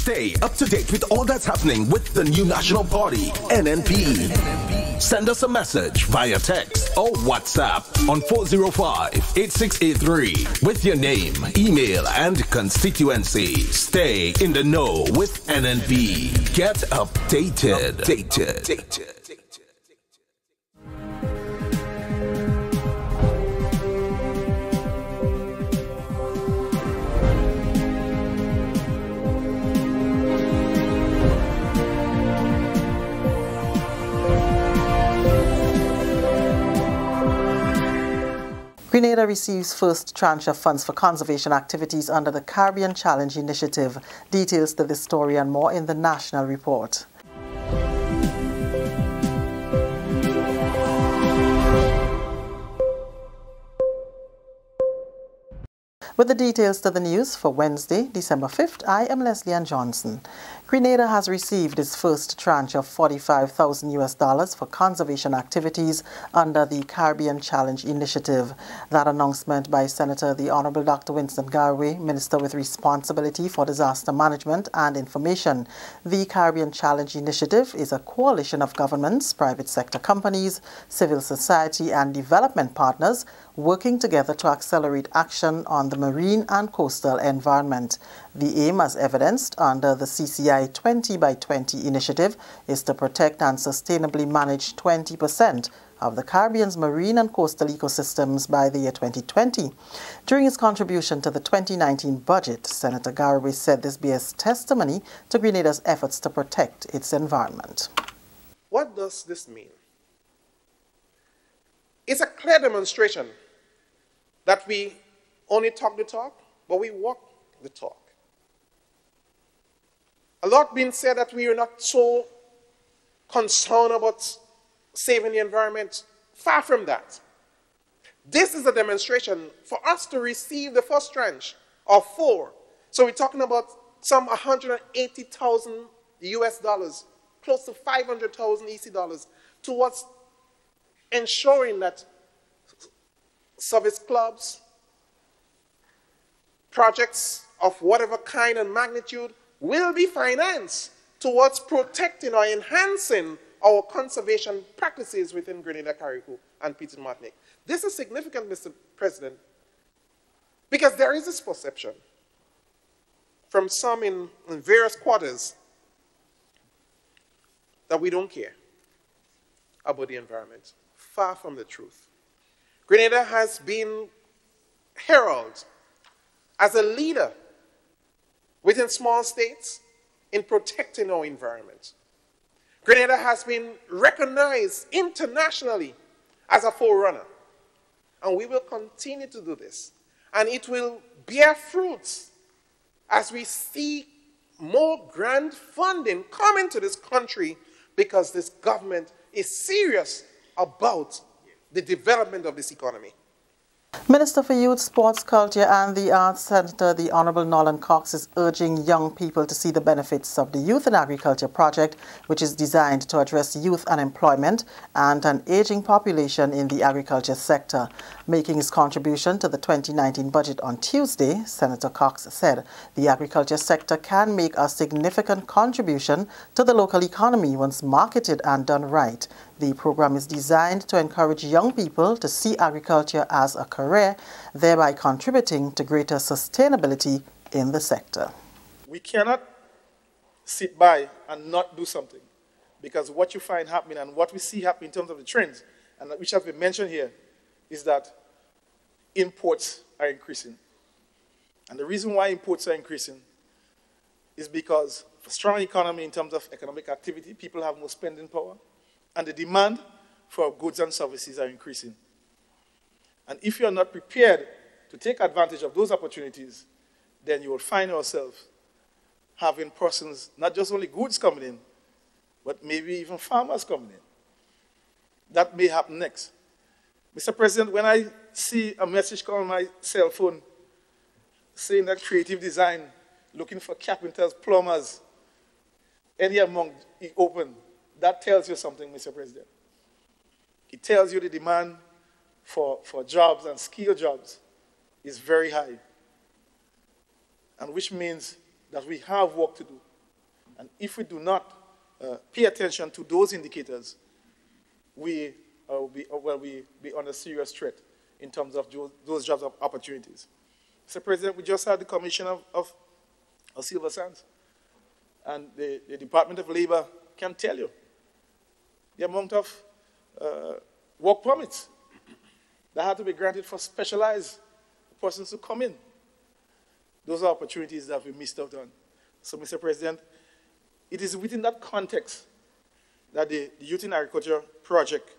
Stay up to date with all that's happening with the new national party, NNP. Send us a message via text or WhatsApp on 405-8683 with your name, email, and constituency. Stay in the know with NNP. Get updated. Grenada receives first tranche of funds for conservation activities under the Caribbean Challenge Initiative. Details to this story and more in the National Report. With the details to the news for Wednesday, December 5th, I am Leslie Ann Johnson. Grenada has received its first tranche of $45,000 for conservation activities under the Caribbean Challenge Initiative. That announcement by Senator the Honorable Dr. Winston Garraway, Minister with responsibility for disaster management and information. The Caribbean Challenge Initiative is a coalition of governments, private sector companies, civil society and development partners working together to accelerate action on the marine and coastal environment. The aim, as evidenced under the CCI 20 by 20 initiative, is to protect and sustainably manage 20% of the Caribbean's marine and coastal ecosystems by the year 2020. During his contribution to the 2019 budget, Senator Garraway said this bears testimony to Grenada's efforts to protect its environment. What does this mean? It's a clear demonstration that we only talk the talk, but we walk the talk. A lot being said that we are not so concerned about saving the environment. Far from that. This is a demonstration for us to receive the first tranche of 4. So we're talking about some 180,000 US dollars, close to 500,000 EC dollars, towards ensuring that service clubs, projects of whatever kind and magnitude will be financed towards protecting or enhancing our conservation practices within Grenada, Carriacou, and Petite Martinique. This is significant, Mr. President, because there is this perception from some in various quarters that we don't care about the environment. Far from the truth. Grenada has been heralded as a leader within small states in protecting our environment. Grenada has been recognized internationally as a forerunner, and we will continue to do this. And it will bear fruits as we see more grant funding coming to this country, because this government is serious about the development of this economy. Minister for Youth, Sports, Culture and the Arts, Senator the Honorable Nolan Cox, is urging young people to see the benefits of the Youth in Agriculture project, which is designed to address youth unemployment and an aging population in the agriculture sector. Making his contribution to the 2019 budget on Tuesday, Senator Cox said the agriculture sector can make a significant contribution to the local economy once marketed and done right. The program is designed to encourage young people to see agriculture as a career, thereby contributing to greater sustainability in the sector. We cannot sit by and not do something, because what you find happening and what we see happening in terms of the trends, and which has been mentioned here, is that imports are increasing. And the reason why imports are increasing is because for a strong economy in terms of economic activity, people have more spending power, and the demand for goods and services are increasing. And if you're not prepared to take advantage of those opportunities, then you will find yourself having persons, not just only goods coming in, but maybe even farmers coming in. That may happen next. Mr. President, when I see a message come on my cell phone saying that creative design, looking for carpenters, plumbers, any among it open, that tells you something, Mr. President. It tells you the demand for jobs and skilled jobs is very high, and which means that we have work to do. And if we do not pay attention to those indicators, we be under serious threat in terms of those jobs opportunities. Mr. President, we just had the commission of Silver Sands, and the Department of Labor can tell you the amount of work permits that had to be granted for specialized persons to come in. Those are opportunities that we missed out on. So, Mr. President, it is within that context that the Youth in Agriculture project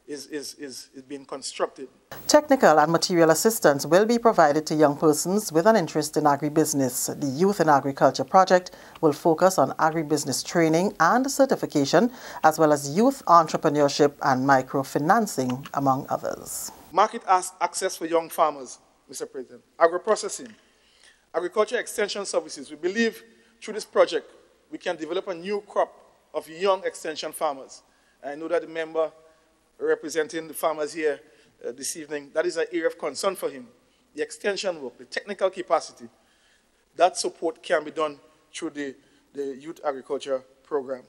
is being constructed. Technical and material assistance will be provided to young persons with an interest in agribusiness. The Youth in Agriculture project will focus on agribusiness training and certification, as well as youth entrepreneurship and microfinancing, among others. Market access for young farmers, Mr. President. Agro-processing, agriculture extension services. We believe through this project we can develop a new crop of young extension farmers. I know that the member representing the farmers here this evening, that is an area of concern for him. The extension work, the technical capacity, that support can be done through the Youth Agriculture Program.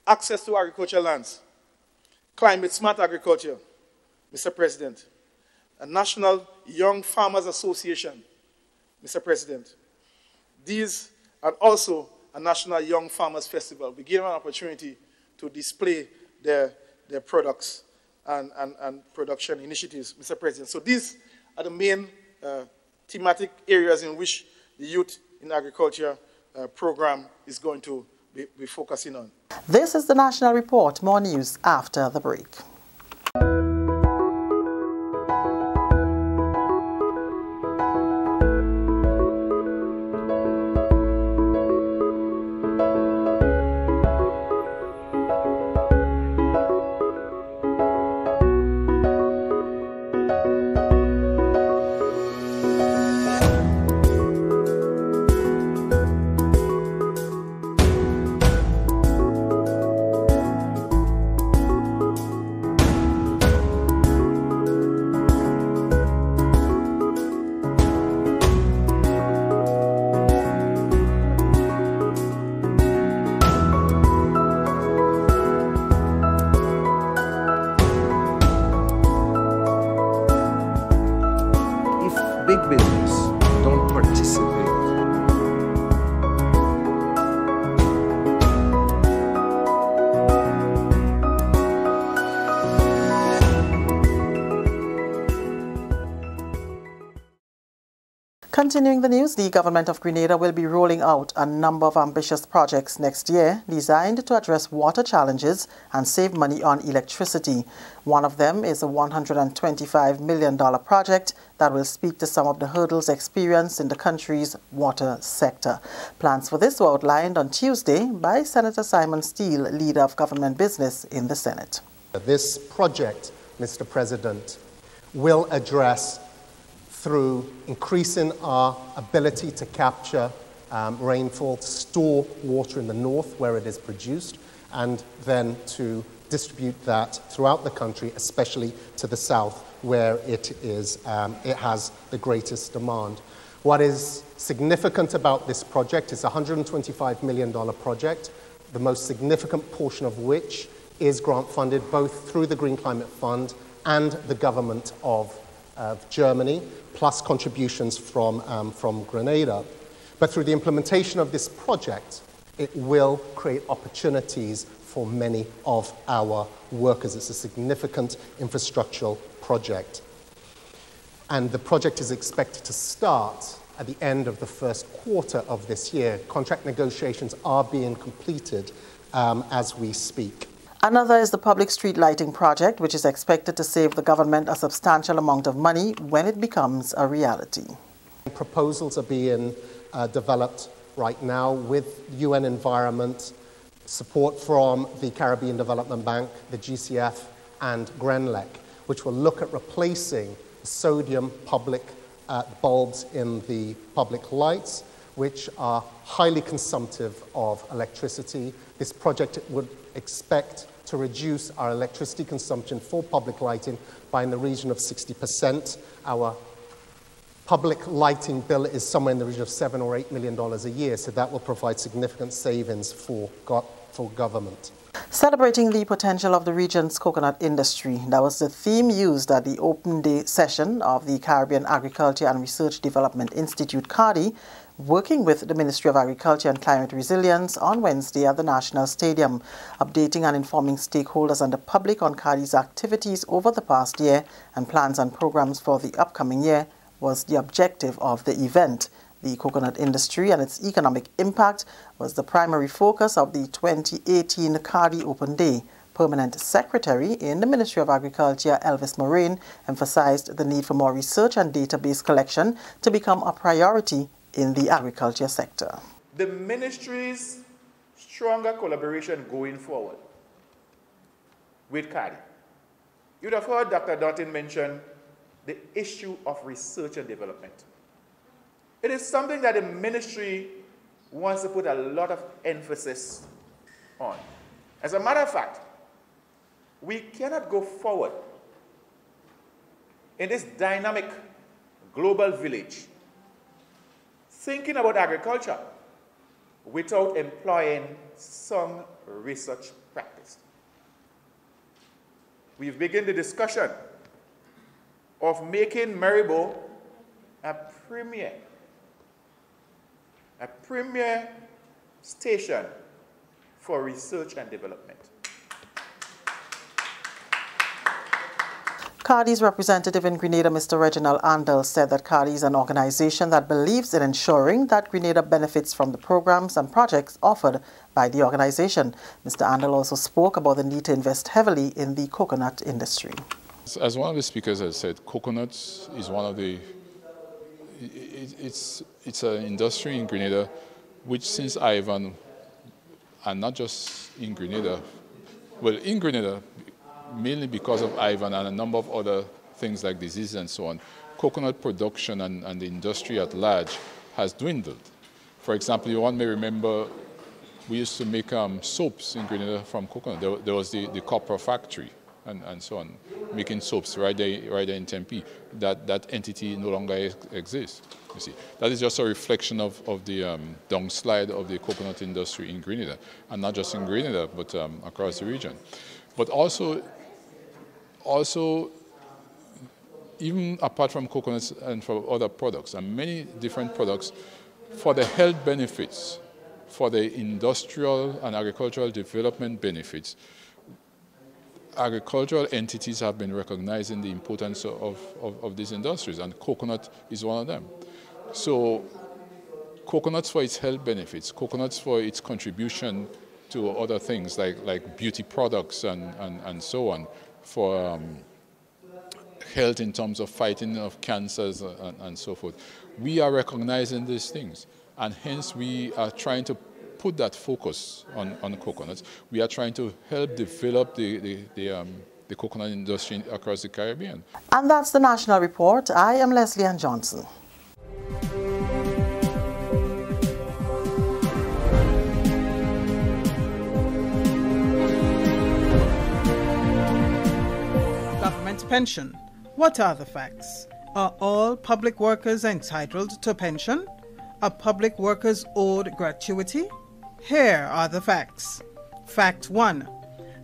Access to agricultural lands, climate smart agriculture, Mr. President, a National Young Farmers Association, Mr. President. These are also a National Young Farmers Festival. We give an opportunity to display their products and production initiatives, Mr. President. So these are the main thematic areas in which the Youth in Agriculture program is going to be focusing on. This is the National Report. More news after the break. Big business don't participate. Continuing the news, the government of Grenada will be rolling out a number of ambitious projects next year designed to address water challenges and save money on electricity. One of them is a $125 million project that will speak to some of the hurdles experienced in the country's water sector. Plans for this were outlined on Tuesday by Senator Simon Steele, leader of government business in the Senate. This project, Mr. President, will address through increasing our ability to capture rainfall, to store water in the north where it is produced, and then to distribute that throughout the country, especially to the south where it has the greatest demand. What is significant about this project is a $125 million project, the most significant portion of which is grant funded both through the Green Climate Fund and the government of Germany, plus contributions from Grenada. But through the implementation of this project, it will create opportunities for many of our workers. It's a significant infrastructural project. And the project is expected to start at the end of the first quarter of this year. Contract negotiations are being completed as we speak. Another is the public street lighting project, which is expected to save the government a substantial amount of money when it becomes a reality. Proposals are being developed right now with UN Environment, support from the Caribbean Development Bank, the GCF, and GRENLEC, which will look at replacing sodium public bulbs in the public lights, which are highly consumptive of electricity. This project would expect to reduce our electricity consumption for public lighting by in the region of 60%. Our public lighting bill is somewhere in the region of $7 or $8 million a year, so that will provide significant savings for government. Celebrating the potential of the region's coconut industry, that was the theme used at the open day session of the Caribbean Agriculture and Research Development Institute, CARDI, working with the Ministry of Agriculture and Climate Resilience on Wednesday at the National Stadium. Updating and informing stakeholders and the public on CARDI's activities over the past year and plans and programs for the upcoming year was the objective of the event. The coconut industry and its economic impact was the primary focus of the 2018 CARDI Open Day. Permanent Secretary in the Ministry of Agriculture, Elvis Moraine, emphasized the need for more research and database collection to become a priority in the agriculture sector. The ministry's stronger collaboration going forward with CARDI. You'd have heard Dr. Dottin mention the issue of research and development. It is something that the ministry wants to put a lot of emphasis on. As a matter of fact, we cannot go forward in this dynamic global village thinking about agriculture without employing some research practice. We've begun the discussion of making Maribo a premier station for research and development. CARDI's representative in Grenada, Mr. Reginald Andel, said that CARDI is an organization that believes in ensuring that Grenada benefits from the programs and projects offered by the organization. Mr. Andel also spoke about the need to invest heavily in the coconut industry. As one of the speakers has said, coconuts is one of the it's an industry in Grenada which since Ivan, and not just in Grenada, well, in Grenada, mainly because of Ivan and a number of other things like disease and so on, coconut production and the industry at large has dwindled. For example, one may remember we used to make soaps in Grenada from coconut. There was the copper factory and so on, making soaps right there in Tempe. That entity no longer exists, you see. That is just a reflection of the downslide of the coconut industry in Grenada, and not just in Grenada, but across the region. But also, even apart from coconuts and from other products, and many different products, for the health benefits, for the industrial and agricultural development benefits, agricultural entities have been recognizing the importance of these industries, and coconut is one of them. So coconuts for its health benefits, coconuts for its contribution to other things like beauty products and so on, for health in terms of fighting of cancers and so forth. We are recognizing these things, and hence we are trying to put that focus on coconuts. We are trying to help develop the coconut industry across the Caribbean. And that's the National Report. I am Leslie Ann Johnson. Government pension. What are the facts? Are all public workers entitled to pension? Are public workers owed gratuity? Here are the facts. Fact 1.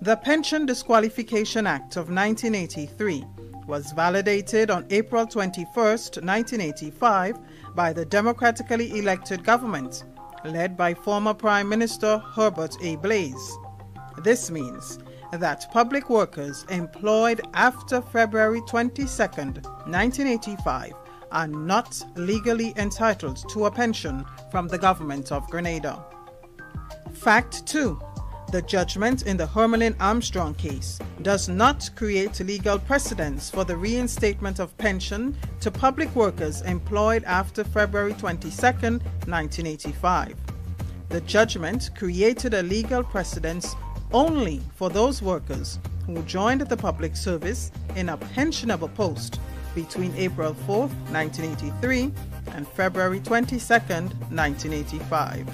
The Pension Disqualification Act of 1983 was validated on April 21, 1985 by the democratically elected government, led by former Prime Minister Herbert A. Blaise. This means that public workers employed after February 22, 1985 are not legally entitled to a pension from the government of Grenada. Fact 2. The judgment in the Hermelin Armstrong case does not create legal precedents for the reinstatement of pension to public workers employed after February 22, 1985. The judgment created a legal precedence only for those workers who joined the public service in a pensionable post between April 4, 1983 and February 22, 1985.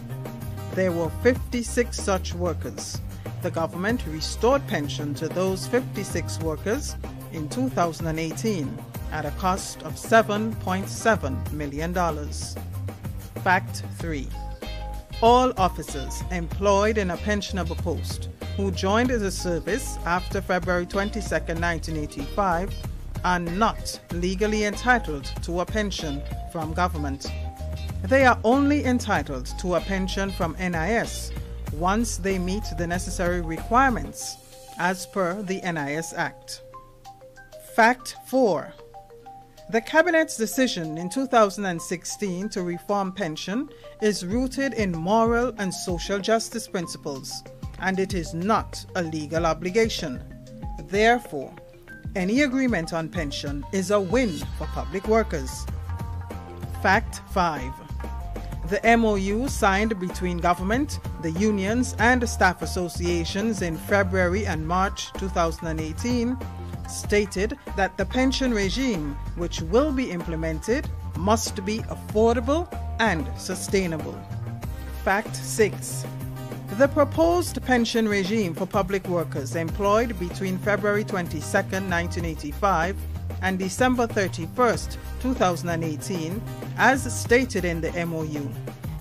There were 56 such workers. The government restored pension to those 56 workers in 2018. at a cost of $7.7 million. Fact 3. All officers employed in a pensionable post who joined the service after February 22, 1985 are not legally entitled to a pension from government. They are only entitled to a pension from NIS once they meet the necessary requirements as per the NIS Act. Fact 4. The Cabinet's decision in 2016 to reform pension is rooted in moral and social justice principles, and it is not a legal obligation. Therefore, any agreement on pension is a win for public workers. Fact 5. The MOU signed between government, the unions, and staff associations in February and March 2018 stated that the pension regime which will be implemented must be affordable and sustainable. Fact 6. The proposed pension regime for public workers employed between February 22, 1985 and December 31, 2018, as stated in the MOU,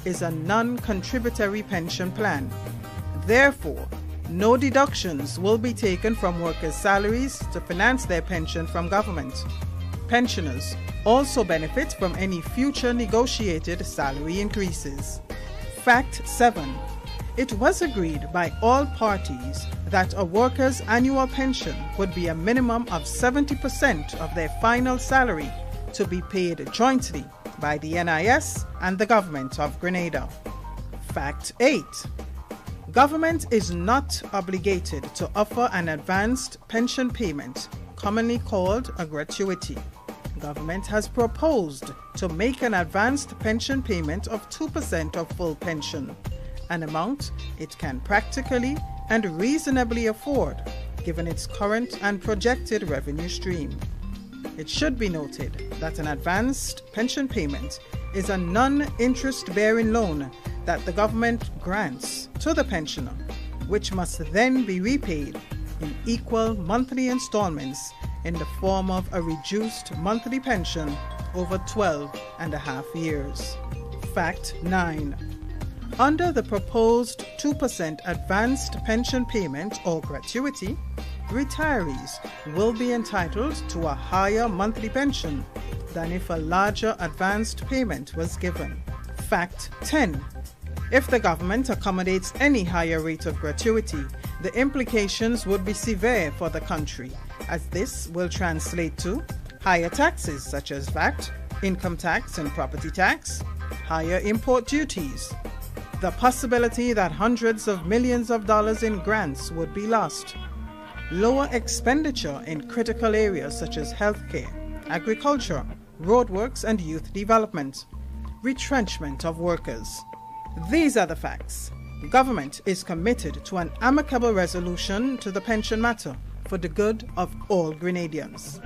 is a non-contributory pension plan. Therefore, no deductions will be taken from workers' salaries to finance their pension from government. Pensioners also benefit from any future negotiated salary increases. Fact 7. It was agreed by all parties that a worker's annual pension would be a minimum of 70% of their final salary to be paid jointly by the NIS and the government of Grenada. Fact 8. Government is not obligated to offer an advanced pension payment, commonly called a gratuity. Government has proposed to make an advanced pension payment of 2% of full pension, an amount it can practically and reasonably afford given its current and projected revenue stream. It should be noted that an advanced pension payment is a non-interest-bearing loan that the government grants to the pensioner, which must then be repaid in equal monthly installments in the form of a reduced monthly pension over 12.5 years. Fact 9. Under the proposed 2% advanced pension payment or gratuity, retirees will be entitled to a higher monthly pension than if a larger advanced payment was given. Fact 10. If the government accommodates any higher rate of gratuity, the implications would be severe for the country, as this will translate to higher taxes such as VAT, income tax and property tax, higher import duties, the possibility that hundreds of millions of dollars in grants would be lost, lower expenditure in critical areas such as healthcare, agriculture, roadworks and youth development, retrenchment of workers. These are the facts. Government is committed to an amicable resolution to the pension matter for the good of all Grenadians.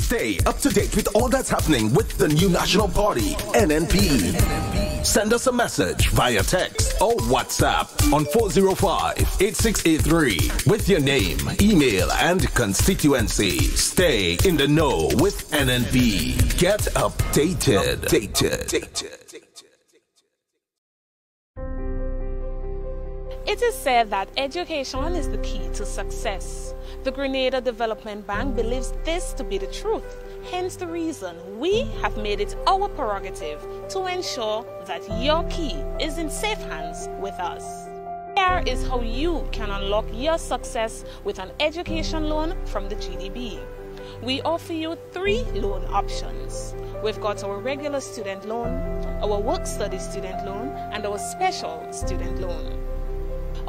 Stay up to date with all that's happening with the new National Party, NNP. Send us a message via text or WhatsApp on 405-8683 with your name, email, and constituency. Stay in the know with NNP. Get updated. It is said that education is the key to success. The Grenada Development Bank believes this to be the truth, hence the reason we have made it our prerogative to ensure that your key is in safe hands with us. Here is how you can unlock your success with an education loan from the GDB. We offer you 3 loan options. We've got our regular student loan, our work-study student loan, and our special student loan.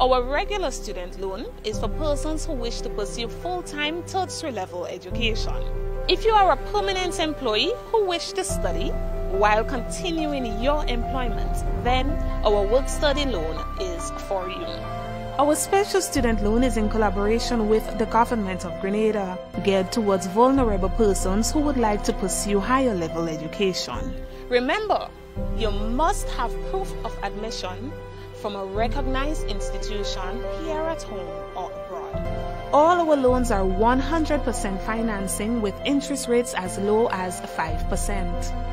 Our regular student loan is for persons who wish to pursue full-time tertiary level education. If you are a permanent employee who wish to study while continuing your employment, then our work-study loan is for you. Our special student loan is in collaboration with the government of Grenada, geared towards vulnerable persons who would like to pursue higher level education. Remember, you must have proof of admission from a recognized institution here at home or abroad. All our loans are 100% financing with interest rates as low as 5%.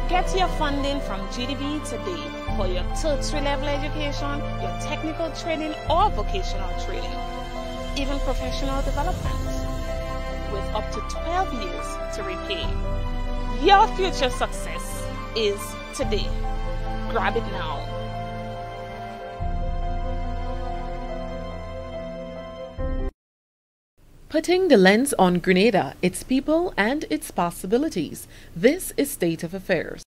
Get your funding from GDB today for your tertiary level education, your technical training or vocational training, even professional development, with up to 12 years to repay. Your future success is today. Grab it now. Putting the lens on Grenada, its people and its possibilities. This is State of Affairs.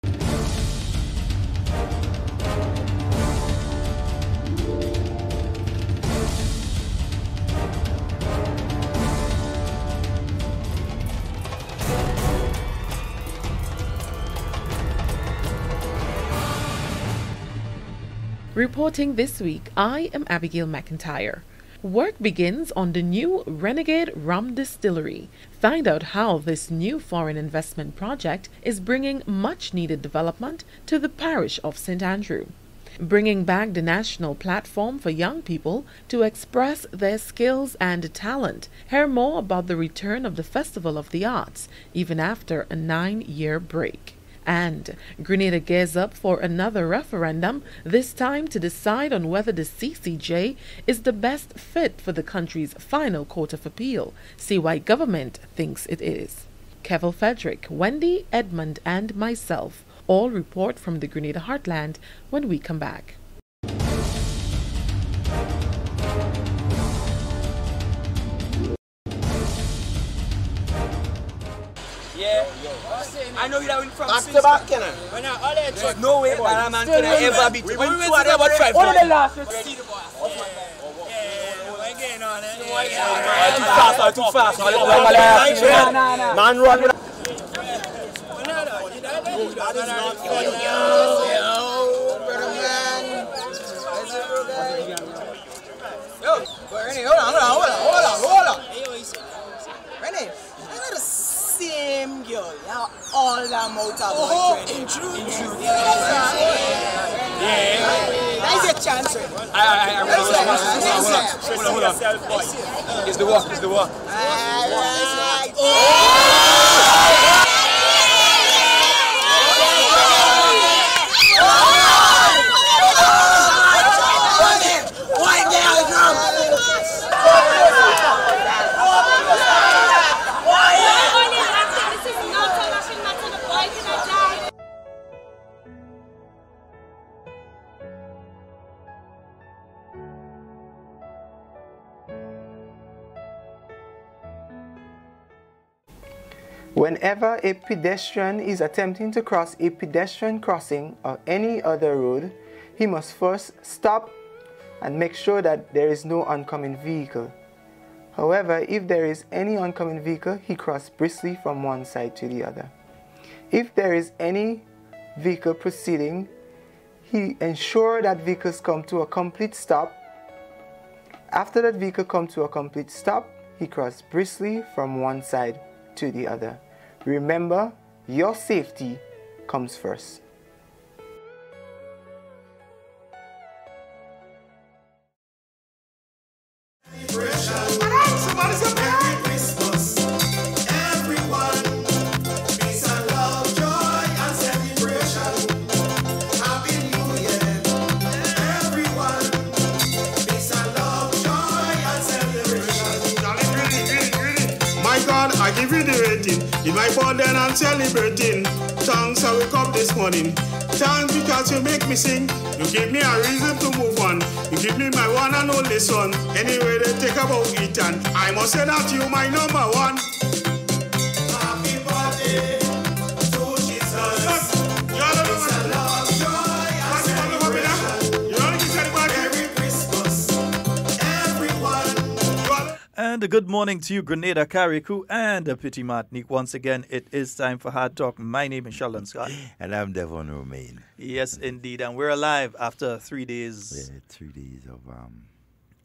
Reporting this week, I am Abigail McIntyre. Work begins on the new Renegade Rum Distillery. Find out how this new foreign investment project is bringing much-needed development to the parish of St. Andrew. Bringing back the national platform for young people to express their skills and talent. Hear more about the return of the Festival of the Arts, even after a 9-year break. And Grenada gears up for another referendum, this time to decide on whether the CCJ is the best fit for the country's final court of appeal. See why government thinks it is. Kevin Frederick, Wendy, Edmund and myself all report from the Grenada heartland when we come back. Yeah, I know you're from back to back, can I? There's no way that man could ever beat you. When we went to about 5 points. Again on it. Too fast. Man run with that is not for yo, brother man. Yo, Rennie, hold on. Rennie, I got the same girl. Now all the amount of boyfriend. Intrude. Yeah. That's your chance, Rennie. Hold on. It's the walk. Alright. Whenever a pedestrian is attempting to cross a pedestrian crossing or any other road, he must first stop and make sure that there is no oncoming vehicle. However, if there is any oncoming vehicle, he crosses briskly from one side to the other. If there is any vehicle proceeding, he ensures that vehicles come to a complete stop. After that vehicle comes to a complete stop, he crosses briskly from one side to the other. Remember, your safety comes first. I give you the rating. In my body and I'm celebrating. Thanks, I wake up this morning. Thanks because you make me sing. You give me a reason to move on. You give me my one and only son. Anyway, they take about it and I must say that you my number one. Happy birthday to Jesus. It's a love, joy, and celebration. You want to kiss anybody? Merry Christmas, everyone. And a good morning to you, Grenada, Carriacou, and a Petit Martinique. Once again, it is time for Hard Talk. My name is Sheldon Scott. And I'm Devon Romain. Yes, indeed. And we're alive after 3 days. Yeah, 3 days of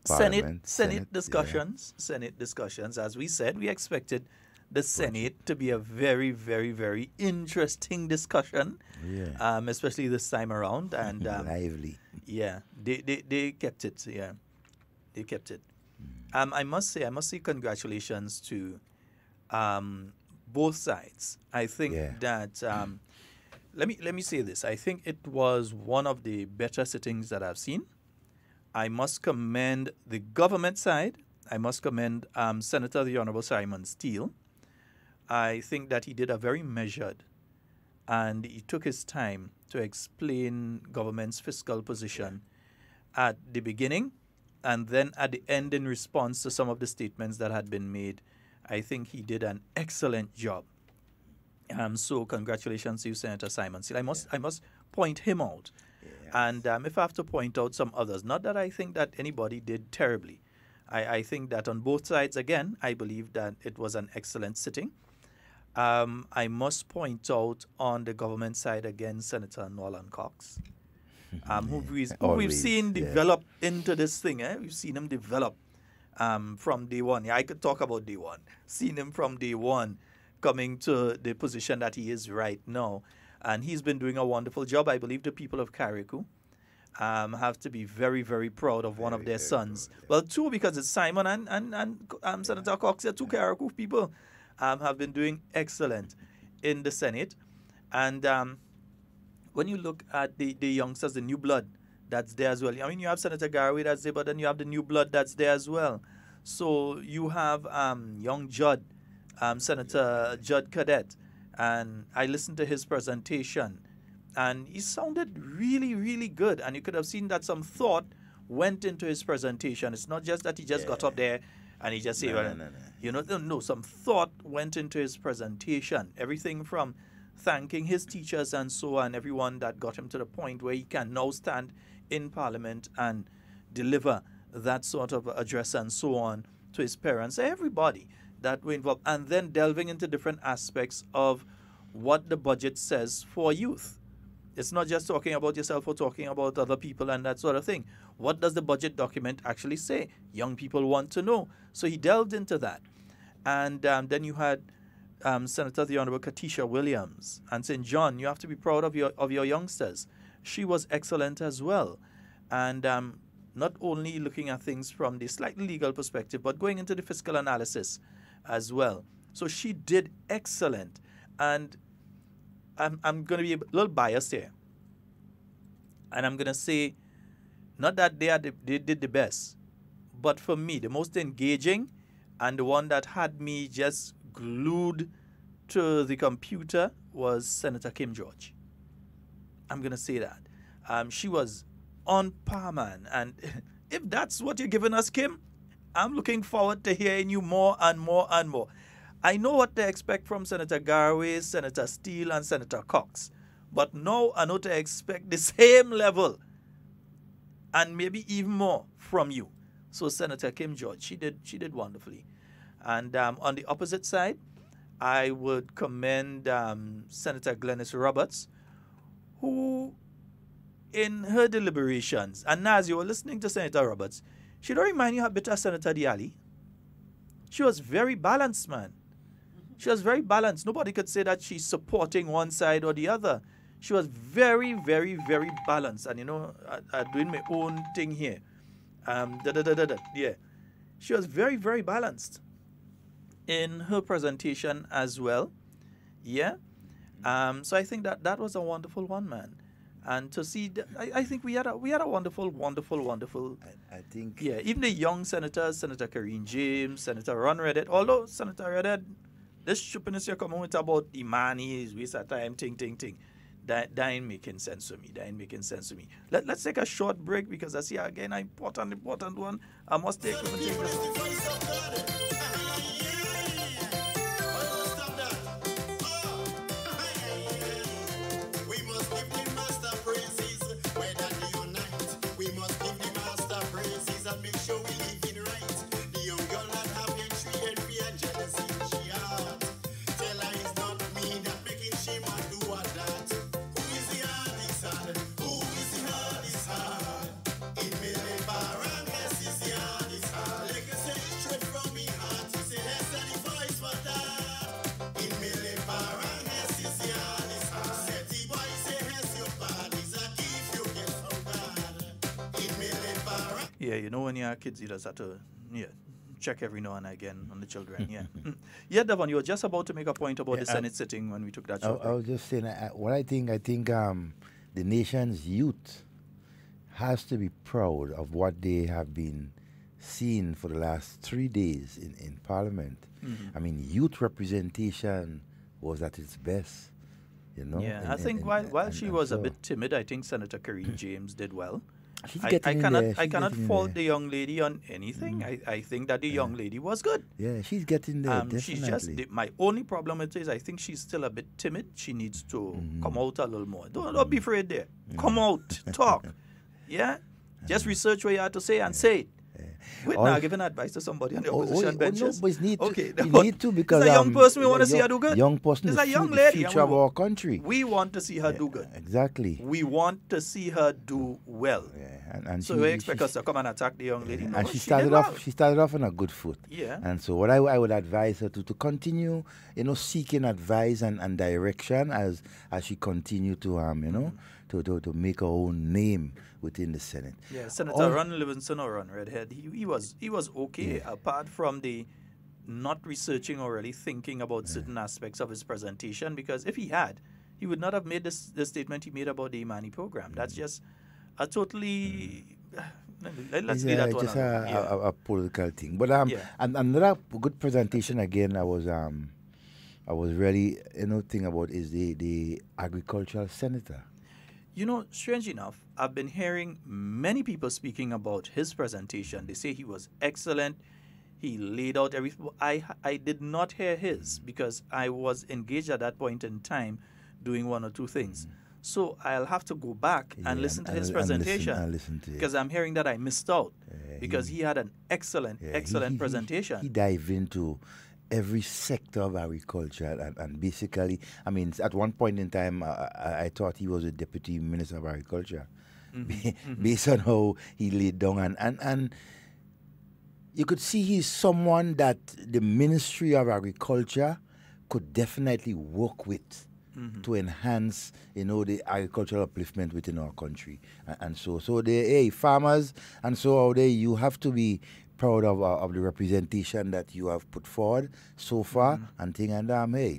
Senate discussions. Yeah. Senate discussions. As we said, we expected the Senate to be a very, very, very interesting discussion. Yeah. Especially this time around. And lively. Yeah. They kept it. Yeah. They kept it. I must say congratulations to both sides. I think that let me say this. I think it was one of the better sittings that I've seen. I must commend the government side. I must commend Senator the Honorable Simon Steele. I think that he did a very measured, and he took his time to explain government's fiscal position at the beginning and then at the end in response to some of the statements that had been made. I think he did an excellent job. So congratulations to you, Senator Simon Steele. I must point him out. Yes. And if I have to point out some others, not that I think that anybody did terribly. I think that on both sides, again, I believe that it was an excellent sitting. I must point out on the government side again, Senator Nolan Cox, who we've seen develop into this thing. We've seen him develop from day one. Yeah, I could talk about day one. Seen him from day one coming to the position that he is right now. And he's been doing a wonderful job. I believe the people of Carriacou have to be very, very proud of one of their sons. Well, two, because it's Simon and Senator Cox. They're two Carriacou people. Have been doing excellent in the Senate. And when you look at the youngsters, the new blood that's there as well. I mean, you have Senator Garraway that's there, but then you have the new blood that's there as well. So you have young Judd, Senator Judd Cadet. And I listened to his presentation. And he sounded really, really good. And you could have seen that some thought went into his presentation. It's not just that he just got up there and he just said, no, some thought went into his presentation. Everything from thanking his teachers and so on, everyone that got him to the point where he can now stand in Parliament and deliver that sort of address and so on to his parents, everybody that were involved, and then delving into different aspects of what the budget says for youth. It's not just talking about yourself or talking about other people and that sort of thing. What does the budget document actually say? Young people want to know. So he delved into that. And then you had Senator the Honorable Katisha Williams and St. John. You have to be proud of your youngsters. She was excellent as well. And not only looking at things from the slightly legal perspective, but going into the fiscal analysis as well. So she did excellent. And I'm going to be a little biased here. And I'm going to say, not that they did the best, but for me, the most engaging and the one that had me just glued to the computer was Senator Kim George. I'm going to say that. She was on par, man. And if that's what you're giving us, Kim, I'm looking forward to hearing you more and more and more. I know what to expect from Senator Garraway, Senator Steele, and Senator Cox. But now I know to expect the same level and maybe even more from you. So Senator Kim George, she did wonderfully. And on the opposite side, I would commend Senator Glenys Roberts, who in her deliberations, and as you were listening to Senator Roberts, she don't remind you a bit of Senator Diali. She was very balanced, man. She was very balanced. Nobody could say that she's supporting one side or the other. She was very, very, very balanced. And, I'm doing my own thing here. Yeah. She was very, very balanced in her presentation as well. Yeah. So I think that was a wonderful one, man. And to see, I think we had a wonderful. I think. Yeah, even the young senators, Senator Karine James, Senator Ron Reddit, although Senator Reddit, this stupidness you're coming with about Imani is waste of time, ting. That ain't making sense to me. Let's take a short break because I see again an important one. I must take this one. And make sure we live in right. The young girl that have hatred and fear and jealousy in she heart. Tell her it's not me that making shame and do what that. Who is the hardest hard? Who is the hardest hard? It may never and this is the hard. Yeah, you know, when you have kids, you just have to check every now and again on the children. Yeah. Yeah, Devon, you were just about to make a point about the Senate sitting when we took that short I was just saying, what I think the nation's youth has to be proud of what they have been seeing for the last 3 days in Parliament. I mean, youth representation was at its best, you know. Yeah, I think while she was a bit timid, I think Senator Kareem James did well. I cannot fault the young lady on anything. I think that the young lady was good. Yeah, she's getting there, definitely. She's just, my only problem with it is I think she's still a bit timid. She needs to come out a little more. Don't be afraid there. Come out, talk. Yeah? Just research what you have to say and say it. Wait, now giving advice to somebody on the opposition benches. No, but you need to because it's a young person we want to see her do good. Young person, it's a young the lady, future of our country. We want to see her do good. Exactly. We want to see her do well. And so we expect us to come and attack the young lady. No, and she started off on a good foot. Yeah. And so what I would advise her to continue, you know, seeking advice and direction as she continue to to make her own name within the Senate. Yeah, Senator Ron Livingston or Ron Redhead, he was okay, apart from the not researching or really thinking about certain aspects of his presentation, because if he had, he would not have made the statement he made about the Imani program. That's just a totally... Let's leave that one just a political thing. But and another good presentation again I was really thinking about is the agricultural senator. You know, strange enough, I've been hearing many people speaking about his presentation. They say he was excellent. He laid out everything. I did not hear his because I was engaged at that point in time doing one or two things. So I'll have to go back and listen to his presentation because I'm hearing that I missed out because he had an excellent presentation. He dived into every sector of agriculture and basically, I mean, at one point in time, I thought he was a deputy minister of agriculture based on how he laid down. And you could see he's someone that the Ministry of Agriculture could definitely work with to enhance, the agricultural upliftment within our country. And so farmers, and so you have to be proud of the representation that you have put forward so far and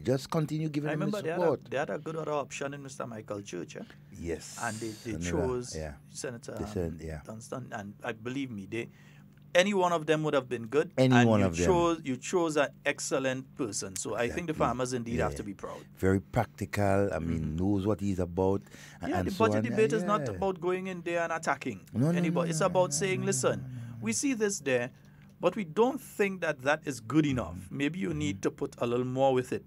just continue giving them the support. They had a good other option in Mr. Michael Church, Yes. And they chose Senator Dunstan, and believe me, any one of them would have been good. You chose an excellent person. So I think the farmers indeed have to be proud. Very practical. I mean, knows what he's about. The budget debate is not about going in there and attacking anybody. It's about saying, listen, we see this there, but we don't think that is good enough. Maybe you need to put a little more with it.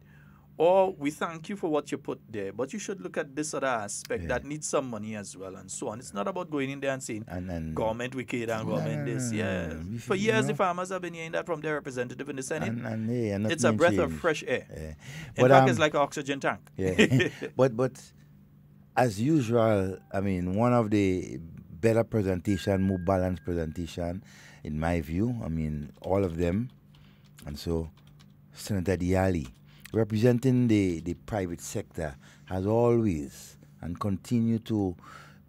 Or we thank you for what you put there, but you should look at this other aspect that needs some money as well, and so on. It's not about going in there and saying, government wicked and government this. For years, the farmers have been hearing that from their representative in the Senate. It's a breath of fresh air. In fact, it's like an oxygen tank. But as usual, I mean, one of the better presentation, more balanced presentation, in my view. I mean, all of them. And so, Senator Diali, representing the private sector, has always and continue to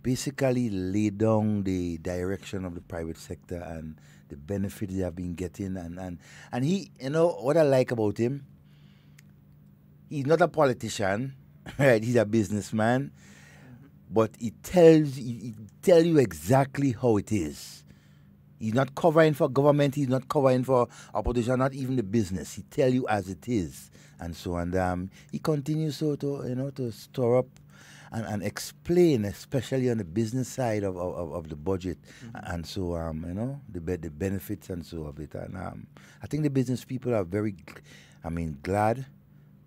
basically lay down the direction of the private sector and the benefits they have been getting. And he, what I like about him, he's not a politician, right? He's a businessman. But he tell you exactly how it is. He's not covering for government. He's not covering for opposition, not even the business. He tell you as it is, and so he continues to store up and explain, especially on the business side of the budget, and so the benefits and so of it. And I think the business people are very, glad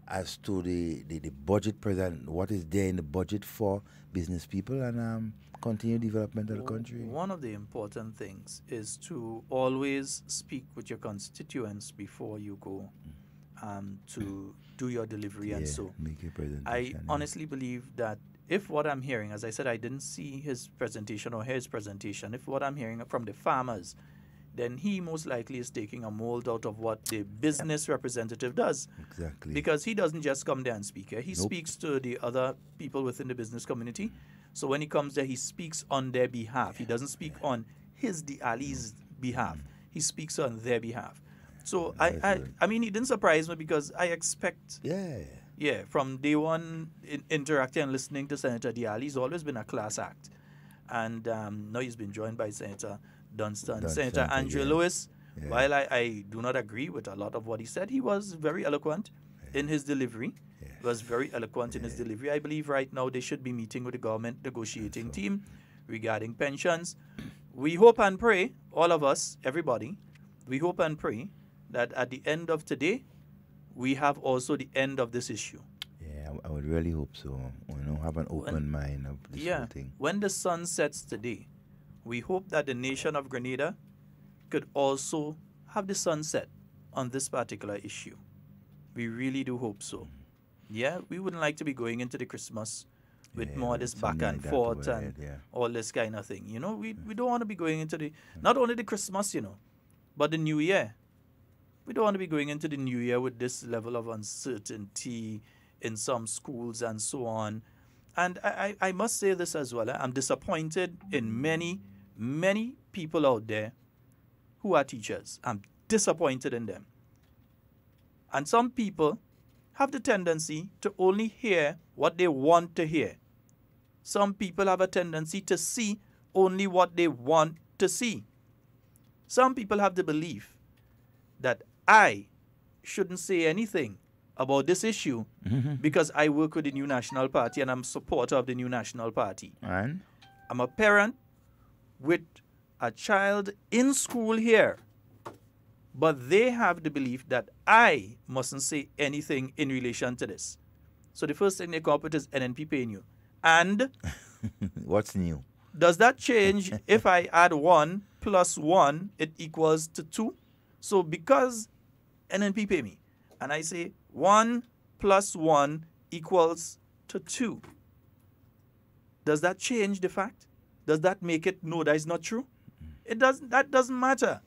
as to the budget present, what is there in the budget for business people and continue development of the country. One of the important things is to always speak with your constituents before you go to do your delivery and so. Make your presentation. I honestly believe that if what I'm hearing, as I said, I didn't see his presentation or his presentation, if what I'm hearing from the farmers, then he most likely is taking a mold out of what the business representative does. Exactly. Because he doesn't just come there and speak. He speaks to the other people within the business community. So when he comes there, he speaks on their behalf. He doesn't speak on the Ali's behalf. He speaks on their behalf. So I mean, he didn't surprise me because I expect. Yeah, from day one, interacting and listening to Senator Diali, he's always been a class act. And now he's been joined by Senator Dunstan. Senator Andrew Lewis, while I do not agree with a lot of what he said, he was very eloquent in his delivery. He was very eloquent in his delivery. I believe right now they should be meeting with the government negotiating team regarding pensions. We hope and pray, all of us, everybody, we hope and pray that at the end of today, we have also the end of this issue. Yeah, I would really hope so. Have an open mind of this whole thing. When the sun sets today, we hope that the nation of Grenada could also have the sunset on this particular issue. We really do hope so. Yeah, we wouldn't like to be going into the Christmas with more of this back and forth and all this kind of thing. We don't want to be going into not only the Christmas, but the New Year. We don't want to be going into the new year with this level of uncertainty in some schools and so on. And I must say this as well. I'm disappointed in many, many people out there who are teachers. I'm disappointed in them. And some people have the tendency to only hear what they want to hear. Some people have a tendency to see only what they want to see. Some people have the belief that I shouldn't say anything about this issue because I work with the New National Party and I'm a supporter of the New National Party. And? I'm a parent with a child in school here, but they have the belief that I mustn't say anything in relation to this. So the first thing they come up with is NNP paying you. And what's new? Does that change if I add 1 plus 1, it equals to 2? So because NNP pay me, and I say 1 plus 1 equals to 2, does that change the fact? Does that make it no, that is not true? It doesn't. That doesn't matter.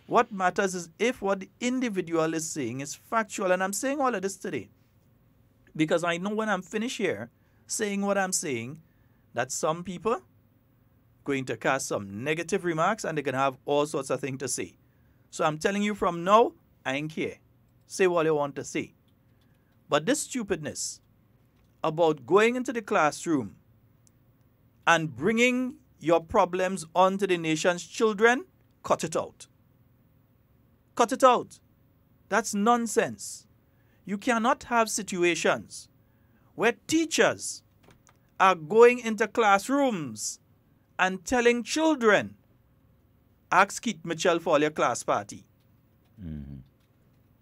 What matters is if what the individual is saying is factual, and I'm saying all of this today because I know when I'm finished here saying what I'm saying, that some people going to cast some negative remarks and they're going to have all sorts of things to say. So I'm telling you from now, I ain't care. Say what you want to say. But this stupidness about going into the classroom and bringing your problems onto the nation's children, cut it out. Cut it out. That's nonsense. You cannot have situations where teachers are going into classrooms and telling children, ask Keith Mitchell for your class party.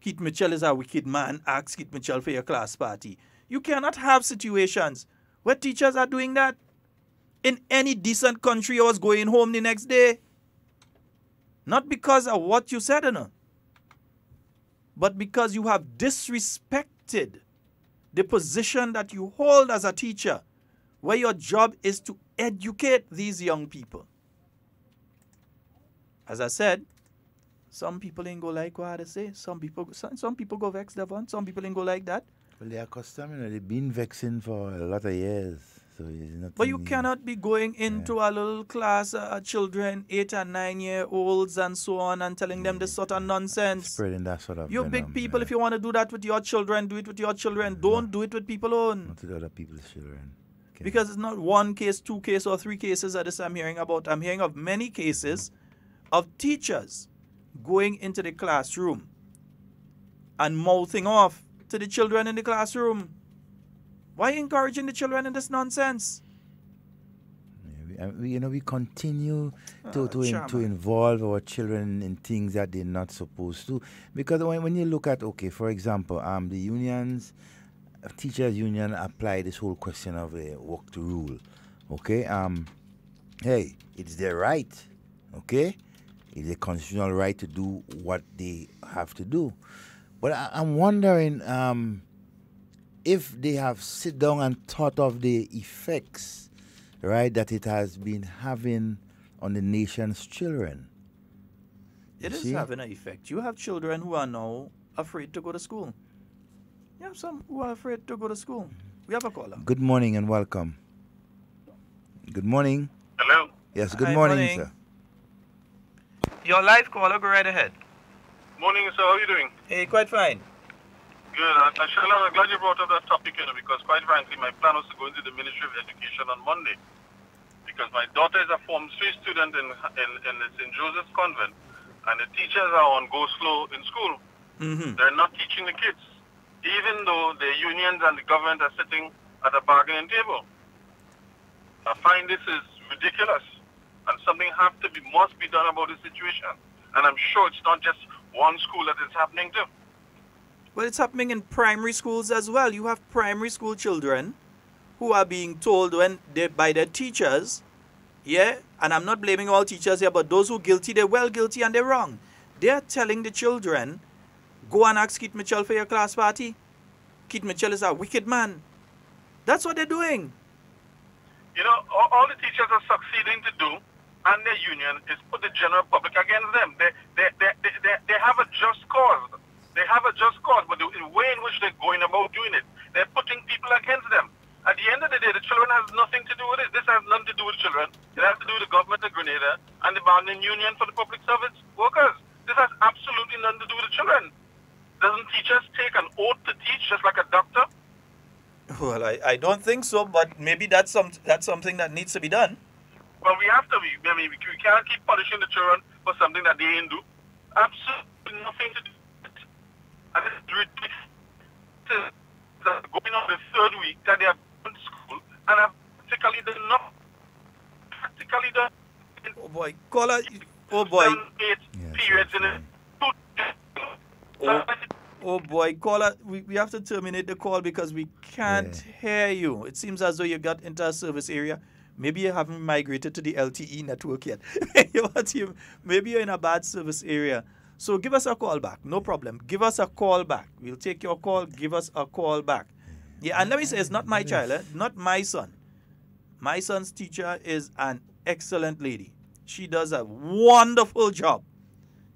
Keith Mitchell is a wicked man. Ask Keith Mitchell for your class party. You cannot have situations where teachers are doing that. In any decent country, I was going home the next day. Not because of what you said, but because you have disrespected the position that you hold as a teacher, where your job is to educate these young people. As I said, some people ain't go like what I say. Some people go vex, Devon. Some people ain't go like that. Well, they are accustomed. They've been vexing for a lot of years. So but you cannot be going into a little class, children, 8 and 9 year olds and so on, and telling them this sort of nonsense. Spreading that sort of You big people, if you want to do that with your children, do it with your children. Don't do it with people own. Not with other people's children. Okay. Because it's not 1 case, 2 cases, or 3 cases that this I'm hearing about. I'm hearing of many cases of teachers going into the classroom and mouthing off to the children in the classroom. Why encouraging the children in this nonsense? We continue to involve our children in things that they're not supposed to. Because when you look at, okay, for example, the unions, teachers union apply this whole question of work to rule. Okay, hey, it's their right. Okay, it's a constitutional right to do what they have to do. But I'm wondering if they have sit down and thought of the effects, right, that it has been having on the nation's children. It is having an effect. You have children who are now afraid to go to school. You have some who are afraid to go to school. We have a caller. Good morning and welcome. Good morning. Hello. Yes, good morning, sir. Your live caller, go right ahead. Morning, sir. How are you doing? Hey, quite fine. Good. Sheldon, I'm glad you brought up that topic, because quite frankly, my plan was to go into the Ministry of Education on Monday. Because my daughter is a Form 3 student in the St. Joseph's Convent, and the teachers are on go slow in school. They're not teaching the kids, even though the unions and the government are sitting at a bargaining table. I find this is ridiculous, and something must be done about the situation. And I'm sure it's not just one school that it's happening to. Well, it's happening in primary schools as well. You have primary school children who are being told by their teachers, yeah, and I'm not blaming all teachers here, but those who are guilty, they're well guilty and they're wrong. They're telling the children, go and ask Keith Mitchell for your class party. Keith Mitchell is a wicked man. That's what they're doing. All the teachers are succeeding to do, and their union, is put the general public against them. They have a just cause. They have a just cause, but the way in which they're going about doing it, they're putting people against them. At the end of the day, the children has nothing to do with it. This has nothing to do with children. It has to do with the government of Grenada and the bargaining union for the public service workers. This has absolutely nothing to do with the children. Doesn't teachers take an oath to teach just like a doctor? Well, I don't think so, but maybe that's something that needs to be done. Well, we have to be. I mean, we can't keep punishing the children for something that they didn't do. Absolutely nothing to do with it. And it's ridiculous. Going on the third week that they have gone to school and have practically done nothing. Practically done. Oh boy, caller. Oh boy. 7, 8 periods in it. Oh boy, caller, we have to terminate the call because we can't hear you. It seems as though you got into a service area. Maybe you haven't migrated to the LTE network yet. Maybe you're in a bad service area. So give us a call back. No problem. Give us a call back. We'll take your call. Give us a call back. Yeah, and let me say, it's not my child, not my son. My son's teacher is an excellent lady. She does a wonderful job.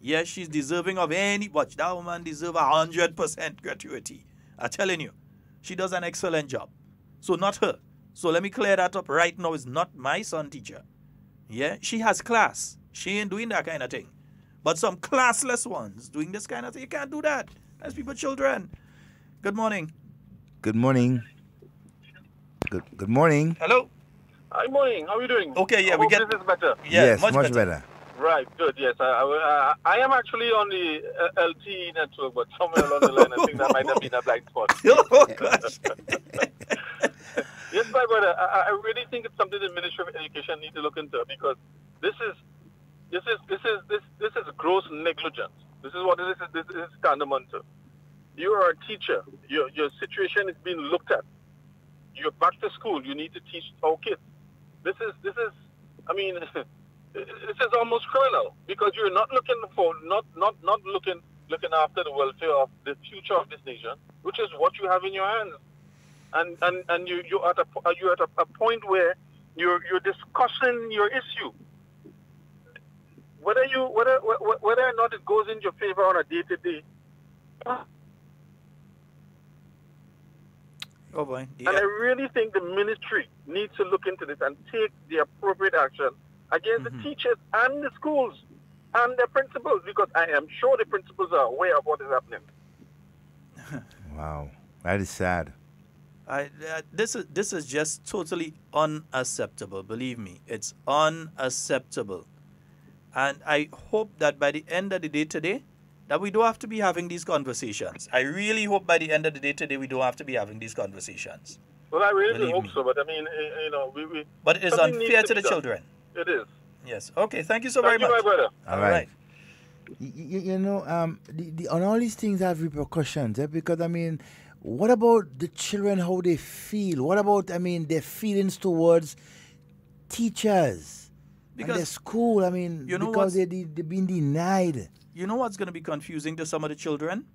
Yes, she's deserving of watch, that woman deserves 100% gratuity. I'm telling you, she does an excellent job. So not her. So let me clear that up right now. It's not my son teacher. Yeah, she has class. She ain't doing that kind of thing. But some classless ones doing this kind of thing, you can't do that. That's people, children. Good morning. Good morning. Good morning. Hello. Hi, morning. How are you doing? Okay, yeah, I hope this is better. Yeah, yes, much better. Right, good, yes. I am actually on the LTE network, but somewhere along the line, I think that might have been a blind spot. Oh, gosh. Yes, my brother, I really think it's something the Ministry of Education needs to look into, because this is gross negligence. This is what this is tantamount to. You are a teacher. Your situation is being looked at. You're back to school. You need to teach our kids. This is I mean, this is almost criminal, because you're not looking after the welfare of the future of this nation, which is what you have in your hands. And you're at a point where you're discussing your issue. Whether or not it goes in your favor on a day-to-day. Oh boy. Yeah. And I really think the ministry needs to look into this and take the appropriate action against the teachers and the schools and their principals, because I am sure the principals are aware of what is happening. Wow, that is sad. This is just totally unacceptable. Believe me, it's unacceptable. And I hope that by the end of the day today, that we don't have to be having these conversations. I really hope by the end of the day today, we don't have to be having these conversations. Well, I really Believe hope me. so, but I mean, we But it is unfair to the children. It is. Yes. Okay. Thank you so very much. Thank you, my brother. All right. On all these things have repercussions, because, I mean, what about the children, how they feel? What about, their feelings towards teachers and their school? I mean, because they've been denied. You know what's going to be confusing to some of the children?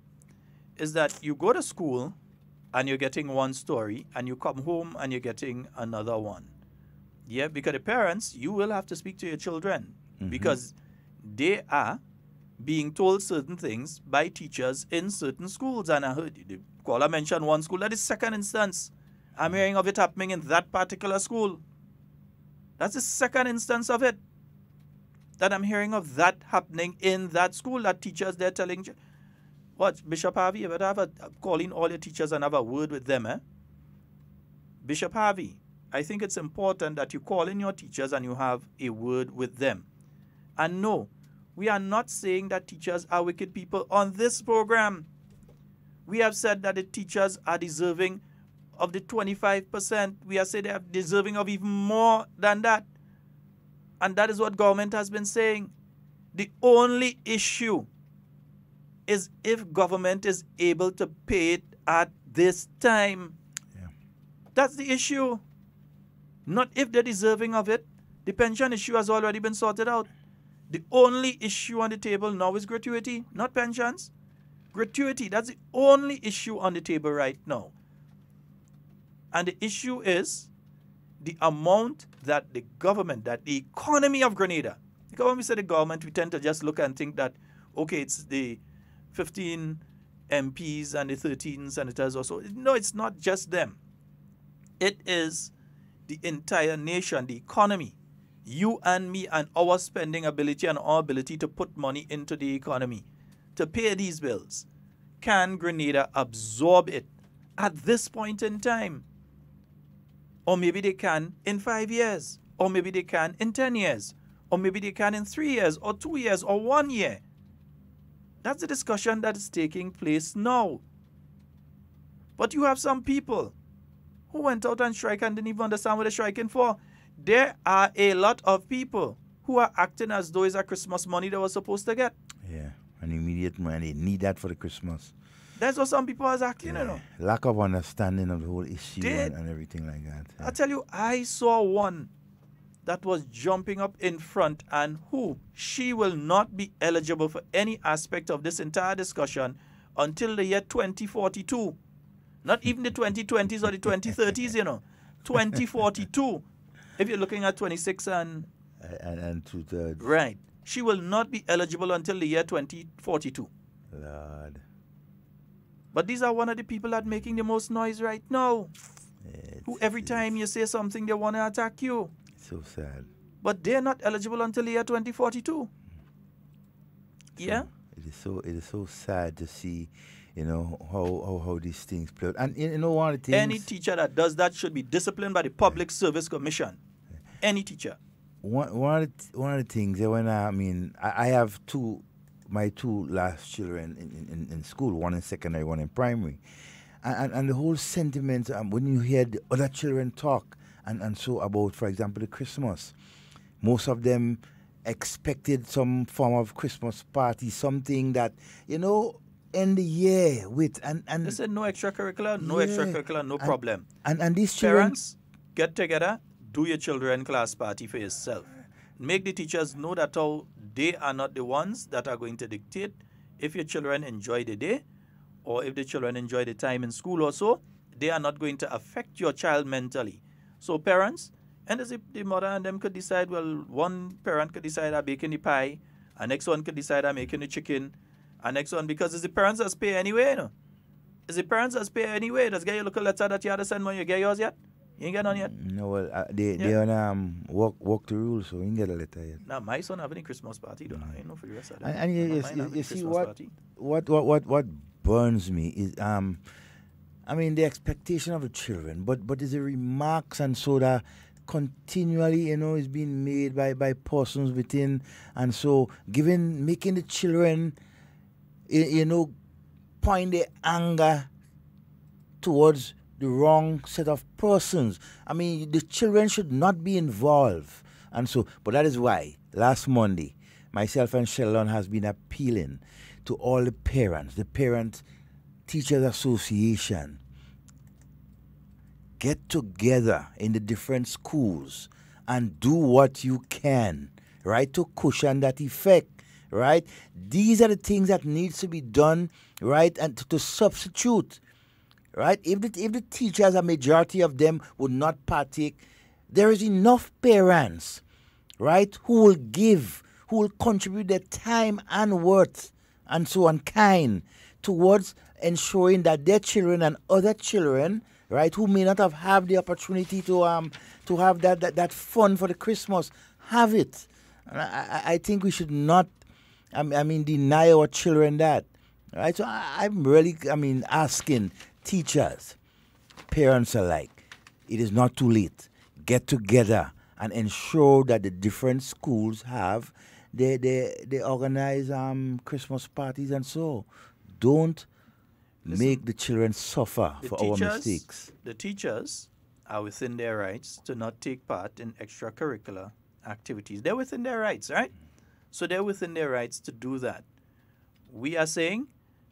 Is that you go to school and you're getting one story, and you come home and you're getting another one. Yeah, because the parents, you will have to speak to your children, because they are being told certain things by teachers in certain schools. And I heard the caller mention one school. That is second instance. I'm hearing of it happening in that particular school. That's the second instance of it. that I'm hearing of that happening in that school, that teachers they're telling, what, Bishop Harvey, you better have calling all your teachers and have a word with them, eh? Bishop Harvey, I think it's important that you call in your teachers and you have a word with them. And no, we are not saying that teachers are wicked people on this program. We have said that the teachers are deserving of the 25%. We have said they are deserving of even more than that. And that is what government has been saying. The only issue is if government is able to pay it at this time. Yeah. That's the issue. Not if they're deserving of it. The pension issue has already been sorted out. The only issue on the table now is gratuity, not pensions. Gratuity, that's the only issue on the table right now. And the issue is the amount that the government, that the economy of Grenada, because when we say the government, we tend to just look and think that, okay, it's the 15 MPs and the 13 senators or so. No, it's not just them. It is the entire nation, the economy. You and me and our spending ability and our ability to put money into the economy, to pay these bills. Can Grenada absorb it at this point in time? Or maybe they can in 5 years. Or maybe they can in 10 years. Or maybe they can in 3 years or 2 years or 1 year. That's the discussion that is taking place now. But you have some people who went out and strike and didn't even understand what they're striking for. There are a lot of people who are acting as though it's a Christmas money they were supposed to get. Yeah, an immediate money. They need that for the Christmas. That's what some people are acting, Yeah. you know. Lack of understanding of the whole issue and everything like that. I tell you, I saw one that was jumping up in front and she will not be eligible for any aspect of this entire discussion until the year 2042. Not even the 2020s or the 2030s, you know. 2042. If you're looking at 26 and 2/3. Right. She will not be eligible until the year 2042. Lord. But these are one of the people that are making the most noise right now. Who every time you say something, they want to attack you. So sad. But they're not eligible until the year 2042. Yeah? It is so sad to see, you know, how these things play out. And you know, one of the things... Any teacher that does that should be disciplined by the Public Service Commission. Any teacher. One of the things that when I have my two last children in school, one in secondary, one in primary. And the whole sentiment, when you hear the other children talk, and so about, for example, the Christmas, most of them expected some form of Christmas party, something that, you know, end the year with. And they said no extracurricular, no problem. And these children... Parents, get together, do your children class party for yourself. Make the teachers know that they are not the ones that are going to dictate if your children enjoy the day or if the children enjoy the time in school or so. They are not going to affect your child mentally. So parents, and as if the mother and them could decide, well, one parent could decide I'm baking the pie, and next one could decide I'm making the chicken, and next one, because it's the parents that pay anyway, you know. It's the parents that pay anyway. Does get your local letter that you had to send when you get yours yet? You ain't get none yet? No, well, they on walk the rules, so you ain't get a letter yet. Now, my son having a Christmas party, don't I? Know for the rest of that. And you see what burns me is, the expectation of the children, but there's a remarks and so that continually, you know, is being made by persons within, and so making the children, you know, point their anger towards the wrong set of persons. I mean, the children should not be involved. And so, but that is why last Monday, myself and Sheldon has been appealing to all the parents, the Parent Teachers Association. Get together in the different schools and do what you can, right, to cushion that effect, right? These are the things that needs to be done, right, and to substitute. Right? If the teachers, a majority of them would not partake, there is enough parents, right, who will contribute their time and worth and so on kind towards ensuring that their children and other children, right, who may not have the opportunity to have that fun for the Christmas, have it. And I think we should not, deny our children that. Right? So I'm really, asking teachers, parents alike, it is not too late. Get together and ensure that the different schools have, they organize Christmas parties and so. Don't make the children suffer for our mistakes. The teachers are within their rights to not take part in extracurricular activities. They're within their rights, right? So they're within their rights to do that. We are saying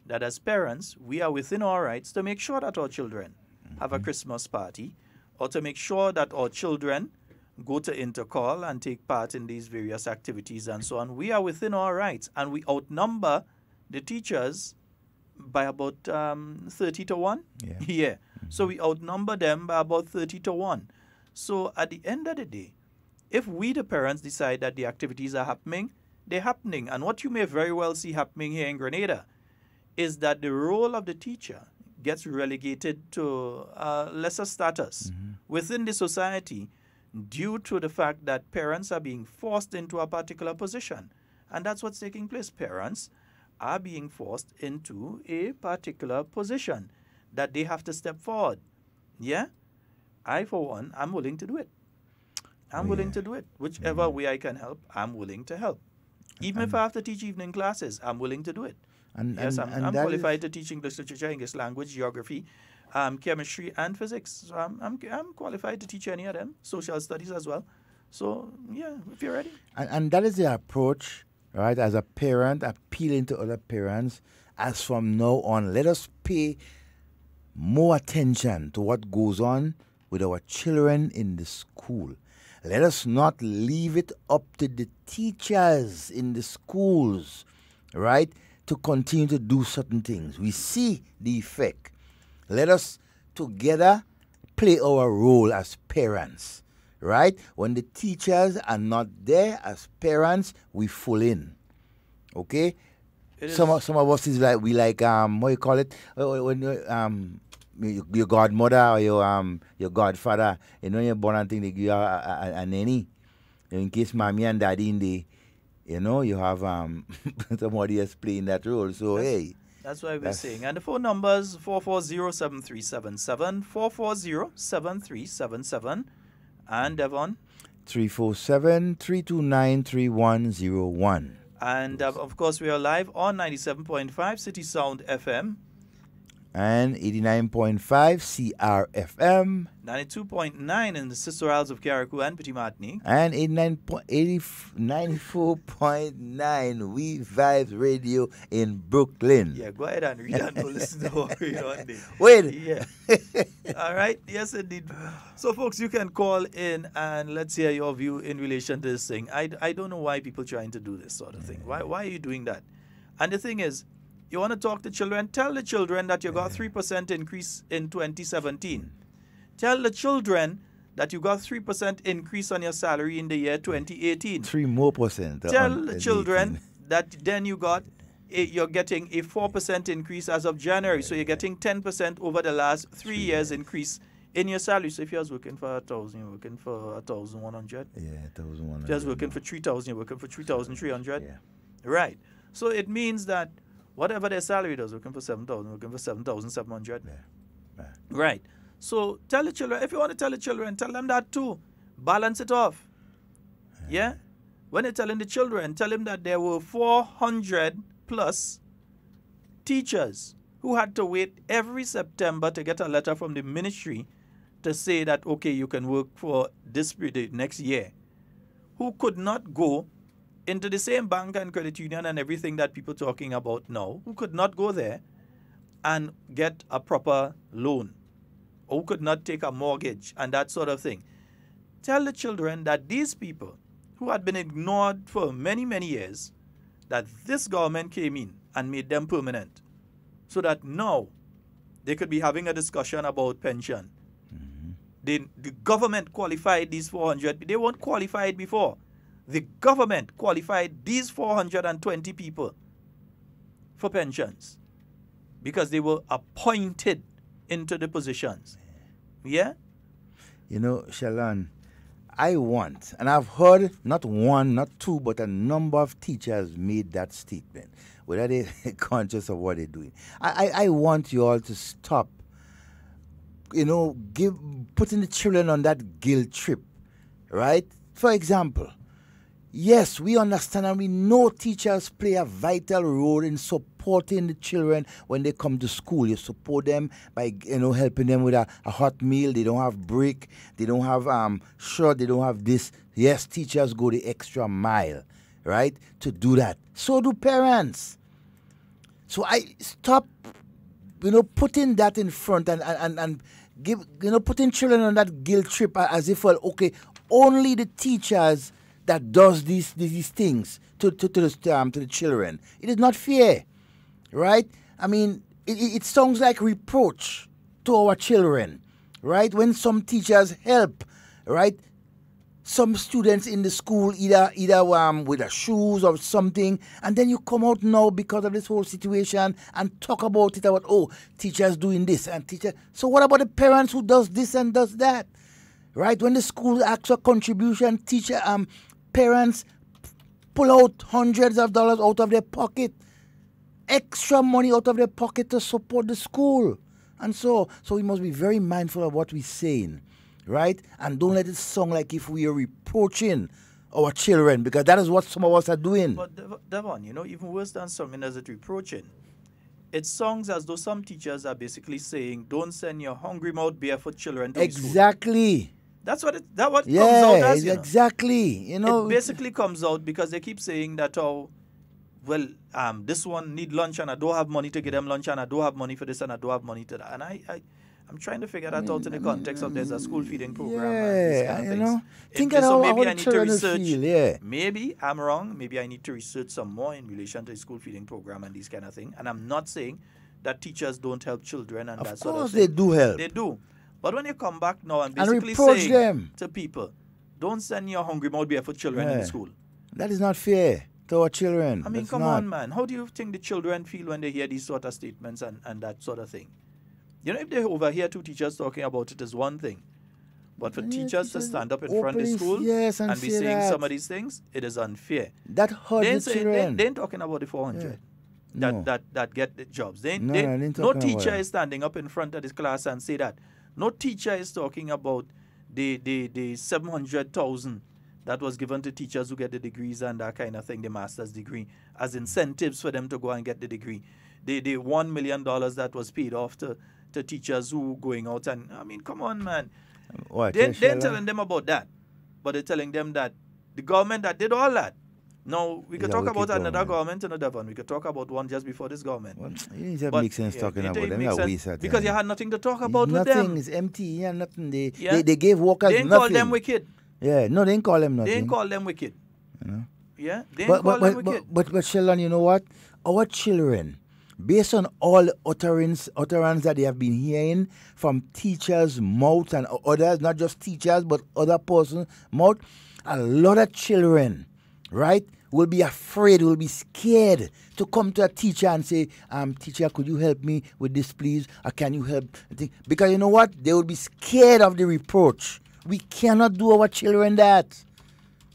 that as parents, we are within our rights to make sure that our children have a Christmas party, or to make sure that our children go to intercall and take part in these various activities and so on. We are within our rights, and we outnumber the teachers by about 30 to 1. Yeah. So we outnumber them by about 30 to 1. So at the end of the day, if we, the parents, decide that the activities are happening, they're happening. And what you may very well see happening here in Grenada is that the role of the teacher gets relegated to lesser status within the society due to the fact that parents are being forced into a particular position. And that's what's taking place. Parents are being forced into a particular position that they have to step forward. Yeah? I, for one, I'm willing to do it. I'm willing to do it. Whichever way I can help, I'm willing to help. Even if I have to teach evening classes, I'm willing to do it. I'm qualified to teach English literature, English language, geography, chemistry, and physics. So I'm qualified to teach any of them, social studies as well. So, yeah, if you're ready. And that is the approach, right, as a parent, appealing to other parents. As from now on, let us pay more attention to what goes on with our children in the school. Let us not leave it up to the teachers in the schools, right, to continue to do certain things. We see the effect. Let us together play our role as parents, right? When the teachers are not there as parents, we fall in, okay? Some of us is like, what you call it? When your godmother or your godfather, you're born and think they give you a nanny. In case mommy and daddy in the, you have somebody else playing that role. So that's why we're saying. And the phone numbers 440-7377, 440-7377, and Devon 347-329-3101. And of course, we are live on 97.5 City Sound FM. And 89.5 CRFM. 92.9 in the Sister Isles of Carriacou and Petit Martinique. And 94.9 We Vibes Radio in Brooklyn. Yeah, go ahead and read and listen to what we're on there. Wait. Yeah. All right. Yes, indeed. So, folks, you can call in and let's hear your view in relation to this thing. I don't know why people trying to do this sort of thing. Why are you doing that? And the thing is, you want to talk to children? Tell the children that you got 3% increase in 2017. Tell the children that you got 3% increase on your salary in the year 2018. 3 more percent. Tell the children that then you're getting a 4% increase as of January. So you're getting 10% over the last 3 years increase in your salary. So if you was working for 1,000, you're working for 1,100. Yeah, 1,100. Just working for 3,000, you're working for 3,300. Yeah. Right. So it means that whatever their salary does, working for 7,000, working for 7,700. Yeah. Right. So tell the children, if you want to tell the children, tell them that too. Balance it off. Yeah? When you're telling the children, tell them that there were 400 plus teachers who had to wait every September to get a letter from the ministry to say that, okay, you can work for this period next year, who could not go into the same bank and credit union and everything that people are talking about now, who could not go there and get a proper loan, or who could not take a mortgage and that sort of thing. Tell the children that these people who had been ignored for many, many years, that this government came in and made them permanent, so that now they could be having a discussion about pension. The government qualified these 400. They weren't qualified before. The government qualified these 420 people for pensions because they were appointed into the positions. Yeah? Sheldon, I want, and I've heard not one, not two, but a number of teachers made that statement, whether they're conscious of what they're doing. I want you all to stop, putting the children on that guilt trip, right? For example, yes, we understand and we know teachers play a vital role in supporting the children when they come to school. You support them by, helping them with a hot meal. They don't have break. They don't have shirt. They don't have this. Yes, teachers go the extra mile, right, to do that. So do parents. So I stop, putting that in front and give, putting children on that guilt trip as if, well, okay, only the teachers that does these things to the children. It is not fair, right? I mean, it sounds like reproach to our children, right? When some teachers help, right, some students in the school either with their shoes or something, and then you come out now because of this whole situation and talk about it about, oh, teachers doing this and teacher. So what about the parents who does this and does that, right? When the school asks for contribution, parents pull out hundreds of dollars out of their pocket, extra money out of their pocket to support the school. And so we must be very mindful of what we're saying, right? And don't let it sound like if we are reproaching our children, because that is what some of us are doing. But Devon, even worse than something as it reproaching, it sounds as though some teachers are basically saying, don't send your hungry mouth barefoot children to school. Exactly. That's what comes out as, exactly. It basically comes out because they keep saying that, this one need lunch and I don't have money to get them lunch and I don't have money for this and I don't have money to that. And I'm trying to figure that out in the context of there's a school feeding program and these kind of things. Think of how maybe the I need to children research. feel, Maybe I'm wrong. Maybe I need to research some more in relation to the school feeding program and these kind of things. And I'm not saying that teachers don't help children and that sort of thing. Of course they do help. They do. But when you come back now and basically saying them to people, don't send your hungry mouth barefoot children in school. That is not fair to our children. I mean, That's come not. on, man. How do you think the children feel when they hear these sort of statements and that sort of thing? If they overhear two teachers talking about it is one thing. But for teachers to stand up in front of the school and be saying some of these things, it is unfair. That hurts the children. They ain't talking about the 400 that get the jobs. No teacher is standing up in front of this class and say that. No teacher is talking about the 700,000 that was given to teachers who get the degrees and that kind of thing, the master's degree, as incentives for them to go and get the degree. The $1 million that was paid off to teachers who going out and, I mean, come on, man. They're telling them about that, but they're telling them that the government that did all that. No, we could talk about another government in Devon. We could talk about one just before this government. Well, it makes sense talking about them. Because you had nothing to talk about with them. Nothing is empty. Yeah, nothing. They gave workers nothing. They didn't call them wicked. Yeah, no, they didn't call them nothing. They didn't call them wicked. Yeah, they didn't call them wicked. But Sheldon, you know what? Our children, based on all utterance that they have been hearing from teachers' mouths and others, not just teachers, but other persons' mouth, a lot of children, right, will be afraid, will be scared to come to a teacher and say, teacher, could you help me with this, please? Or can you help? Because you know what? They will be scared of the reproach. We cannot do our children that.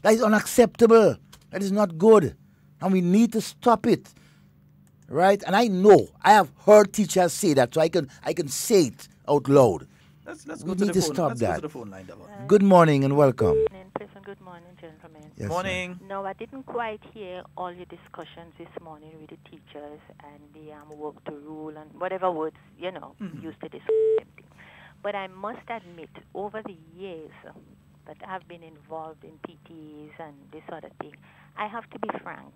That is unacceptable. That is not good. And we need to stop it. Right? And I know, I have heard teachers say that, so I can say it out loud. Let's we go need to to stop that. Go to the phone line, Good morning and welcome. Good morning, gentlemen. Yes, morning. No, I didn't quite hear all your discussions this morning with the teachers and the work to rule and whatever words, used to describe them. But I must admit, over the years that I've been involved in PTs and this sort of thing, I have to be frank.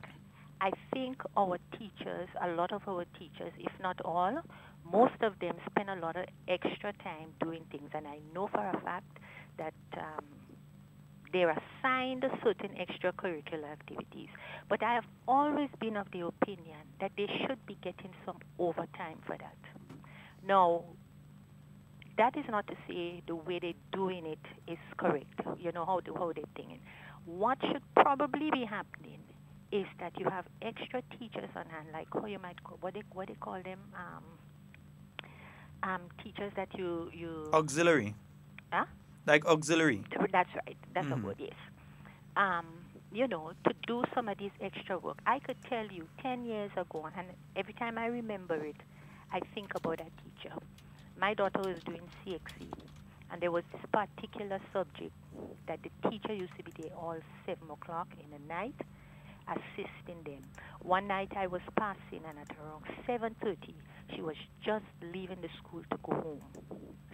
I think our teachers, a lot of our teachers, if not all, most of them spend a lot of extra time doing things. And I know for a fact that they're assigned certain extracurricular activities. But I have always been of the opinion that they should be getting some overtime for that. Now, that is not to say the way they're doing it is correct, how they're thinking. What should probably be happening is that you have extra teachers on hand, like how you might call, what they call them, teachers that you auxiliary. Huh? Like auxiliary. That's right. That's a word, yes. To do some of this extra work. I could tell you 10 years ago, and every time I remember it, I think about that teacher. My daughter was doing CXC, and there was this particular subject that the teacher used to be there all 7 o'clock in the night, assisting them. One night I was passing, and at around 7:30, she was just leaving the school to go home.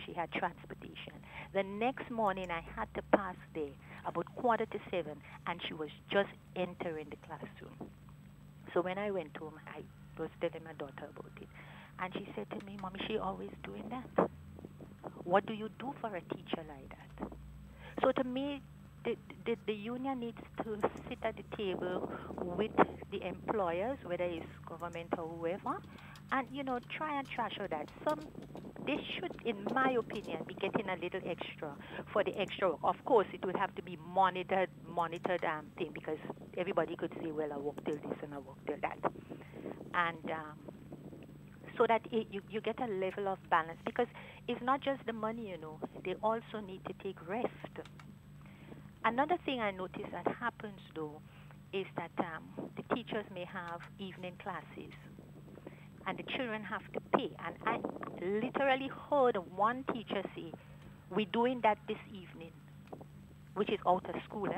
She had transportation. The next morning, I had to pass there about 6:45, and she was just entering the classroom. So when I went home, I was telling my daughter about it, and she said to me, "Mommy, she always doing that. What do you do for a teacher like that?" So to me, the union needs to sit at the table with the employers, whether it's government or whoever, and try and trash out that. They should, in my opinion, be getting a little extra for the extra. Of course, it would have to be monitored thing, because everybody could say, well, I work till this and I work till that, and so that you get a level of balance, because it's not just the money, they also need to take rest. Another thing I notice that happens, though, is that the teachers may have evening classes, and the children have to pay. And I literally heard one teacher say, "We're doing that this evening," which is out of school.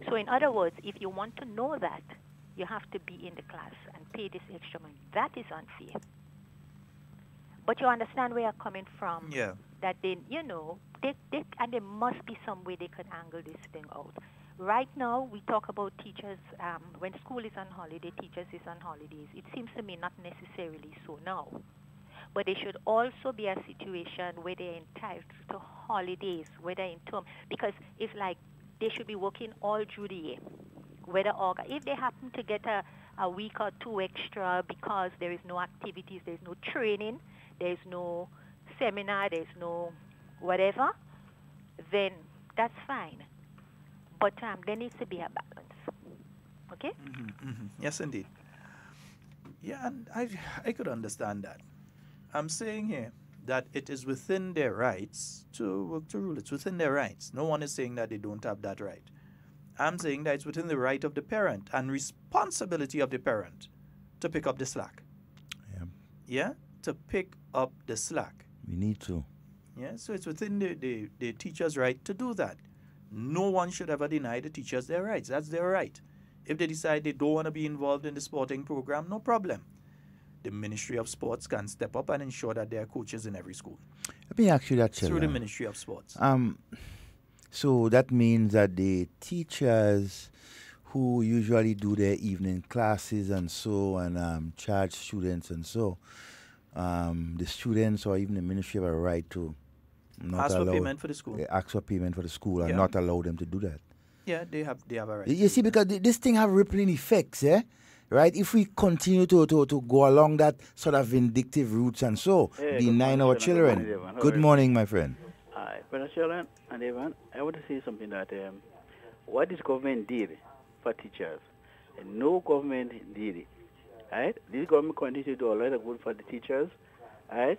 So in other words, if you want to know that, you have to be in the class and pay this extra money. That is unfair. But you understand where I'm coming from. Yeah. That and there must be some way they can angle this thing out. Right now, we talk about teachers, when school is on holiday, teachers is on holidays. It seems to me not necessarily so now. But there should also be a situation where they're entitled to holidays, whether in term, because it's like they should be working all through the year. Whether if they happen to get a week or two extra because there is no activities, there's no training, there's no seminar, there's no whatever, then that's fine. But there needs to be a balance. Okay? Yes, indeed. Yeah, and I could understand that. I'm saying here that it is within their rights to work to rule. It's within their rights. No one is saying that they don't have that right. I'm saying that it's within the right of the parent and responsibility of the parent to pick up the slack. Yeah? To pick up the slack. We need to. Yeah, so it's within the teacher's right to do that. No one should ever deny the teachers their rights. That's their right. If they decide they don't want to be involved in the sporting program, no problem. The Ministry of Sports can step up and ensure that there are coaches in every school. Let me ask you that, Sheldon. Through the Ministry of Sports. So that means that the teachers who usually do their evening classes and so, and charge students and so, the students or even the ministry have a right to not ask allow for payment for the school. Ask for payment for the school and not allow them to do that. Yeah, they have a right. You see, because this thing have rippling effects, right? If we continue to go along that sort of vindictive routes and so, denying our children. Good morning, my friend. Hi, Brother Sheldon and Evan. I want to say something that what this government did for teachers, and no government did it. Right? This government continues to do a lot of good for the teachers. Right?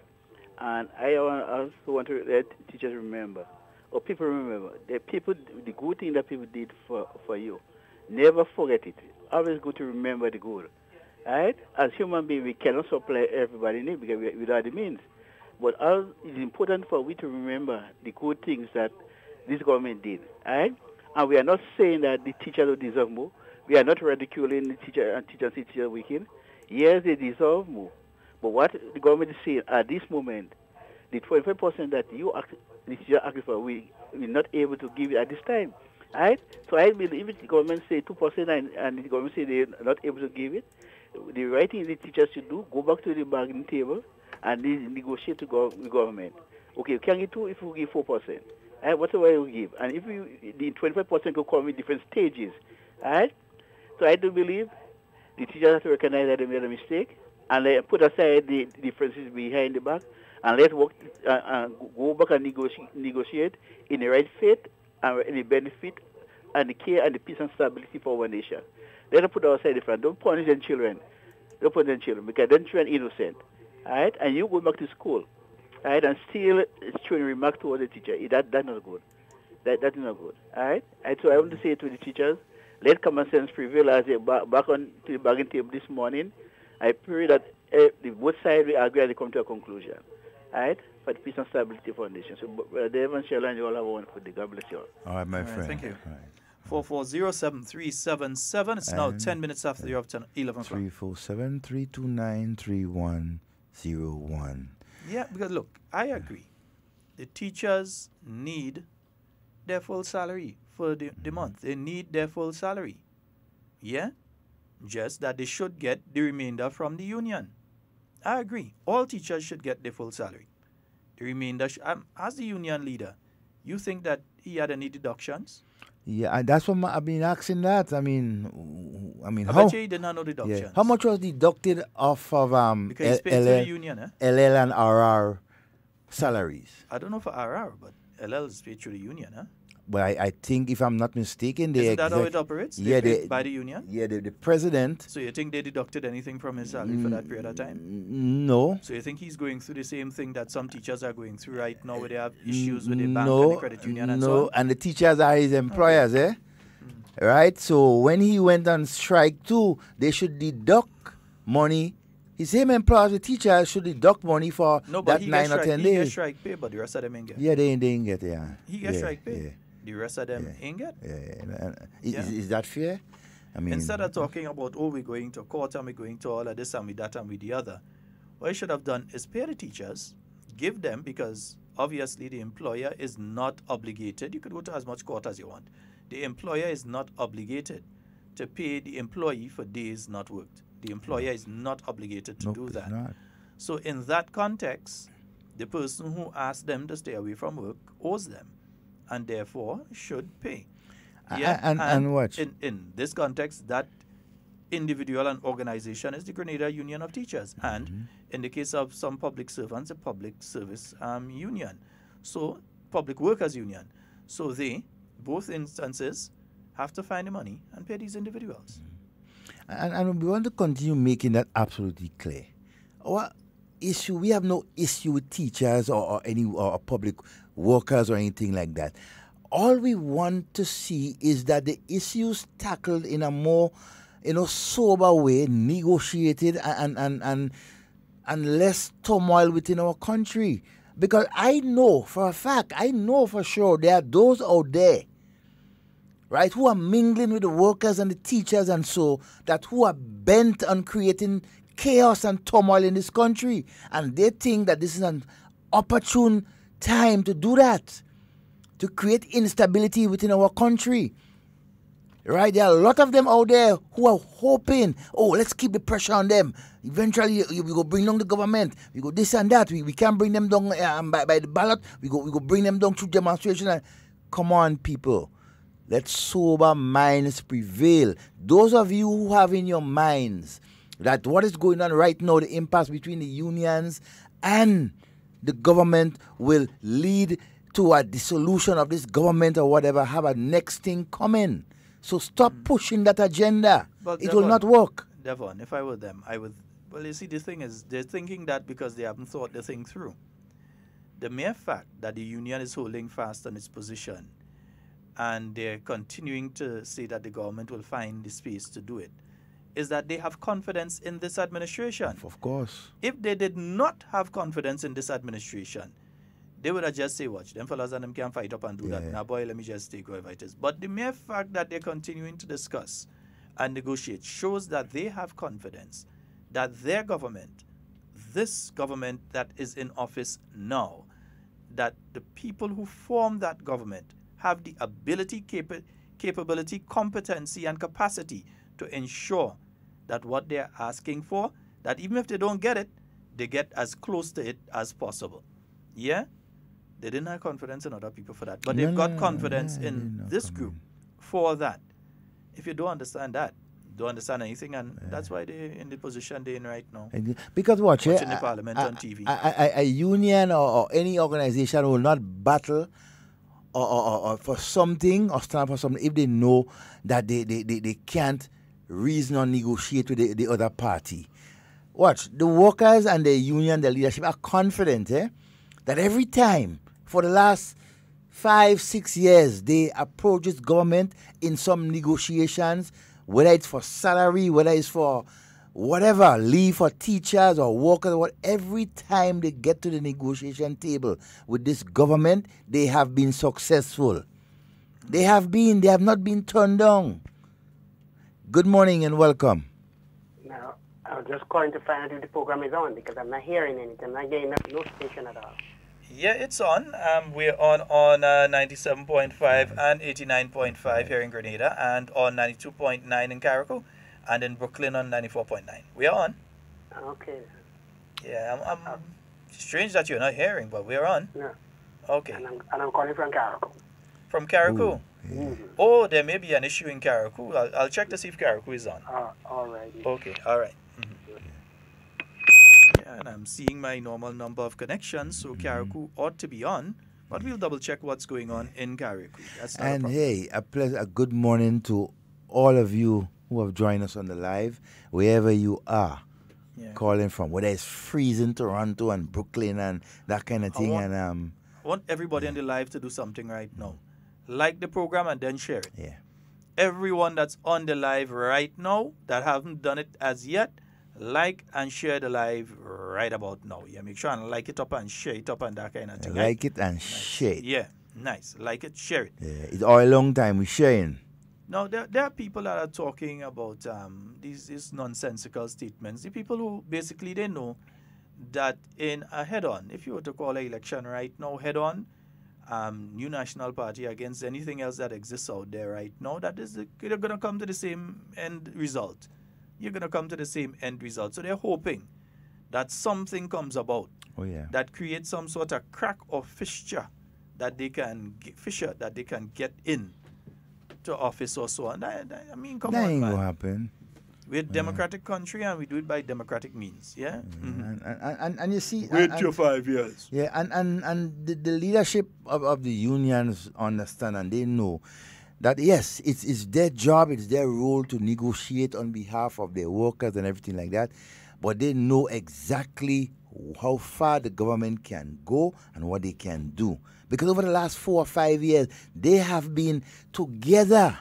And I also want to let teachers remember, or people remember, the good thing that people did for you. Never forget it. Always good to remember the good. Right? As human beings, we cannot supply everybody need because without the means. But it's important for we to remember the good things that this government did. Right? And we are not saying that the teachers don't deserve more. We are not ridiculing the teacher and teacher wicked. Yes, they deserve more. But what the government is saying at this moment, the 25% that the teacher asked for, we're not able to give it at this time. Right? So I believe if the government say 2% and the government say they're not able to give it, the right thing the teachers should do, go back to the bargaining table and negotiate with the government. Okay, you can get 2 if we give 4%. Right? Whatever you give. And if the 25% will come in different stages. Right? So I do believe the teachers have to recognize that they made a mistake and they put aside the differences behind the back and let's work and go back and negotiate in the right faith and in the benefit and the care and the peace and stability for our nation. Let us put aside the front. Don't punish them children. Don't punish them children because them children are innocent. All right? And you go back to school. right, and still showing remarks towards the teacher. That's not good. That is not good. All right? So I want to say to the teachers, let common sense prevail as they back on to the bargaining table this morning. I pray that both sides will agree and they come to a conclusion. All right? For the Peace and Stability Foundation. So, Devon, Sheldon, you all have one for the God bless you all. All right, my friend. Thank you. All right. 4407377. It's now 10 minutes after the 11 o'clock. 347-329-3101. Yeah, because look, I agree. The teachers need their full salary for the month. They need their full salary. Yeah? Just that they should get the remainder from the union. I agree. All teachers should get their full salary. The remainder, as the union leader, you think that he had any deductions? Yeah, that's what I've been asking that. I mean, I how? bet you he did not know deductions. Yeah. How much was deducted off of because he's paid to the union, LL and RR salaries? I don't know for RR, but LL is paid through the union, huh? But I think, if I'm not mistaken, isn't that how it operates? Yeah, paid by the union. Yeah, the president. So you think they deducted anything from his salary for that period of time? No. So you think he's going through the same thing that some teachers are going through right now, where they have issues with the bank and the credit union and so on? No, and the teachers are his employers, Right? So when he went on strike too, they should deduct money. His same employers, the teachers, should deduct money for that 9 or 10 days. He gets strike pay, but the rest of them ain't get. Yeah, they ain't get, yeah. He gets strike pay. Yeah. The rest of them ain't get. Is that fair? I mean, instead of talking about, we're going to court and we're going to all of this and with that and with the other, what you should have done is pay the teachers, give them, because obviously the employer is not obligated. You could go to as much court as you want. The employer is not obligated to pay the employee for days not worked. The employer is not obligated to do that. Not. So in that context, the person who asked them to stay away from work owes them, and therefore should pay. Yeah, and what? In this context, that individual and organization is the Grenada Union of Teachers, and in the case of some public servants, a public service union, so public workers union. So they, both instances, have to find the money and pay these individuals. And we want to continue making that absolutely clear. Our issue, we have no issue with teachers or public workers or anything like that. All we want to see is that the issues tackled in a more, sober way, negotiated and less turmoil within our country. Because I know for a fact, I know for sure there are those out there, right, who are mingling with the workers and the teachers and so, that who are bent on creating chaos and turmoil in this country. And they think that this is an opportune time to do that, to create instability within our country. Right? There are a lot of them out there who are hoping, let's keep the pressure on them. Eventually, we go bring down the government. We go this and that. We can't bring them down by the ballot. We go bring them down through demonstration. Come on, people. Let sober minds prevail. Those of you who have in your minds that what is going on right now, the impasse between the unions and the government will lead to a dissolution of this government or whatever, have a next thing coming. So stop pushing that agenda. But it will not work. Devon, if I were them, I would... Well, you see, the thing is, they're thinking that because they haven't thought the thing through. The mere fact that the union is holding fast on its position and they're continuing to say that the government will find the space to do it, is that they have confidence in this administration. Of course. If they did not have confidence in this administration, they would have just say, watch, them fellas and them can fight up and do that. Now, boy, let me just take whoever it is. But the mere fact that they're continuing to discuss and negotiate shows that they have confidence that their government, this government that is in office now, that the people who form that government have the ability, capability, competency, and capacity to ensure that what they're asking for, that even if they don't get it, they get as close to it as possible. Yeah? They didn't have confidence in other people for that. But they've got confidence in this group for that. If you don't understand that, you don't understand anything, and that's why they're in the position they're in right now. Because watching the parliament on TV. A union or any organization will not battle or for something or stand for something if they know that they can't reason or negotiate with the other party. Watch, the workers and the union, the leadership are confident that every time for the last 5-6 years they approach this government in some negotiations, whether it's for salary, whether it's for whatever, leave for teachers or workers, every time they get to the negotiation table with this government, they have been successful. They have not been turned down. Good morning and welcome. Now, I was just calling to find out if the program is on because I'm not hearing anything. I'm not getting no station at all. Yeah, it's on. We're on 97.5 and 89.5 here in Grenada, and on 92.9 in Carriacou, and in Brooklyn on 94.9. We are on. Okay. Yeah, I'm strange that you're not hearing, but we're on. Yeah. Okay. And I'm calling from Carriacou. From Carriacou? Yeah. Oh, there may be an issue in Carriacou. I'll check to see if Carriacou is on. All right. Okay, all right. Yeah, and I'm seeing my normal number of connections, so Carriacou ought to be on, but we'll double check what's going on in Carriacou. That's not a And problem. hey, a good morning to all of you who have joined us on the live, wherever you are. Calling from, whether it's freezing Toronto and Brooklyn and that kind of thing. I want everybody on the live to do something right now. Like the program and then share it. Yeah. Everyone that's on the live right now that haven't done it as yet, like and share the live right about now. Yeah, make sure and like it up and share it up and that kind of thing. Like it and share it. Yeah, nice. Like it, share it. Yeah, it's all a long time we're sharing. Now, there are people that are talking about these nonsensical statements. The people who basically they know that in a head-on, if you were to call an election right now head-on, New National Party against anything else that exists out there right now, you're going to come to the same end result. You're going to come to the same end result. So they're hoping that something comes about that creates some sort of crack or fissure that they can get in to office or so on. I mean, come That on, ain't man. gonna happen. We're a democratic country and we do it by democratic means. Yeah. And you see, Wait your 5 years. Yeah, and the leadership of the unions understand and they know that yes, it's their job, it's their role to negotiate on behalf of their workers and everything like that, but they know exactly how far the government can go and what they can do. Because over the last 4 or 5 years, they have been together,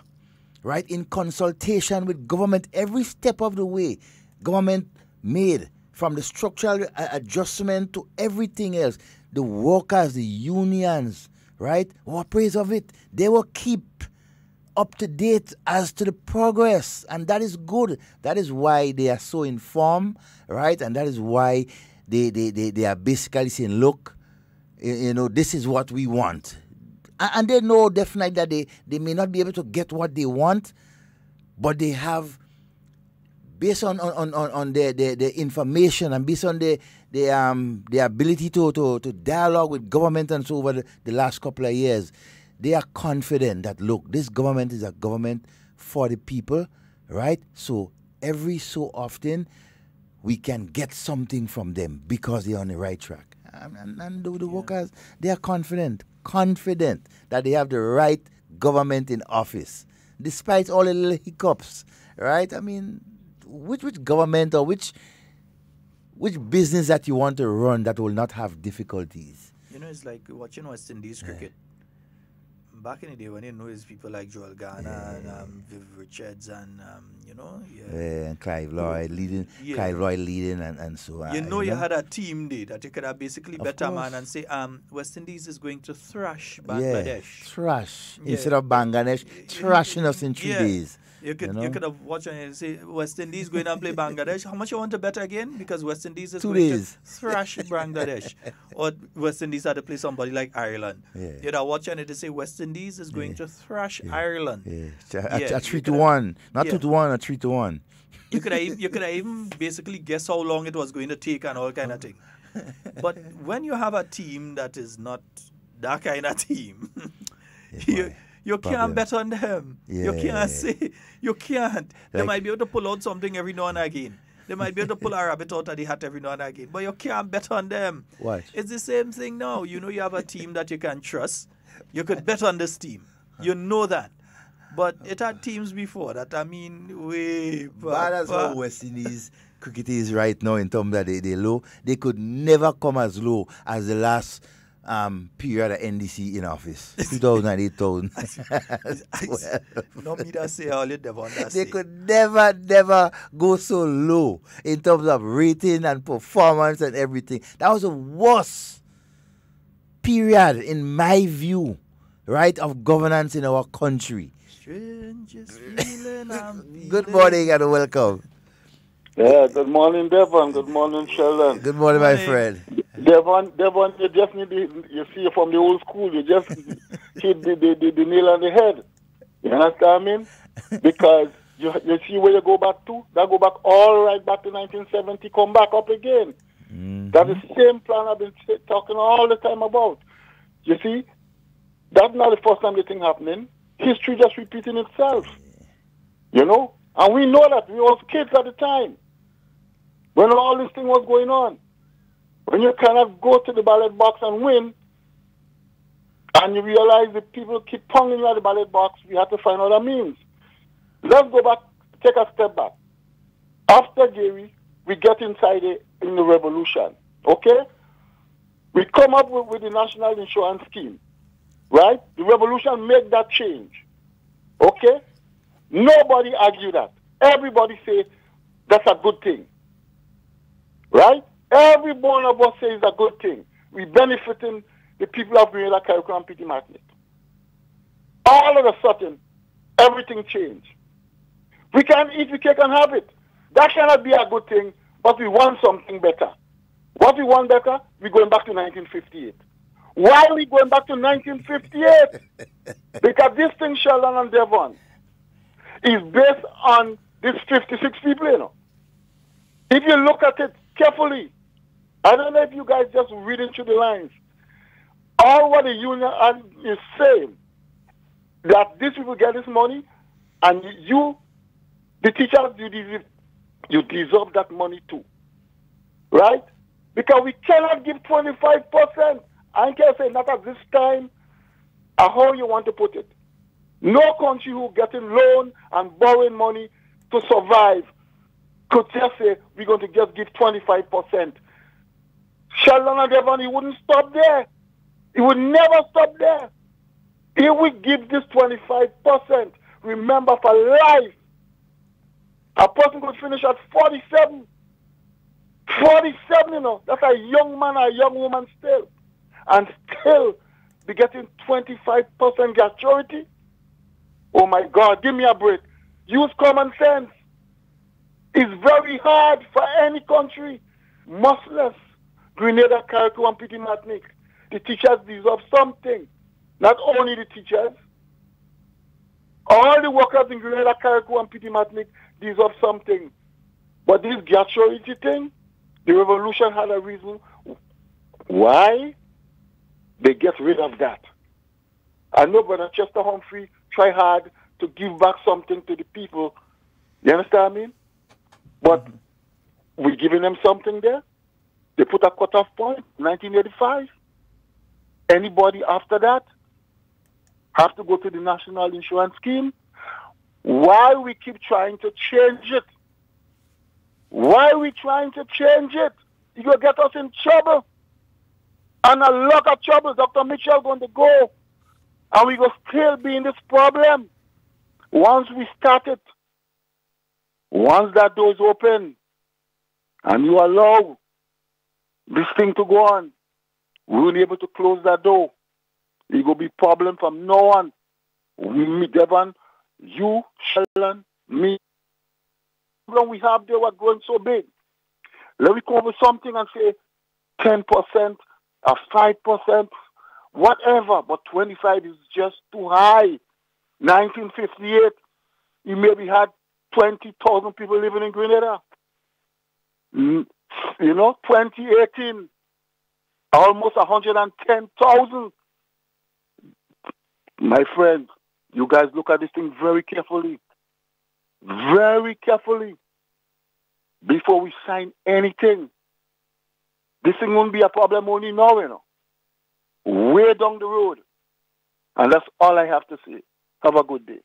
right, in consultation with government every step of the way. Government made from the structural adjustment to everything else. The workers, the unions, right, were praise of it. They will keep up to date as to the progress, and that is good. That is why they are so informed, right, and that is why they are basically saying, look, this is what we want. And they know definitely that they may not be able to get what they want, but they have, based on their information and based on their ability to dialogue with government and so over the last couple of years, they are confident that, look, this government is a government for the people, right? So every so often, we can get something from them because they're on the right track. And the workers, they are confident that they have the right government in office, despite all the little hiccups, right? I mean, which government or which business that you want to run that will not have difficulties? It's like watching West Indies cricket. Back in the day when it's people like Joel Garner and Viv Richards and and Clive Lloyd leading, and so on. You had a team there that you could have basically bet a man and say, West Indies is going to thrash Bangladesh. Thrash. Instead of Bangladesh, thrashing us in 3 days. You could have watched and say West Indies going and play Bangladesh. How much you want to bet again? Because West Indies is 2 going days. to thrash Bangladesh. Or West Indies had to play somebody like Ireland. You'd have watched and they say West Indies is going to thrash Ireland. A 3-1. Not 2-1, a 3-1. You could have even basically guess how long it was going to take and all kind of thing. But when you have a team that is not that kind of team, you can't bet on them. You can't say, you can't. They might be able to pull out something every now and again. They might be able to pull a rabbit out of the hat every now and again. But you can't bet on them. What? It's the same thing now. You have a team that you can trust. You could bet on this team. You know that. But it had teams before that, way bad as how West Indies cricket is right now in terms that they low. They could never come as low as the last period of NDC in office. 2008, 2000. No, me that say all it Devon that They say. could never go so low in terms of rating and performance and everything. That was the worst period, in my view, right, of governance in our country. Strangest feeling I'm Good morning and welcome. Yeah, good morning, Devon. Good morning, Sheldon. Good morning, my friend. Devon, you just need you see from the old school, you just hit the nail on the head. You understand what I mean? Because you see where you go back to? That go back all right back to 1970, come back up again. That's the same plan I've been talking all the time about. You see, that's not the first time the thing happening. History just repeating itself. You know? And we know that. We were kids at the time. When all this thing was going on. When you cannot go to the ballot box and win, and you realize that people keep pounding you at the ballot box, we have to find other means. Let's go back, take a step back. After Gary, we get inside in the revolution. Okay? We come up with the national insurance scheme. Right? The revolution made that change. Okay? Nobody argue that. Everybody say that's a good thing. Right? Every one of us says it's a good thing. We benefiting the people of Grenada, Carriacou, and Petit Martinique. All of a sudden, everything changed. We can eat the cake and have it. That cannot be a good thing, but we want something better. What we want better, we're going back to 1958. Why are we going back to 1958? Because this thing, Sheldon and Devon, is based on these 56 people, you know. If you look at it carefully, I don't know if you guys just reading through the lines, all what the union is saying, that these people get this money, and you, the teachers, you deserve that money too. Right? Because we cannot give 25%. I can't say not at this time, or how you want to put it. No country who getting loan and borrowing money to survive could just say, we're going to just give 25%. Sheldon and Devon, he wouldn't stop there. He would never stop there. If we give this 25%, remember for life, a person could finish at 47. 47, you know, that's a young man or a young woman still. And still be getting 25% gratuity? Oh my God, give me a break. Use common sense. It's very hard for any country. Muslims, Grenada, Carriacou, and Petit Martinique. The teachers deserve something. Not only the teachers. All the workers in Grenada, Carriacou, and Petit Martinique deserve something. But this gratuity thing, the revolution had a reason why they get rid of that. I know Brother Chester Humphrey try hard to give back something to the people. You understand me? But we're giving them something there. They put a cutoff point, 1985. Anybody after that have to go to the national insurance scheme. Why we keep trying to change it? Why are we trying to change it? It will get us in trouble. And a lot of trouble. Dr. Mitchell going to go. And we will still be in this problem. Once we start it, once that door is open, and you allow this thing to go on, we will be able to close that door. It will be problem from no one. Me, Devon, you, Sheldon, me. The problem we have there, we're growing so big. Let me come up with something and say 10% or 5%, whatever, but 25 is just too high. 1958, you maybe had 20,000 people living in Grenada. You know, 2018, almost 110,000. My friend, you guys look at this thing very carefully. Very carefully. Before we sign anything. This thing won't be a problem only now, you know. Way down the road. And that's all I have to say. Have a good day.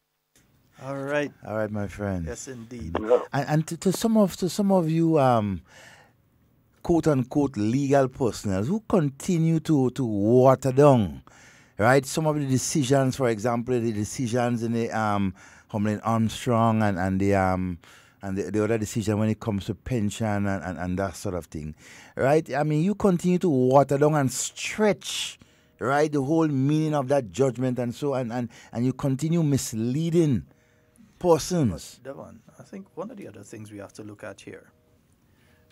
All right. All right, my friend. Yes, indeed. And to some of you, quote-unquote legal personnel who continue to water down, right? Some of the decisions, for example, the decisions in the Homeland Armstrong and the other decision when it comes to pension and that sort of thing, right? I mean, you continue to water down and stretch, right, the whole meaning of that judgment and so and you continue misleading persons. But Devon, I think one of the other things we have to look at here.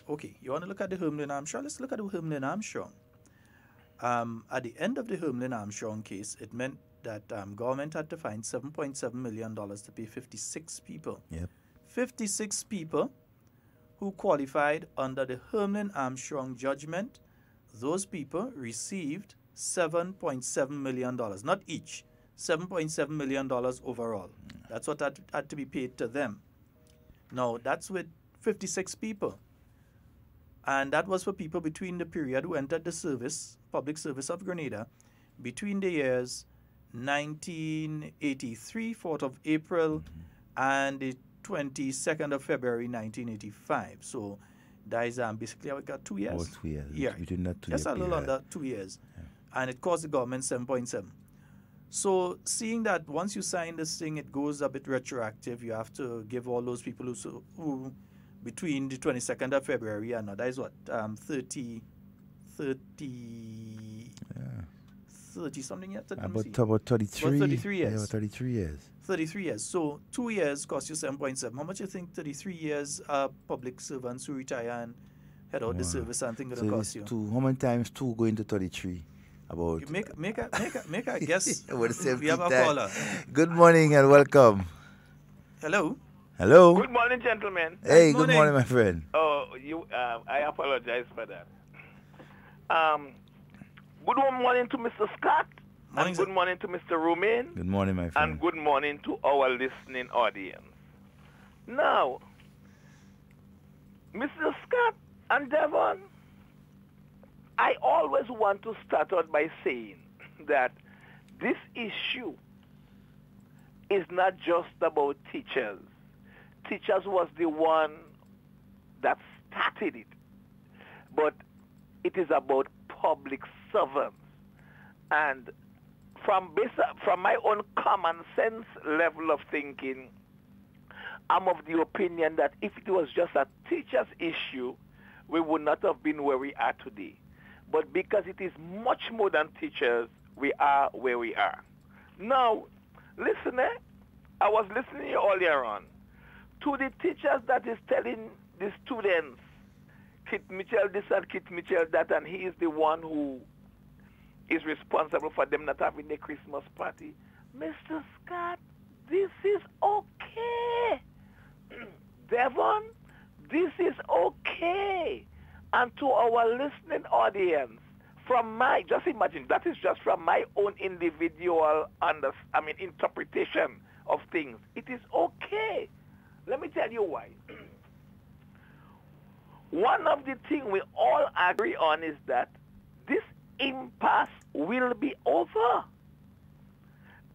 Okay, you want to look at the Homeland Armstrong? Let's look at the Homeland Armstrong. At the end of the Homeland Armstrong case, it meant that government had to find $7.7 million to pay 56 people. Yep. 56 people who qualified under the Homeland Armstrong judgment. Those people received $7.7 million, not each, $7.7 million overall. That's what had to be paid to them. Now, that's with 56 people. And that was for people between the period who entered the service, public service of Grenada, between the years 1983, 4th of April, and the 22nd of February, 1985. So that is basically we got 2 years. About 2 years. Yeah. Between that 2 Just a little under 2 years. Yeah. And it cost the government 7.7. So seeing that once you sign this thing, it goes a bit retroactive. You have to give all those people who between the 22nd of February and that is what, 30 something yet? About 33. About 33 years. Yeah, about 33 years. 33 years. So 2 years cost you 7.7. How much do you think 33 years public servants who retire and head out the service and think going to cost you? How many times 2 going to 33? About. You make a guess. We have a caller. Good morning and welcome. Hello. Hello. Good morning, gentlemen. Hey, good morning, my friend. Oh, I apologize for that. Good morning to Mr. Scott. And good morning to Mr. Romain. Good morning, my friend. And good morning to our listening audience. Now, Mr. Scott and Devon, I always want to start out by saying that this issue is not just about teachers. Teachers was the one that started it. But it is about public servants. And from my own common sense level of thinking, I'm of the opinion that if it was just a teacher's issue, we would not have been where we are today. But because it is much more than teachers, we are where we are. Now, listen, I was listening earlier on to the teachers that is telling the students, Kit Mitchell this and Kit Mitchell that, and he is the one who is responsible for them not having a Christmas party. Mr. Scott, this is okay. Devon, this is okay. And to our listening audience, just imagine, that is just from my own individual interpretation of things. It is okay. Let me tell you why. One of the things we all agree on is that this impasse will be over.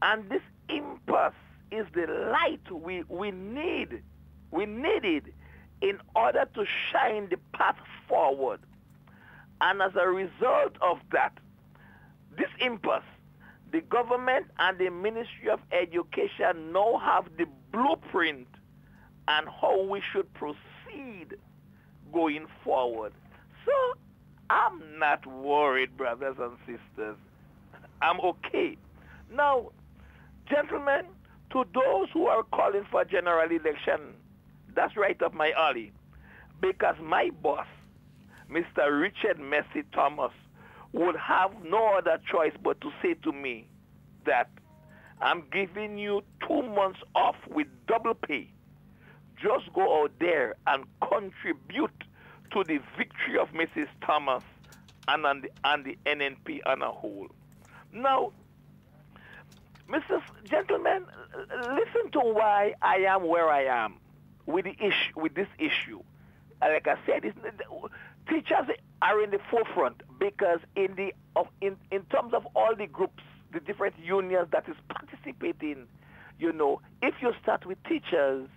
And this impasse is the light we need. We needed in order to shine the path forward. And as a result of that, this impasse, the government and the Ministry of Education now have the blueprint and how we should proceed going forward. So I'm not worried, brothers and sisters. I'm okay. Now, gentlemen, to those who are calling for general election, that's right up my alley. Because my boss, Mr. Richard Messi Thomas, would have no other choice but to say to me that I'm giving you 2 months off with double pay. Just go out there and contribute to the victory of Mrs. Thomas and the NNP on a whole. Now, Mr. Gentlemen, listen to why I am where I am with this issue. Like I said, teachers are in the forefront because in terms of all the groups, the different unions that is participating, if you start with teachers,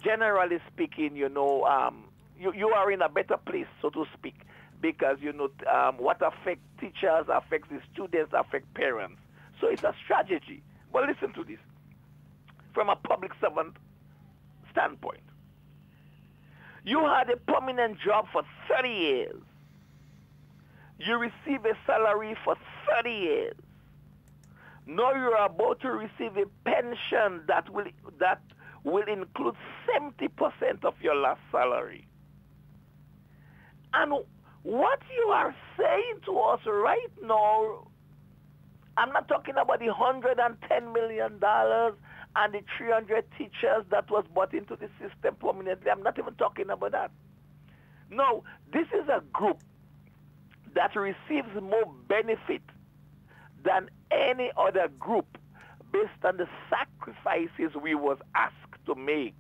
generally speaking, you are in a better place, so to speak, because what affects teachers affects the students, affects parents. So it's a strategy. But listen to this. From a public servant standpoint, you had a permanent job for 30 years. You receive a salary for 30 years. Now you're about to receive a pension that will include 70% of your last salary. And what you are saying to us right now, I'm not talking about the $110 million and the 300 teachers that was brought into the system permanently. I'm not even talking about that. No, this is a group that receives more benefit than any other group based on the sacrifices we was asked to make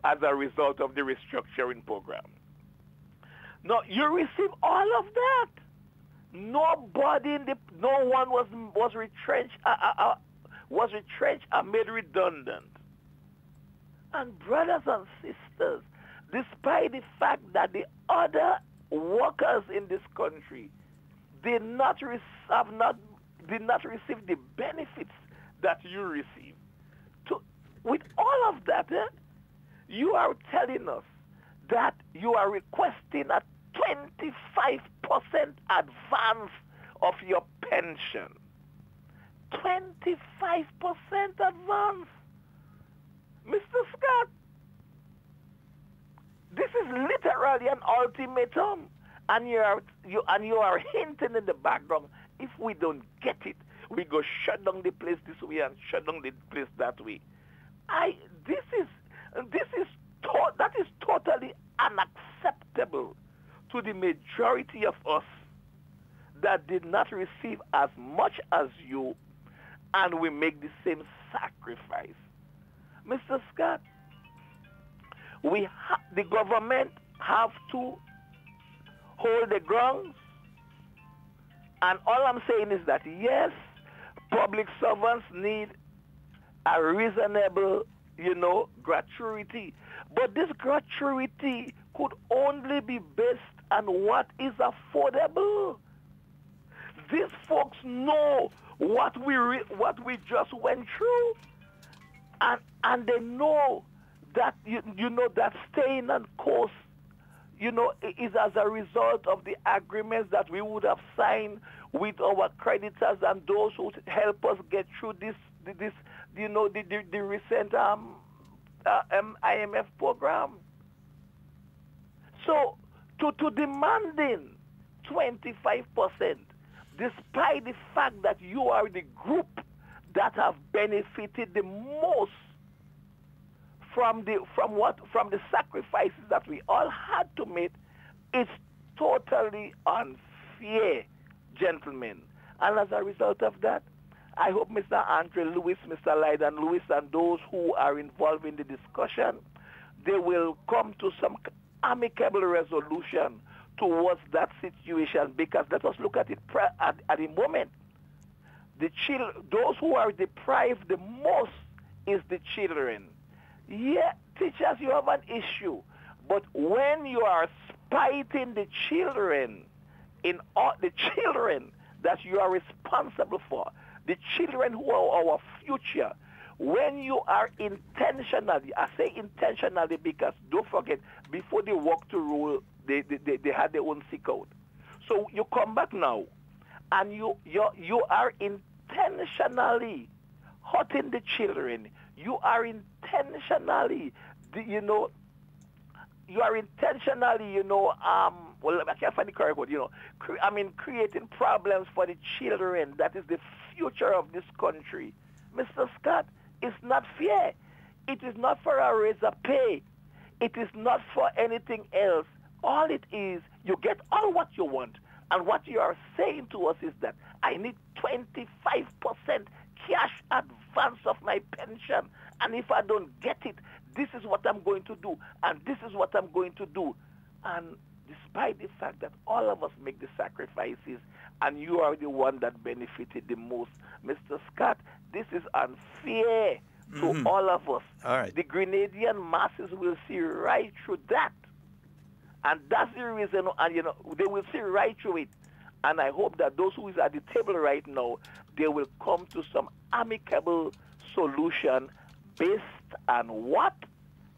as a result of the restructuring program. Now, you receive all of that. No one was retrenched or made redundant. And brothers and sisters, despite the fact that the other workers in this country did not receive the benefits that you receive, with all of that, you are telling us that you are requesting a 25% advance of your pension. 25% advance. Mr. Scott, this is literally an ultimatum. And you are hinting in the background, if we don't get it, we go shut down the place this way and shut down the place that way. That is totally unacceptable to the majority of us that did not receive as much as you, and we make the same sacrifice. Mr. Scott, the government have to hold the grounds, and all I'm saying is that yes, public servants need a reasonable, gratuity, but this gratuity could only be based on what is affordable. These folks know what we just went through, and they know that that staying on course, is as a result of the agreements that we would have signed with our creditors and those who help us get through the recent IMF program. So to demanding 25%, despite the fact that you are the group that have benefited the most from the sacrifices that we all had to make, is totally unfair, gentlemen. And as a result of that, I hope Mr. Andre Lewis, Mr. Lyden Lewis, and those who are involved in the discussion, they will come to some amicable resolution towards that situation, because let us look at it at the moment. Those who are deprived the most is the children. Yeah, teachers, you have an issue, but when you are spiting the children, the children that you are responsible for, the children who are our future, when you are intentionally, I say intentionally because don't forget, before they walk to rule, they had their own sick out. So you come back now, and you are intentionally hurting the children. You are intentionally, well, I can't find the correct word, creating problems for the children. That is the future of this country. Mr. Scott, it's not fair. It is not for a raise of pay. It is not for anything else. All it is, you get all what you want. And what you are saying to us is that I need 25% cash advance of my pension. And if I don't get it, this is what I'm going to do. And this is what I'm going to do. And despite the fact that all of us make the sacrifices and you are the one that benefited the most, Mr. Scott, this is unfair to all of us. All right. The Grenadian masses will see right through that. And that's the reason, and they will see right through it. And I hope that those who is at the table right now, they will come to some amicable solution based on what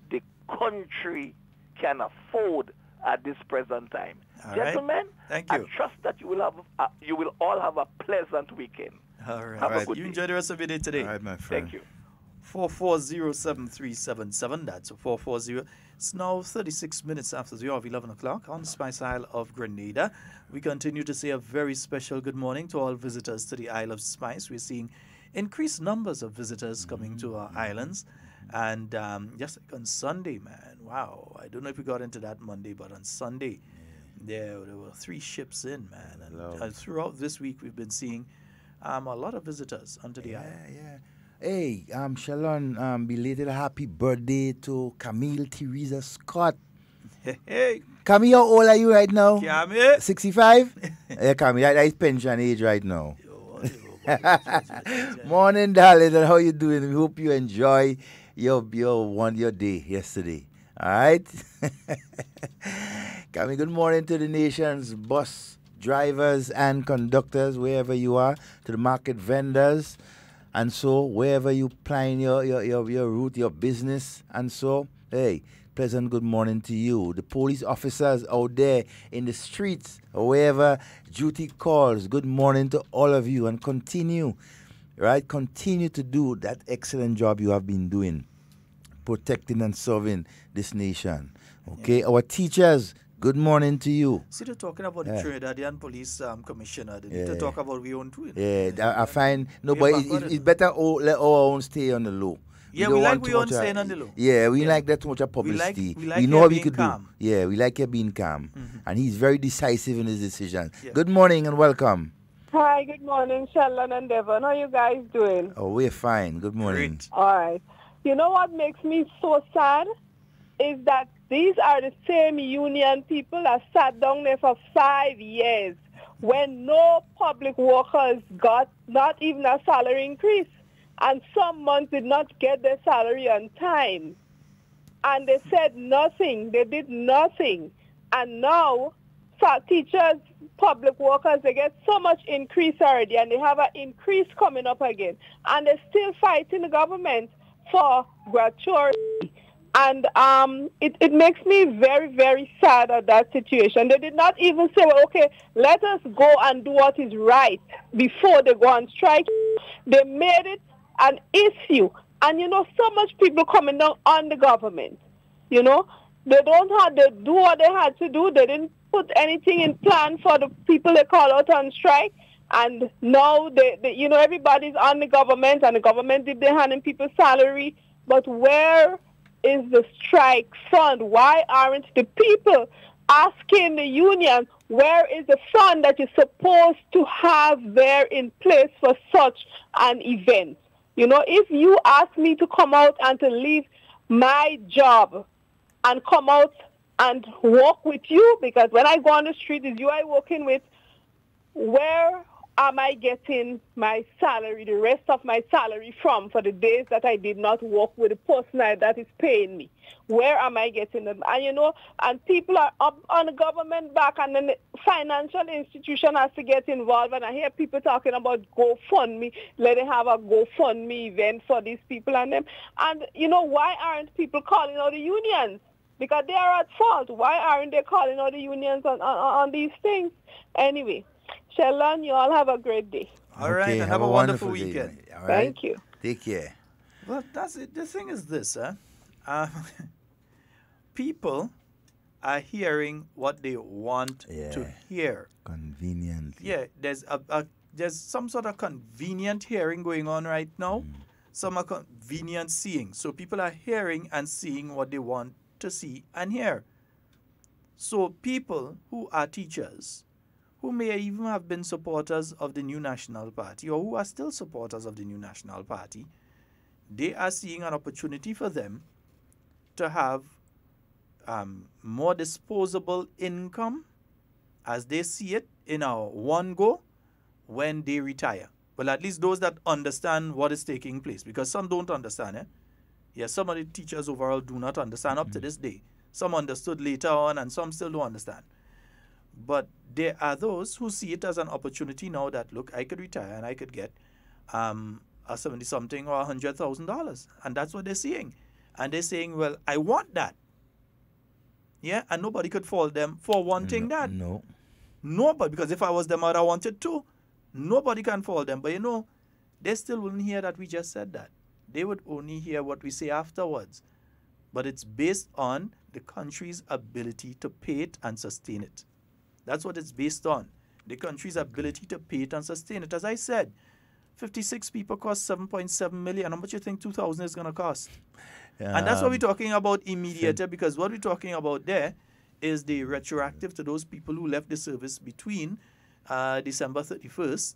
the country can afford at this present time. All Gentlemen, right. Thank you. I trust that you will all have a pleasant weekend. All right. Have a good You day. enjoy the rest of your day today. All right, my friend. Thank you. 440-7377. That's 440. It's now 36 minutes after the hour of 11 o'clock on the Spice Isle of Grenada. We continue to say a very special good morning to all visitors to the Isle of Spice. We're seeing increased numbers of visitors coming to our islands. And just like on Sunday, man, wow. I don't know if we got into that Monday, but on Sunday, there were 3 ships in, man. And throughout this week, we've been seeing a lot of visitors onto the island. Yeah. Hey, Sheldon, belated happy birthday to Camille Teresa Scott. Hey. Camille, how old are you right now? Camille. 65? Yeah, Camille, that is pension age right now. Morning, darling, and how you doing? We hope you enjoy your day yesterday. All right? Camille, good morning to the nation's bus drivers and conductors, wherever you are, to the market vendors. And so, wherever you plan your route, your business, and so, hey, pleasant good morning to you. The police officers out there in the streets, or wherever duty calls, good morning to all of you, and continue to do that excellent job you have been doing, protecting and serving this nation. Okay, Yeah. our teachers, good morning to you. See, they're talking about the Trinidadian Police Commissioner. They need to talk about we own too. Yeah, I find it's better let our own stay on the low. Yeah, don't we like want we too own much staying on the low. Yeah, we like that too much of publicity. we like know her what we being could calm. do. Yeah, we like her being calm. And he's very decisive in his decisions. Yeah. Good morning and welcome. Hi, good morning, Sheldon and Devon. How you guys doing? Oh, we're fine. Good morning. All right. You know what makes me so sad is that these are the same union people that sat down there for 5 years when no public workers got not even a salary increase. And some months did not get their salary on time. And they said nothing. They did nothing. And now, teachers, public workers, they get so much increase already, and they have an increase coming up again. And they're still fighting the government for gratuity. And it makes me very, very sad at that situation. They did not even say, well, okay, let us go and do what is right before they go on strike. They made it an issue. And, so much people coming down on the government. They do what they had to do. They didn't put anything in plan for the people they call out on strike. And now, everybody's on the government, and the government did their hand in people's salary. But where is the strike fund? Why aren't the people asking the union, where is the fund that is supposed to have there in place for such an event? If you ask me to come out and to leave my job and come out and walk with you, because when I go on the street, it's you I'm working with, where am I getting my salary, the rest of my salary from for the days that I did not work with the person that is paying me? Where am I getting them? And, and people are up on the government back, and then the financial institution has to get involved. And I hear people talking about GoFundMe. Let them have a GoFundMe event for these people and them. And, why aren't people calling out the unions? Because they are at fault. Why aren't they calling out the unions on these things? Anyway, Sheldon, you all have a great day. All right, and have a wonderful weekend. All right. Thank you. Take care. Well, that's it. The thing is this, people are hearing what they want to hear. Convenient. Yeah, there's some sort of convenient hearing going on right now. Some are convenient seeing. So people are hearing and seeing what they want to see and hear. So people who are teachers, who may even have been supporters of the New National Party, or who are still supporters of the New National Party, they are seeing an opportunity for them to have more disposable income as they see it in a one go when they retire. Well, at least those that understand what is taking place, because some don't understand. Yes, some of the teachers overall do not understand up to this day. Some understood later on, and some still don't understand. But there are those who see it as an opportunity now that, look, I could retire and I could get a 70-something or $100,000. And that's what they're seeing. And they're saying, well, I want that. Yeah, and nobody could fault them for wanting that. No. Nobody, because if I was them, I'd have wanted to. Nobody can fault them. But you know, they still wouldn't hear that we just said that. They would only hear what we say afterwards. But it's based on the country's ability to pay it and sustain it. That's what it's based on. The country's ability to pay it and sustain it. As I said, 56 people cost 7.7 million. How much do you think 2,000 is going to cost? And that's what we're talking about immediate, because what we're talking about there is the retroactive to those people who left the service between December 31st,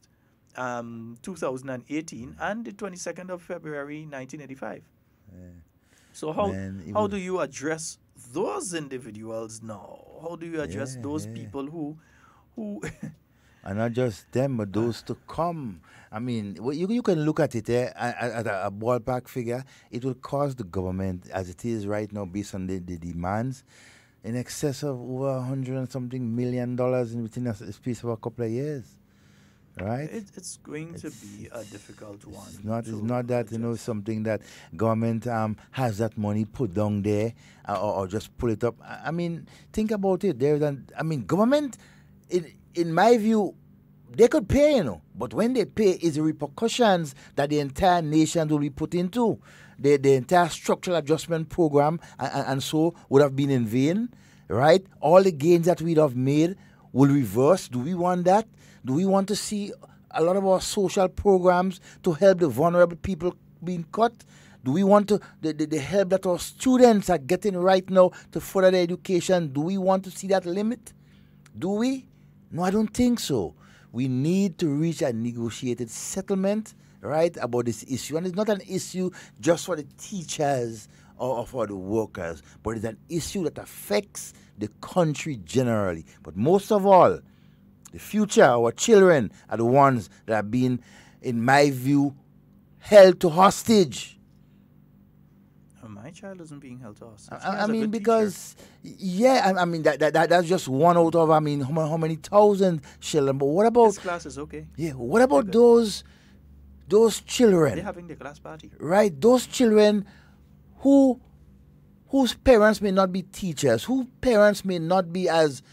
2018 and the 22nd of February, 1985. So how do you address those individuals now? How do you address those people who and not just them, but those to come? I mean, you can look at it at a ballpark figure. It will cost the government, as it is right now, based on the demands, in excess of over $100 and something million within a space of a couple of years. Right? It's going to be a difficult one. It's not that, something that government has that money put down there or just pull it up. I mean, think about it. Government, in my view, they could pay, but when they pay, is the repercussions that the entire nation will be put into. The entire structural adjustment program and so would have been in vain, right? All the gains that we'd have made will reverse. Do we want that? Do we want to see a lot of our social programs to help the vulnerable people being cut? Do we want the help that our students are getting right now to further their education? Do we want to see that limit? Do we? No, I don't think so. We need to reach a negotiated settlement, right, about this issue. And it's not an issue just for the teachers or for the workers, but it's an issue that affects the country generally. But most of all, the future, our children, are the ones that are being, in my view, held to hostage. My child isn't being held to hostage. That's just one out of, how many thousand children. But what about... This class is okay. Yeah, what about those children? They're having their class party. Right, those children whose parents may not be teachers, whose parents may not be as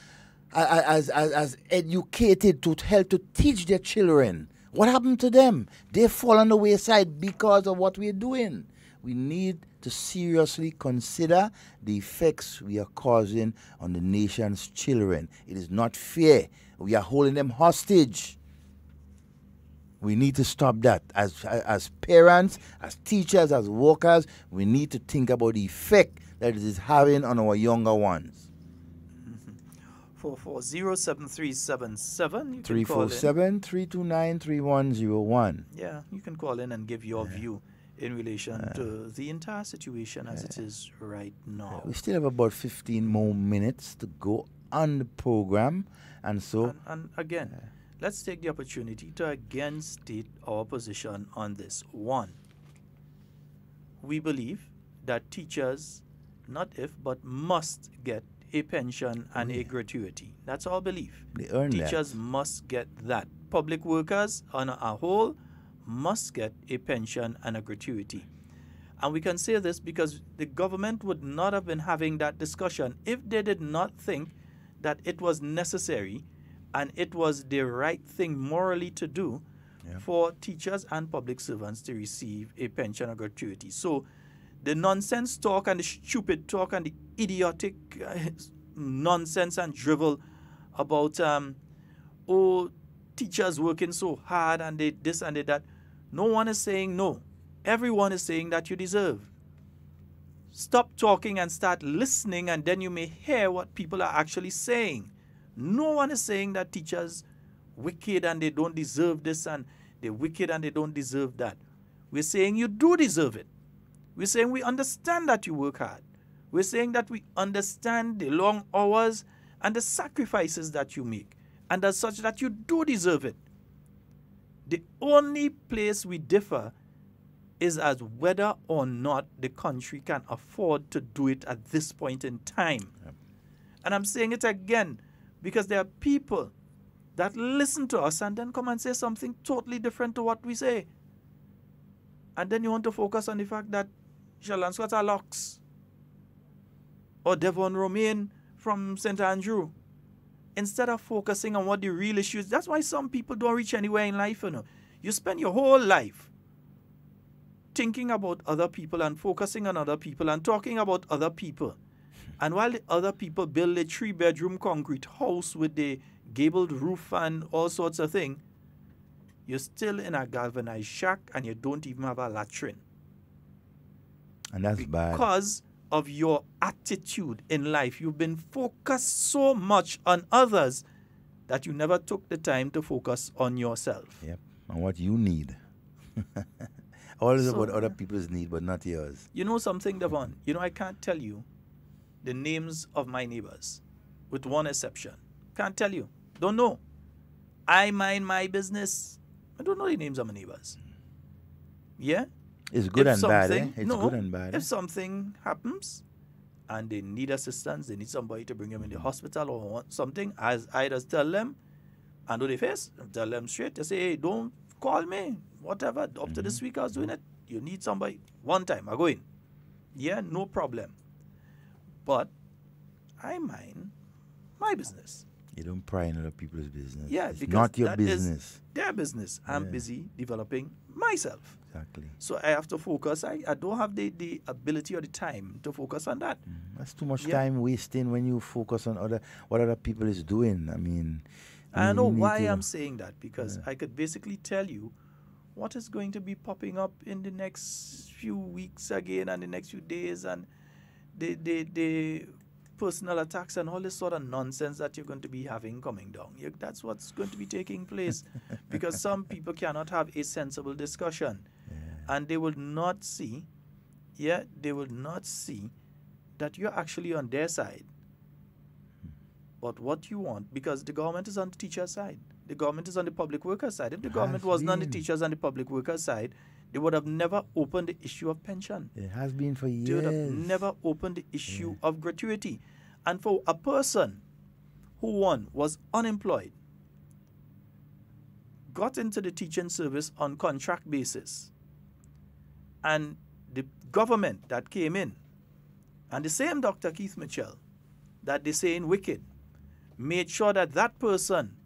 educated to help to teach their children. What happened to them? They fall on the wayside because of what we're doing. We need to seriously consider the effects we are causing on the nation's children. It is not fair. We are holding them hostage. We need to stop that. As parents, as teachers, as workers, we need to think about the effect that it is having on our younger ones. 440-7377. 347-329-3101. Yeah, you can call in and give your view in relation to the entire situation as it is right now. We still have about 15 more minutes to go on the program. And so... And again, let's take the opportunity to again state our position on this. One, we believe that teachers, not if, but must get a pension and a gratuity. That's our belief. They earn Teachers that. must get that. Public workers on a whole must get a pension and a gratuity. And we can say this because the government would not have been having that discussion if they did not think that it was necessary and it was the right thing morally to do for teachers and public servants to receive a pension or gratuity. So the nonsense talk and the stupid talk and the idiotic nonsense and drivel about teachers working so hard and they this and they that. No one is saying no. Everyone is saying that you deserve. Stop talking and start listening, and then you may hear what people are actually saying. No one is saying that teachers wicked and they don't deserve this and they're wicked and they don't deserve that. We're saying you do deserve it. We're saying we understand that you work hard. We're saying that we understand the long hours and the sacrifices that you make, and as such that you do deserve it. The only place we differ is as whether or not the country can afford to do it at this point in time. Yep. And I'm saying it again because there are people that listen to us and then come and say something totally different to what we say. And then you want to focus on the fact that Sheldon Scott are locks or Devon Romain from St. Andrew, instead of focusing on what the real issue is. That's why some people don't reach anywhere in life. You spend your whole life thinking about other people and focusing on other people and talking about other people. And while the other people build a 3-bedroom concrete house with the gabled roof and all sorts of things, you're still in a galvanized shack and you don't even have a latrine. And that's bad. Because of your attitude in life. You've been focused so much on others that you never took the time to focus on yourself. Yep, and what you need. Always about other people's need, but not yours. You know something, Devon? I can't tell you the names of my neighbors, with one exception. Can't tell you. Don't know. I mind my business. I don't know the names of my neighbors. Yeah? It's good and bad, eh? It's good and bad. If something happens and they need assistance, they need somebody to bring them in the hospital or something, as I just tell them, and do the face, tell them straight, they say, hey, don't call me, whatever, up to this week I was doing it. You need somebody. One time, I go in. Yeah, no problem. But I mind my business. You don't pry in other people's business. Yeah, it's because not your that business. Is their business. I'm busy developing myself. Exactly. So I have to focus. I don't have the ability or the time to focus on that. That's too much time wasting when you focus on what other people is doing. I know why I'm saying that, because I could basically tell you what is going to be popping up in the next few weeks again and the next few days, and the personal attacks and all this sort of nonsense that you're going to be having coming down. That's what's going to be taking place because some people cannot have a sensible discussion. And they will not see, they will not see that you're actually on their side. But what you want, because the government is on the teacher's side. The government is on the public workers' side. If the government wasn't on the teachers and the public workers' side, they would have never opened the issue of pension. It has been for years. They would have never opened the issue of gratuity. And for a person who, one, was unemployed, got into the teaching service on contract basis, and the government that came in, and the same Dr. Keith Mitchell that they say in Wicked, made sure that that person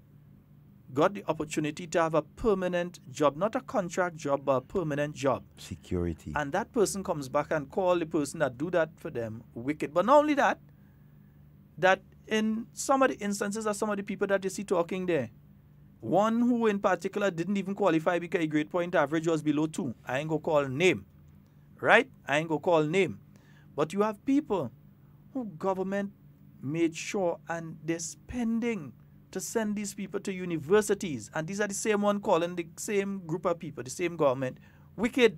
got the opportunity to have a permanent job, not a contract job, but a permanent job. Security. And that person comes back and call the person that do that for them wicked. But not only that, that in some of the instances of some of the people that you see talking there, one who in particular didn't even qualify because a grade point average was below 2. I ain't going to call name. Right? I ain't going to call name. But you have people who government made sure and they're spending to send these people to universities. And these are the same one calling the same group of people, the same government, wicked,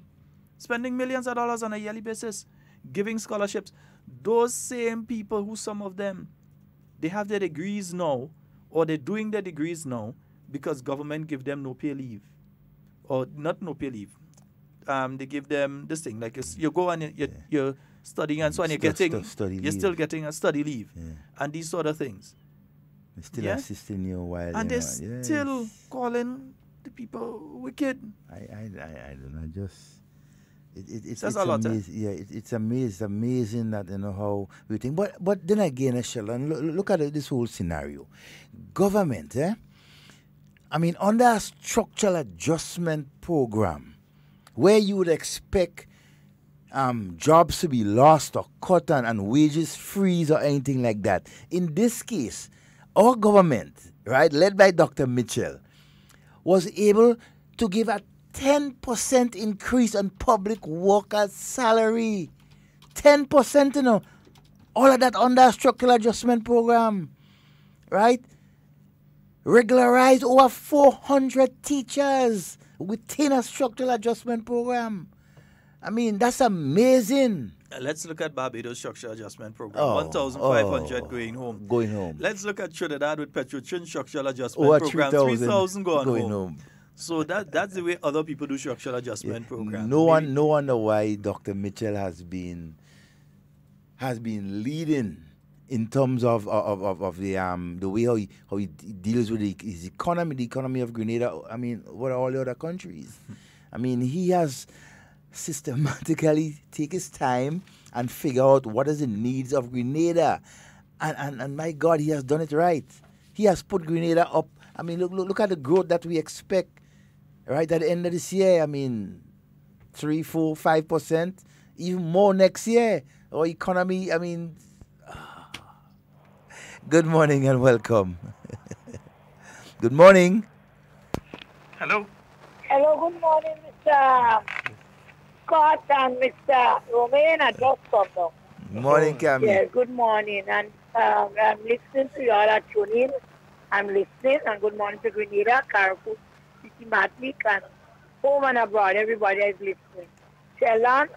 spending millions of dollars on a yearly basis, giving scholarships. Those same people who some of them, they have their degrees now, or they're doing their degrees now because government give them no pay leave. Or not no pay leave. They give them this thing, like you go and you're studying and so on, you're still getting a study leave. Yeah. And these sort of things. They're still assisting you while and they're still calling the people wicked. I don't know, just it's a lot. Amazing. Yeah, it's amazing that how we think. But then again, Sheldon, look at this whole scenario. Government, under a structural adjustment program, where you would expect jobs to be lost or cut and wages freeze or anything like that. In this case, our government, right, led by Dr. Mitchell, was able to give a 10% increase on public workers' salary. 10%, all of that under a structural adjustment program, right? Regularized over 400 teachers within a structural adjustment program. That's amazing. Let's look at Barbados structural adjustment program. 1,500 going home. Let's look at Trinidad with Petrotrin structural adjustment program. 3,000 going home. So that's the way other people do structural adjustment programs. No wonder why Dr. Mitchell has been leading in terms of the way how he deals with his economy, the economy of Grenada. I mean, what are all the other countries? I mean, he has systematically take his time and figure out what is the needs of Grenada, and my God, he has done it right. He has put Grenada up. I mean, look at the growth that we expect right at the end of this year. I mean, 3, 4, 5%, even more next year. Our economy, I mean, good morning and welcome. Good morning. Hello. Hello, good morning, Mr. Scott and Mr. Romain. I just come now. Good morning, Cammy. Yes, good morning. And I'm listening to you all at tuning. I'm listening. And good morning to Grenada, Carrefour, Systematic, and home and abroad. Everybody is listening. Sheldon,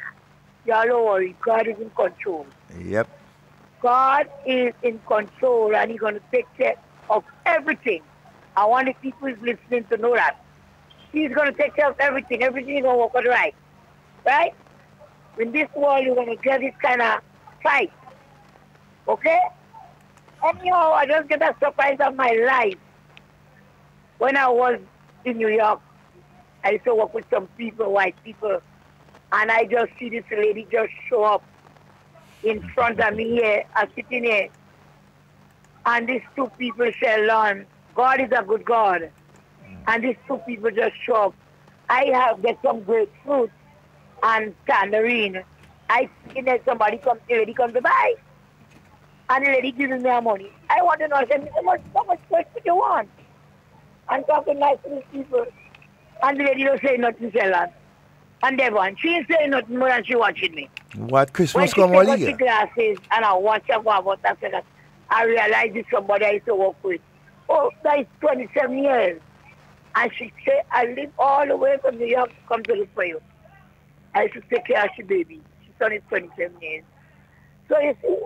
y'all don't worry. God is in control. Yep. God is in control, and He's going to take care of everything. I want the people who's listening to know that. He's going to take care of everything. Everything is going to work out right. Right? In this world, you're going to get this kind of fight. Okay? Anyhow, I just get a surprise of my life. When I was in New York, I used to work with some people, white people, and I just see this lady just show up in front of me here. I'm sitting here. And these two people, Sheldon, God is a good God. And these two people just show up. I have get some grapefruit and tangerine. I see that somebody comes, the lady comes to buy. And the lady gives me her money. I want to know, I said, how much grapefruit you want? I'm talking nice to these people. And the lady don't say nothing, Sheldon. And Devon, she ain't saying nothing more than she watching me. What Christmas come come When she take the glasses and I watch her go about after that, I realize it's somebody I used to work with. Oh, that is 27 years. And she said, I live all the way from New York to come to look for you. I used to take care of her baby. She's only 27 years. So you see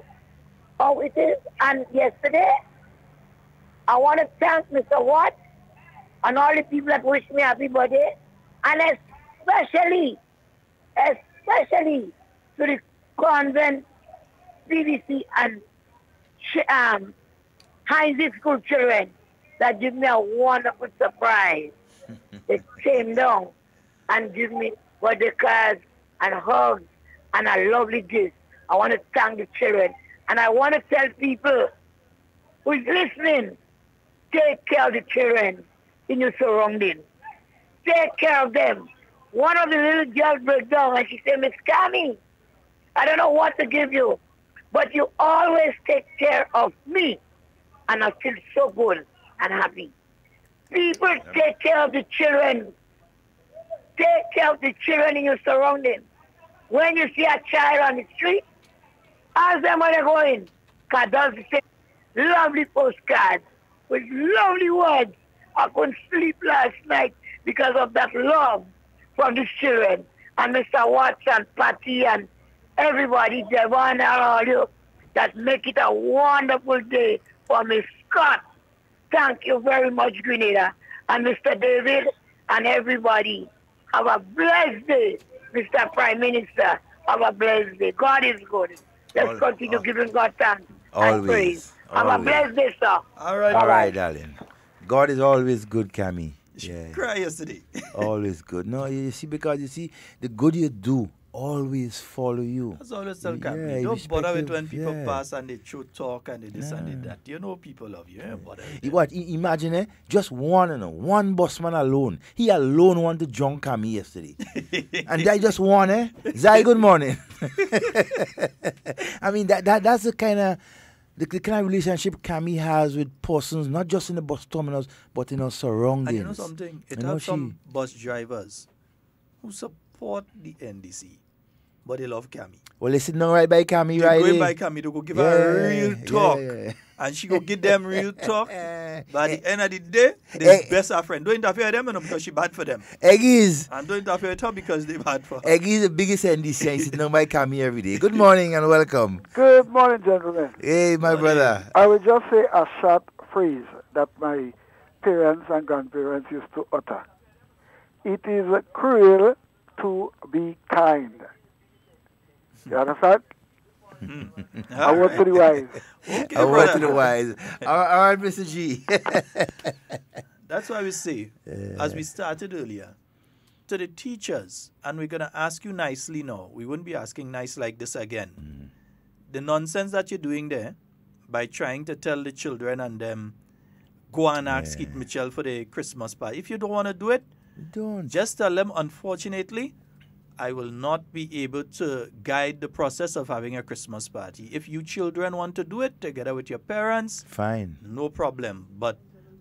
how it is. And yesterday, I want to thank Mr. Watt and all the people that wish me happy birthday. And especially to the convent, BBC, and Heinz school children that give me a wonderful surprise. They came down and give me birthday cards and hugs and a lovely gift. I want to thank the children. And I want to tell people who's listening, take care of the children in your surroundings. Take care of them. One of the little girls broke down and she said, Miss Cammy, I don't know what to give you, but you always take care of me. And I feel so good and happy. People, take care of the children. Take care of the children in your surroundings. When you see a child on the street, ask them where they're going. Because that's the same lovely postcards with lovely words. I couldn't sleep last night because of that love from these children. And Mr. Watson, Patty, and everybody, Devon, and all you, that make it a wonderful day for Miss Scott. Thank you very much, Grenada. And Mr. David and everybody, have a blessed day. Mr. Prime Minister, have a blessed day. God is good. Let's continue giving God thanks and praise. Have a blessed day, sir. All right. All right, darling. God is always good, Cammy. Yeah. Cry yesterday. Always good. No, you see, because you see, the good you do always follow you. That's always tell Cammy. Yeah, Don't bother with when people yeah. pass and they show talk and they this and they that. You know people love you. Don't bother with them. What? Imagine, just one busman alone. He alone wanted to join Cammy yesterday. And I just won, Zai, good morning. I mean, that's the kind of relationship Cammy has with persons, not just in the bus terminals, but in our surroundings. And you know something? It has some bus drivers who support the NDC, but they love Cammy. Well, they sit down right by Cammy, right? They go by Cammy to go give her real talk. And she go give them real talk. But at the end of the day, they're best her friend. Don't interfere with them because she bad for them. Eggies. And don't interfere with her because they bad for her. Eggies is the biggest NDC. He's sitting down by Cammy every day. Good morning and welcome. Good morning, gentlemen. Hey, my brother. I will just say a short phrase that my parents and grandparents used to utter. it is cruel to be kind. You understand? I word to the wise. Okay, I word to brother. the wise. All right, Mr. G. That's why we say, as we started earlier, to the teachers, and we're going to ask you nicely now. We wouldn't be asking nice like this again. The nonsense that you're doing there by trying to tell the children and them, go and ask Keith Mitchell for the Christmas party. If you don't want to do it, don't. Just tell them, unfortunately, I will not be able to guide the process of having a Christmas party. If you children want to do it together with your parents, fine, no problem. But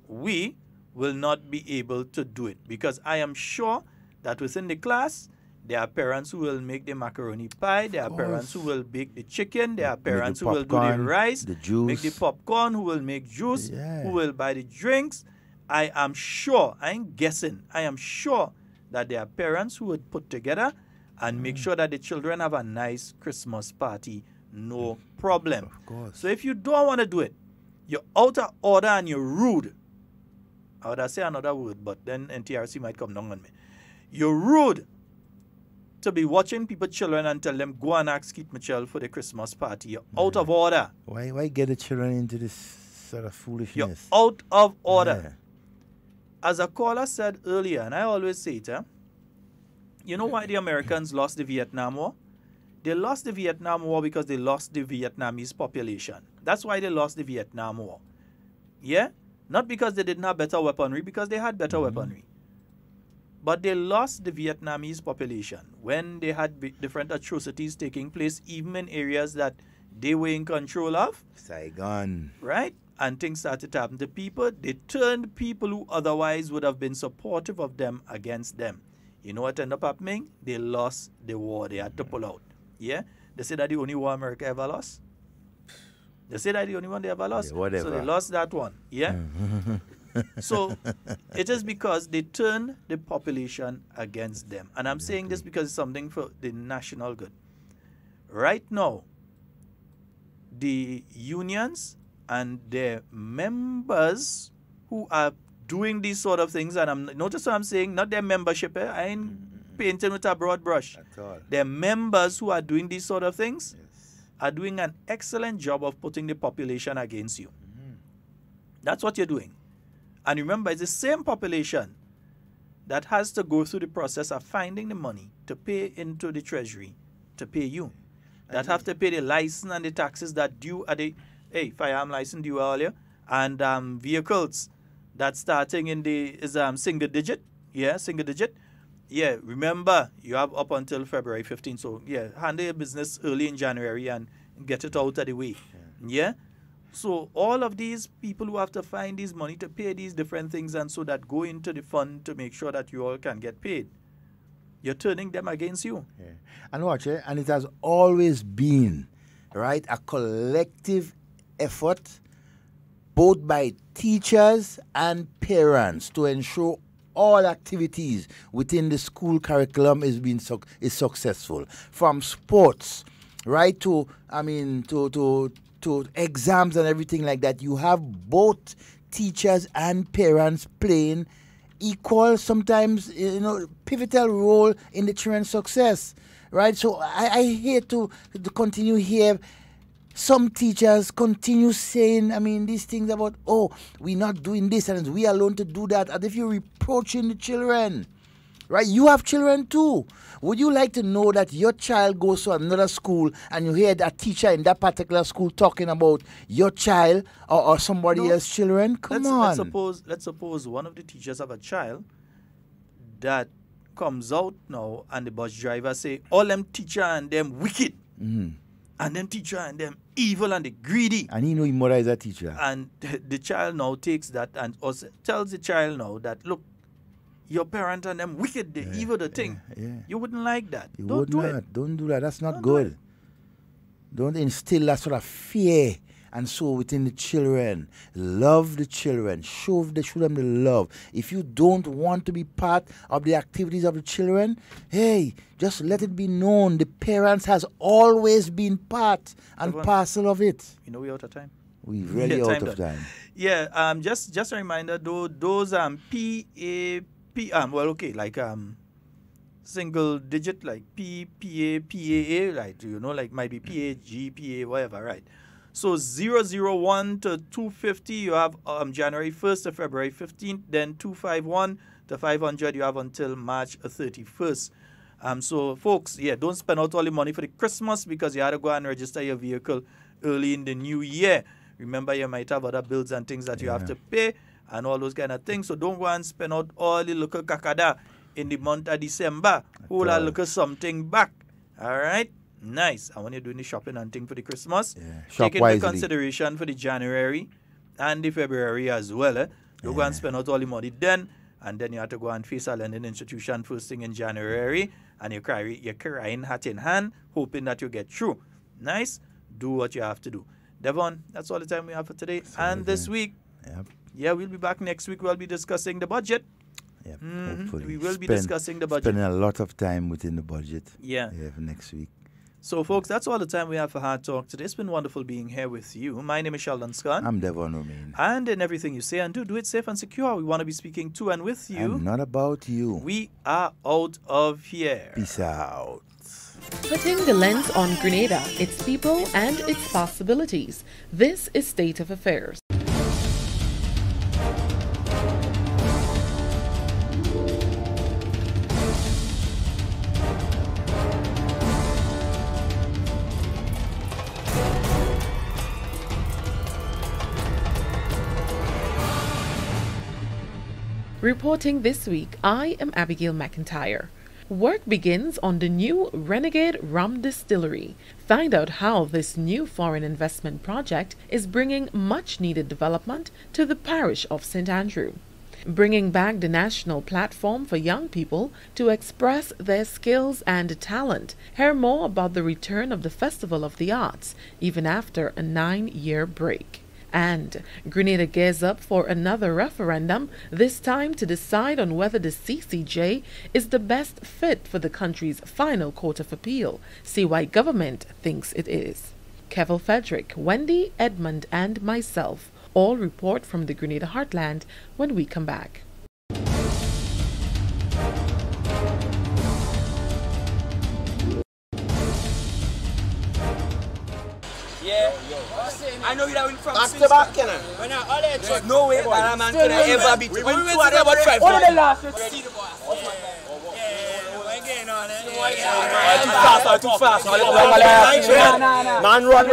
we will not be able to do it because I am sure that within the class, there are parents who will make the macaroni pie, there are parents who will bake the chicken, there are parents who will do the rice, the juice, make the popcorn, who will make juice, who will buy the drinks. I am sure, I ain't guessing, I am sure that there are parents who would put together and make sure that the children have a nice Christmas party, no problem. Of course. So if you don't want to do it, you're out of order and you're rude. I would say another word, but then NTRC might come down on me. You're rude to be watching people, children, and tell them, go and ask Keith Mitchell for the Christmas party. You're out of order. Why get the children into this sort of foolishness? You're out of order. As a caller said earlier, and I always say it, you know why the Americans lost the Vietnam War? They lost the Vietnam War because they lost the Vietnamese population. That's why they lost the Vietnam War. Yeah? Not because they didn't have better weaponry, because they had better weaponry. But they lost the Vietnamese population when they had different atrocities taking place, even in areas that they were in control of. Saigon. Right? And things started to happen to people. They turned people who otherwise would have been supportive of them against them. You know what ended up happening? They lost the war. They had to pull out. Yeah? They say that the only war America ever lost. They say that the only one they ever lost. Yeah, whatever. So they lost that one. Yeah? So it is because they turned the population against them. And I'm saying this because it's something for the national good. Right now, the unions and their members who are doing these sort of things, and notice what I'm saying, not their membership, I ain't painting with a broad brush. At all. Their members who are doing these sort of things are doing an excellent job of putting the population against you. That's what you're doing. And remember, it's the same population that has to go through the process of finding the money to pay into the treasury to pay you. That have to pay the license and the taxes that due at the firearm license due earlier, and vehicles that's starting in the single digit. Yeah, single digit. Yeah, remember, you have up until February 15th. So, yeah, handle your business early in January and get it out of the way. Yeah? So, all of these people who have to find this money to pay these different things and so that go into the fund to make sure that you all can get paid. You're turning them against you. Yeah. And watch it, and it has always been, right, a collective effort both by teachers and parents to ensure all activities within the school curriculum is successful, from sports right to exams and everything like that. You have both teachers and parents playing equal, sometimes pivotal role in the children's success, right? So I hate to continue here. Some teachers continue saying, these things about, we're not doing this and we are alone to do that. And if you're reproaching the children, right? You have children too. Would you like to know that your child goes to another school and you hear that teacher in that particular school talking about your child or somebody else's children? Come on. Let's suppose one of the teachers have a child that comes out now and the bus driver say, all them teacher and them wicked. And them teacher and them evil and the greedy. And he know his mother is a teacher. And the child now takes that and also tells the child now that, look, your parent and them wicked, the evil, the thing. Yeah. You wouldn't like that. Don't do that. That's not good. Don't instill that sort of fear and so within the children. Love the children. Show them the love. If you don't want to be part of the activities of the children, hey, just let it be known. The parents has always been part and parcel of it. You know we're out of time. We're really out of time. Yeah, just a reminder, though, those PAP single digit like P, PA, PAA, right? You know, like might be PA, G, PA, whatever, right? So 001 to 250, you have January 1st to February 15th. Then 251 to 500, you have until March 31st. So folks, yeah, don't spend out all the money for the Christmas because you had to go and register your vehicle early in the new year. Remember, you might have other bills and things that you have to pay and all those kind of things. So don't go and spend out all the local kakada in the month of December. Hold a look at something back. All right? Nice. And when you're doing the shopping and thing for the Christmas, Shop take into consideration for the January and the February as well. Don't go and spend out all the money then, and then you have to go and face a lending institution first thing in January, and you're crying hat in hand, hoping that you get through. Nice. Do what you have to do. Devon, that's all the time we have for today. And this week, we'll be back next week. We'll be discussing the budget. Hopefully. We will be discussing the budget. Spending a lot of time within the budget. For next week. So, folks, that's all the time we have for Hard Talk today. It's been wonderful being here with you. My name is Sheldon Scott. I'm Devon Romain. And in everything you say and do it safe and secure. We want to be speaking to and with you. And not about you. We are out of here. Peace out. Putting the lens on Grenada, its people, and its possibilities. This is State of Affairs. Reporting this week, I am Abigail McIntyre. Work begins on the new Renegade Rum Distillery. Find out how this new foreign investment project is bringing much-needed development to the parish of St. Andrew. Bringing back the national platform for young people to express their skills and talent. Hear more about the return of the Festival of the Arts, even after a 9-year break. And Grenada gears up for another referendum, this time to decide on whether the CCJ is the best fit for the country's final Court of Appeal. See why government thinks it is. Kevin Frederick, Wendy, Edmund, and myself all report from the Grenada Heartland when we come back. Yeah, I know you that win from back to back, you know. There's no way that a man can ever beat you. We went to about 5 What are the last? See the boss. Again on it. Too fast. Man run.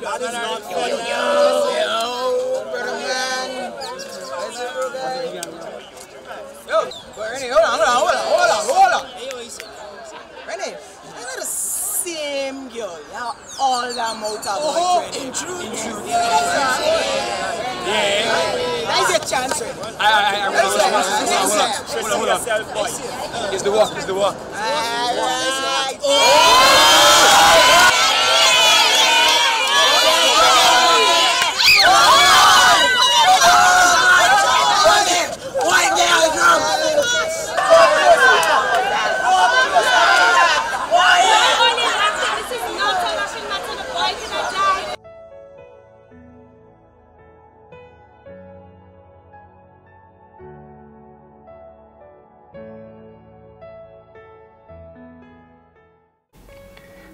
That is not for you. Yo, brother man. Yo, Rennie, hold on. Rennie. Same girl, yeah, all the amount of training. Intrude. Yeah. That's a chance. Hold on. It's the walk. Alright.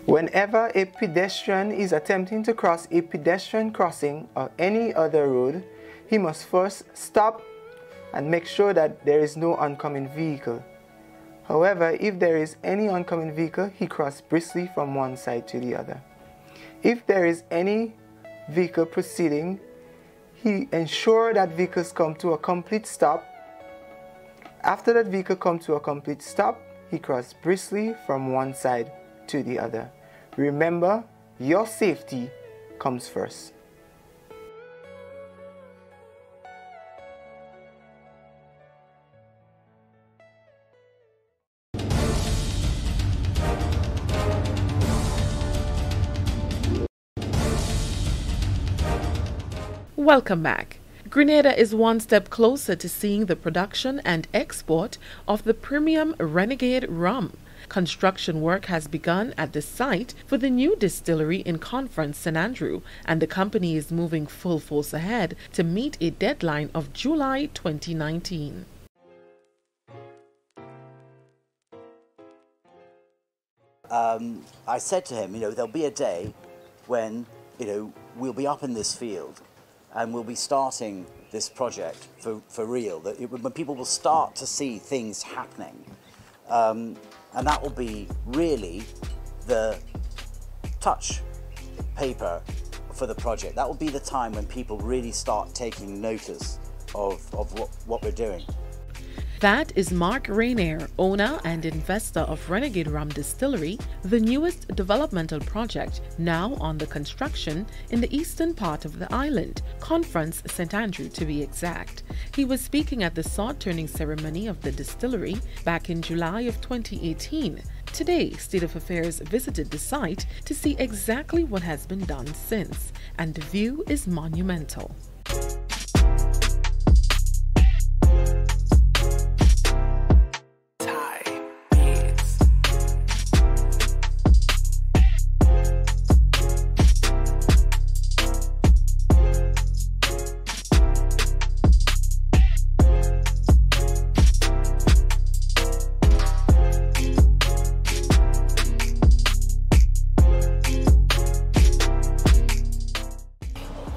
Whenever a pedestrian is attempting to cross a pedestrian crossing or any other road, he must first stop and make sure that there is no oncoming vehicle. However, if there is any oncoming vehicle, he crosses briskly from one side to the other. If there is any vehicle proceeding, he ensures that vehicles come to a complete stop. After that vehicle comes to a complete stop, he crosses briskly from one side to the other. Remember, your safety comes first. Welcome back. Grenada is one step closer to seeing the production and export of the premium Renegade rum. Construction work has begun at the site for the new distillery in Conference St. Andrew, and the company is moving full force ahead to meet a deadline of July 2019. I said to him, there'll be a day when, we'll be up in this field and we'll be starting this project for real, when people will start to see things happening. And that will be really the touch paper for the project. That will be the time when people really start taking notice of what we're doing. That is Mark Rainier, owner and investor of Renegade Rum Distillery, the newest developmental project now under construction in the eastern part of the island, Conference St. Andrew to be exact. He was speaking at the sword-turning ceremony of the distillery back in July of 2018. Today, State of Affairs visited the site to see exactly what has been done since, and the view is monumental.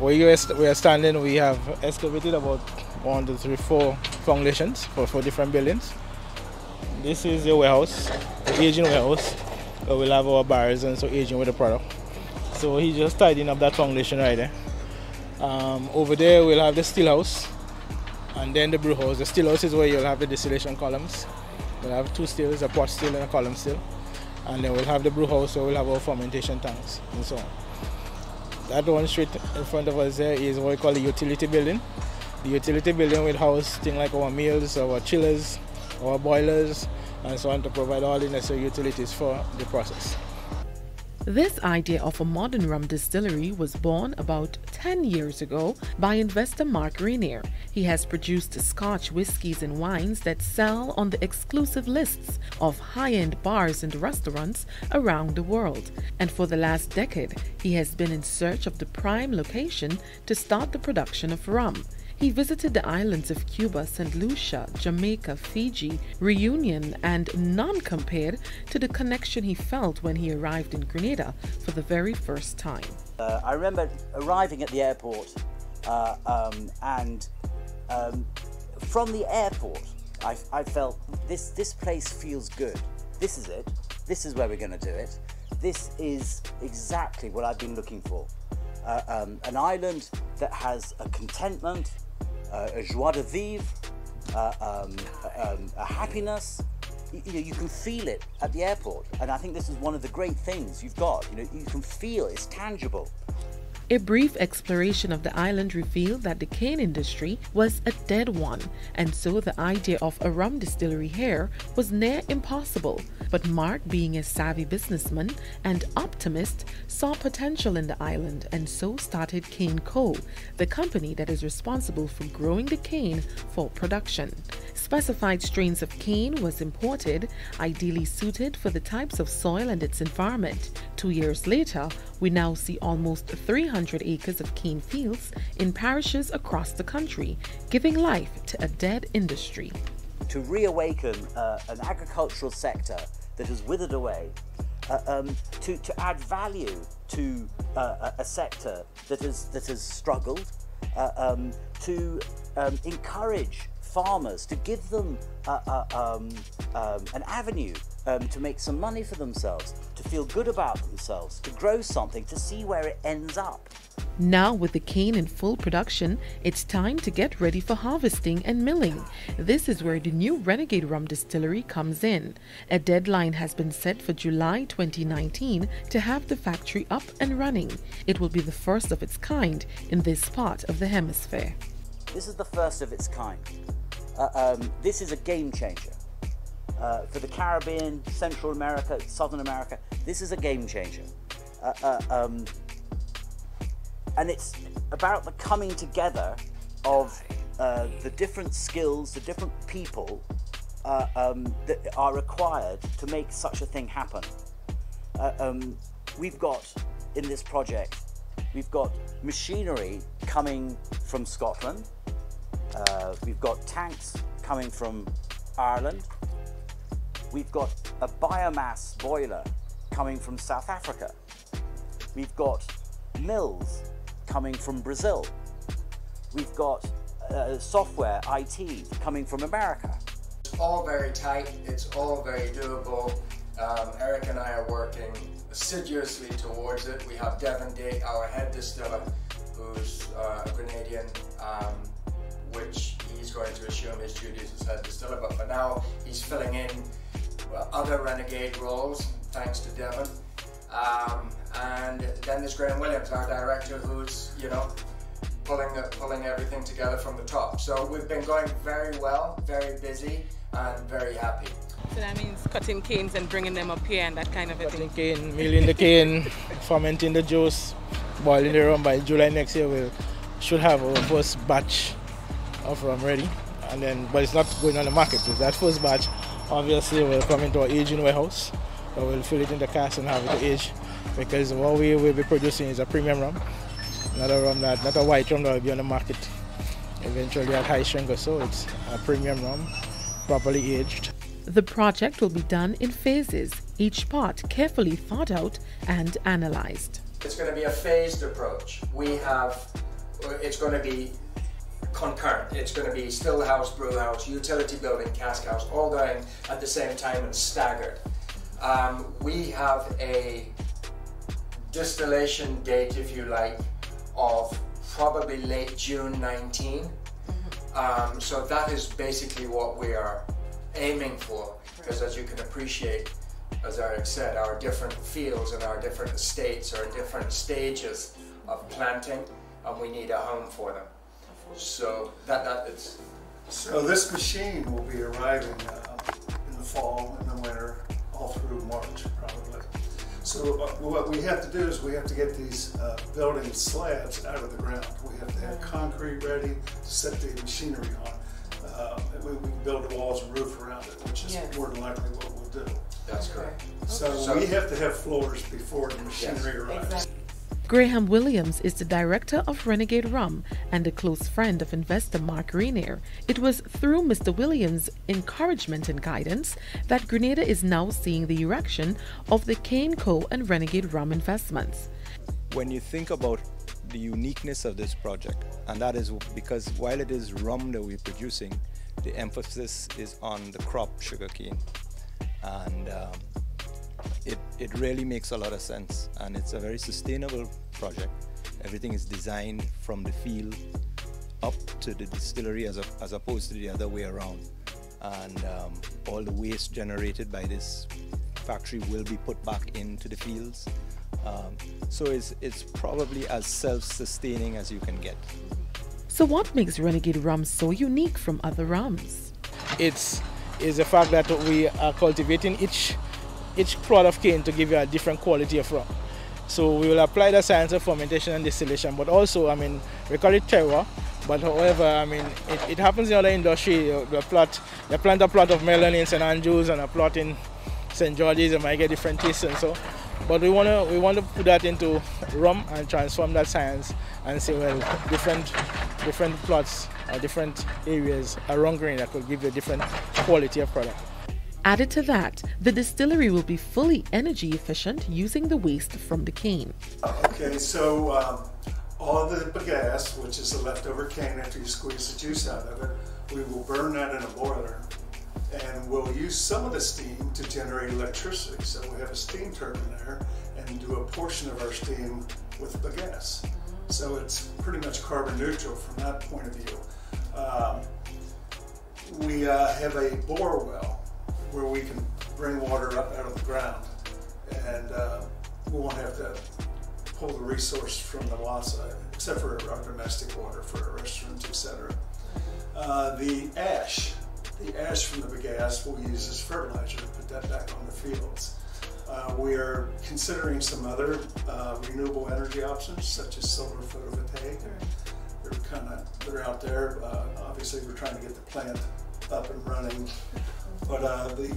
Where we are standing, we have excavated about 1, 2, 3, 4 foundations for 4 different buildings. This is the warehouse, the aging warehouse, where we'll have our barrels and so aging with the product. So he's just tidying up that foundation right there. Over there we'll have the still house and then the brew house. The still house is where you'll have the distillation columns. We'll have 2 stills, a pot still and a column still. And then we'll have the brew house where we'll have our fermentation tanks and so on. That one straight in front of us there is what we call the utility building. The utility building will house things like our meals, our chillers, our boilers, and so on to provide all the necessary utilities for the process. This idea of a modern rum distillery was born about 10 years ago by investor Mark Rainier. He has produced Scotch whiskies and wines that sell on the exclusive lists of high-end bars and restaurants around the world. And for the last decade, he has been in search of the prime location to start the production of rum. He visited the islands of Cuba, St. Lucia, Jamaica, Fiji, Reunion, and none compared to the connection he felt when he arrived in Grenada for the very first time. I remember arriving at the airport and from the airport I felt this place feels good. This is it. This is where we're going to do it. This is exactly what I've been looking for. An island that has a contentment, a joie de vivre, a happiness. You can feel it at the airport, and I think this is one of the great things you've got. You can feel it's tangible. A brief exploration of the island revealed that the cane industry was a dead one, and so the idea of a rum distillery here was near impossible. But Mark, being a savvy businessman and optimist, saw potential in the island and so started Cane Co., the company that is responsible for growing the cane for production. Specified strains of cane was imported, ideally suited for the types of soil and its environment. 2 years later, we now see almost 300 acres of cane fields in parishes across the country, giving life to a dead industry. To reawaken an agricultural sector that has withered away, to add value to a sector that has struggled, to encourage farmers, to give them an avenue to make some money for themselves, to feel good about themselves, to grow something, to see where it ends up. Now with the cane in full production, it's time to get ready for harvesting and milling. This is where the new Renegade Rum Distillery comes in. A deadline has been set for July 2019 to have the factory up and running. It will be the first of its kind in this part of the hemisphere. This is the first of its kind. This is a game changer. For the Caribbean, Central America, Southern America, this is a game changer. And it's about the coming together of the different skills, the different people that are required to make such a thing happen. We've got, in this project, we've got machinery coming from Scotland, we've got tanks coming from Ireland, we've got a biomass boiler coming from South Africa, we've got mills coming from Brazil, we've got software, IT, coming from America. It's all very tight, it's all very doable. Eric and I are working assiduously towards it. We have Devon Day, our head distiller, who's a Grenadian, which he's going to assume his duties as head distiller, but for now he's filling in other renegade roles, thanks to Devon. And then there's Graham Williams, our director, who's, you know, pulling everything together from the top. So we've been going very well, very busy, and very happy. So that means cutting canes and bringing them up here and that kind of a thing? Cutting cane, milling the cane, fermenting the juice, boiling the rum. By July next year we should have our first batch of rum ready. And then, but it's not going on the market. So that first batch obviously will come into our aging warehouse. So we'll fill it in the cask and have it to age. Because what we will be producing is a premium rum. Not a white rum that will be on the market eventually at high strength, so it's a premium rum, properly aged. The project will be done in phases, each part carefully thought out and analyzed. It's going to be a phased approach. It's going to be concurrent. It's going to be still house, brew house, utility building, cask house, all going at the same time and staggered. We have a distillation date, if you like, of probably late June 19. So that is basically what we are aiming for, because as you can appreciate, as Eric said, our different fields and our different estates are in different stages of planting, and we need a home for them. So that is. So this machine will be arriving in the fall and the winter, all through March probably. So what we have to do is we have to get these building slabs out of the ground. We have to have concrete ready to set the machinery on. We can build walls and roof around it, which is more than likely what we'll do. That's correct. So we have to have floors before the machinery arrives. Exactly. Graham Williams is the director of Renegade Rum and a close friend of investor Mark Rainier. It was through Mr. Williams' encouragement and guidance that Grenada is now seeing the erection of the Cane Co. and Renegade Rum investments. When you think about the uniqueness of this project, and that is because while it is rum that we're producing, the emphasis is on the crop sugarcane, and it really makes a lot of sense, and it's a very sustainable project. Everything is designed from the field up to the distillery as opposed to the other way around, and all the waste generated by this factory will be put back into the fields. So it's probably as self-sustaining as you can get. So what makes Renegade Rum so unique from other rums? It's the fact that we are cultivating each plot of cane to give you a different quality of rum. So we will apply the science of fermentation and distillation, but also, I mean, we call it terroir, but however, I mean, it happens in other industry. They plant a plot of melon in St. Andrews and a plot in St. George's, and might get different tastes and so. But we want to put that into rum and transform that science and say, well, different plots or different areas around Grenada could give you a different quality of product. Added to that, the distillery will be fully energy efficient using the waste from the cane. Okay, so all the bagasse, which is the leftover cane after you squeeze the juice out of it, we will burn that in a boiler, and we'll use some of the steam to generate electricity. So we have a steam turbine there and do a portion of our steam with bagasse. So it's pretty much carbon neutral from that point of view. We have a bore well where we can bring water up out of the ground, and we won't have to pull the resource from the Wassa, except for our domestic water for our restaurants, etc. The ash from the bagasse we'll use as fertilizer to put that back on the fields. We are considering some other renewable energy options, such as solar photovoltaic. They're out there. Obviously, we're trying to get the plant up and running But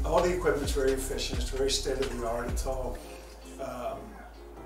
all the equipment's very efficient. It's very state-of-the-art. It's all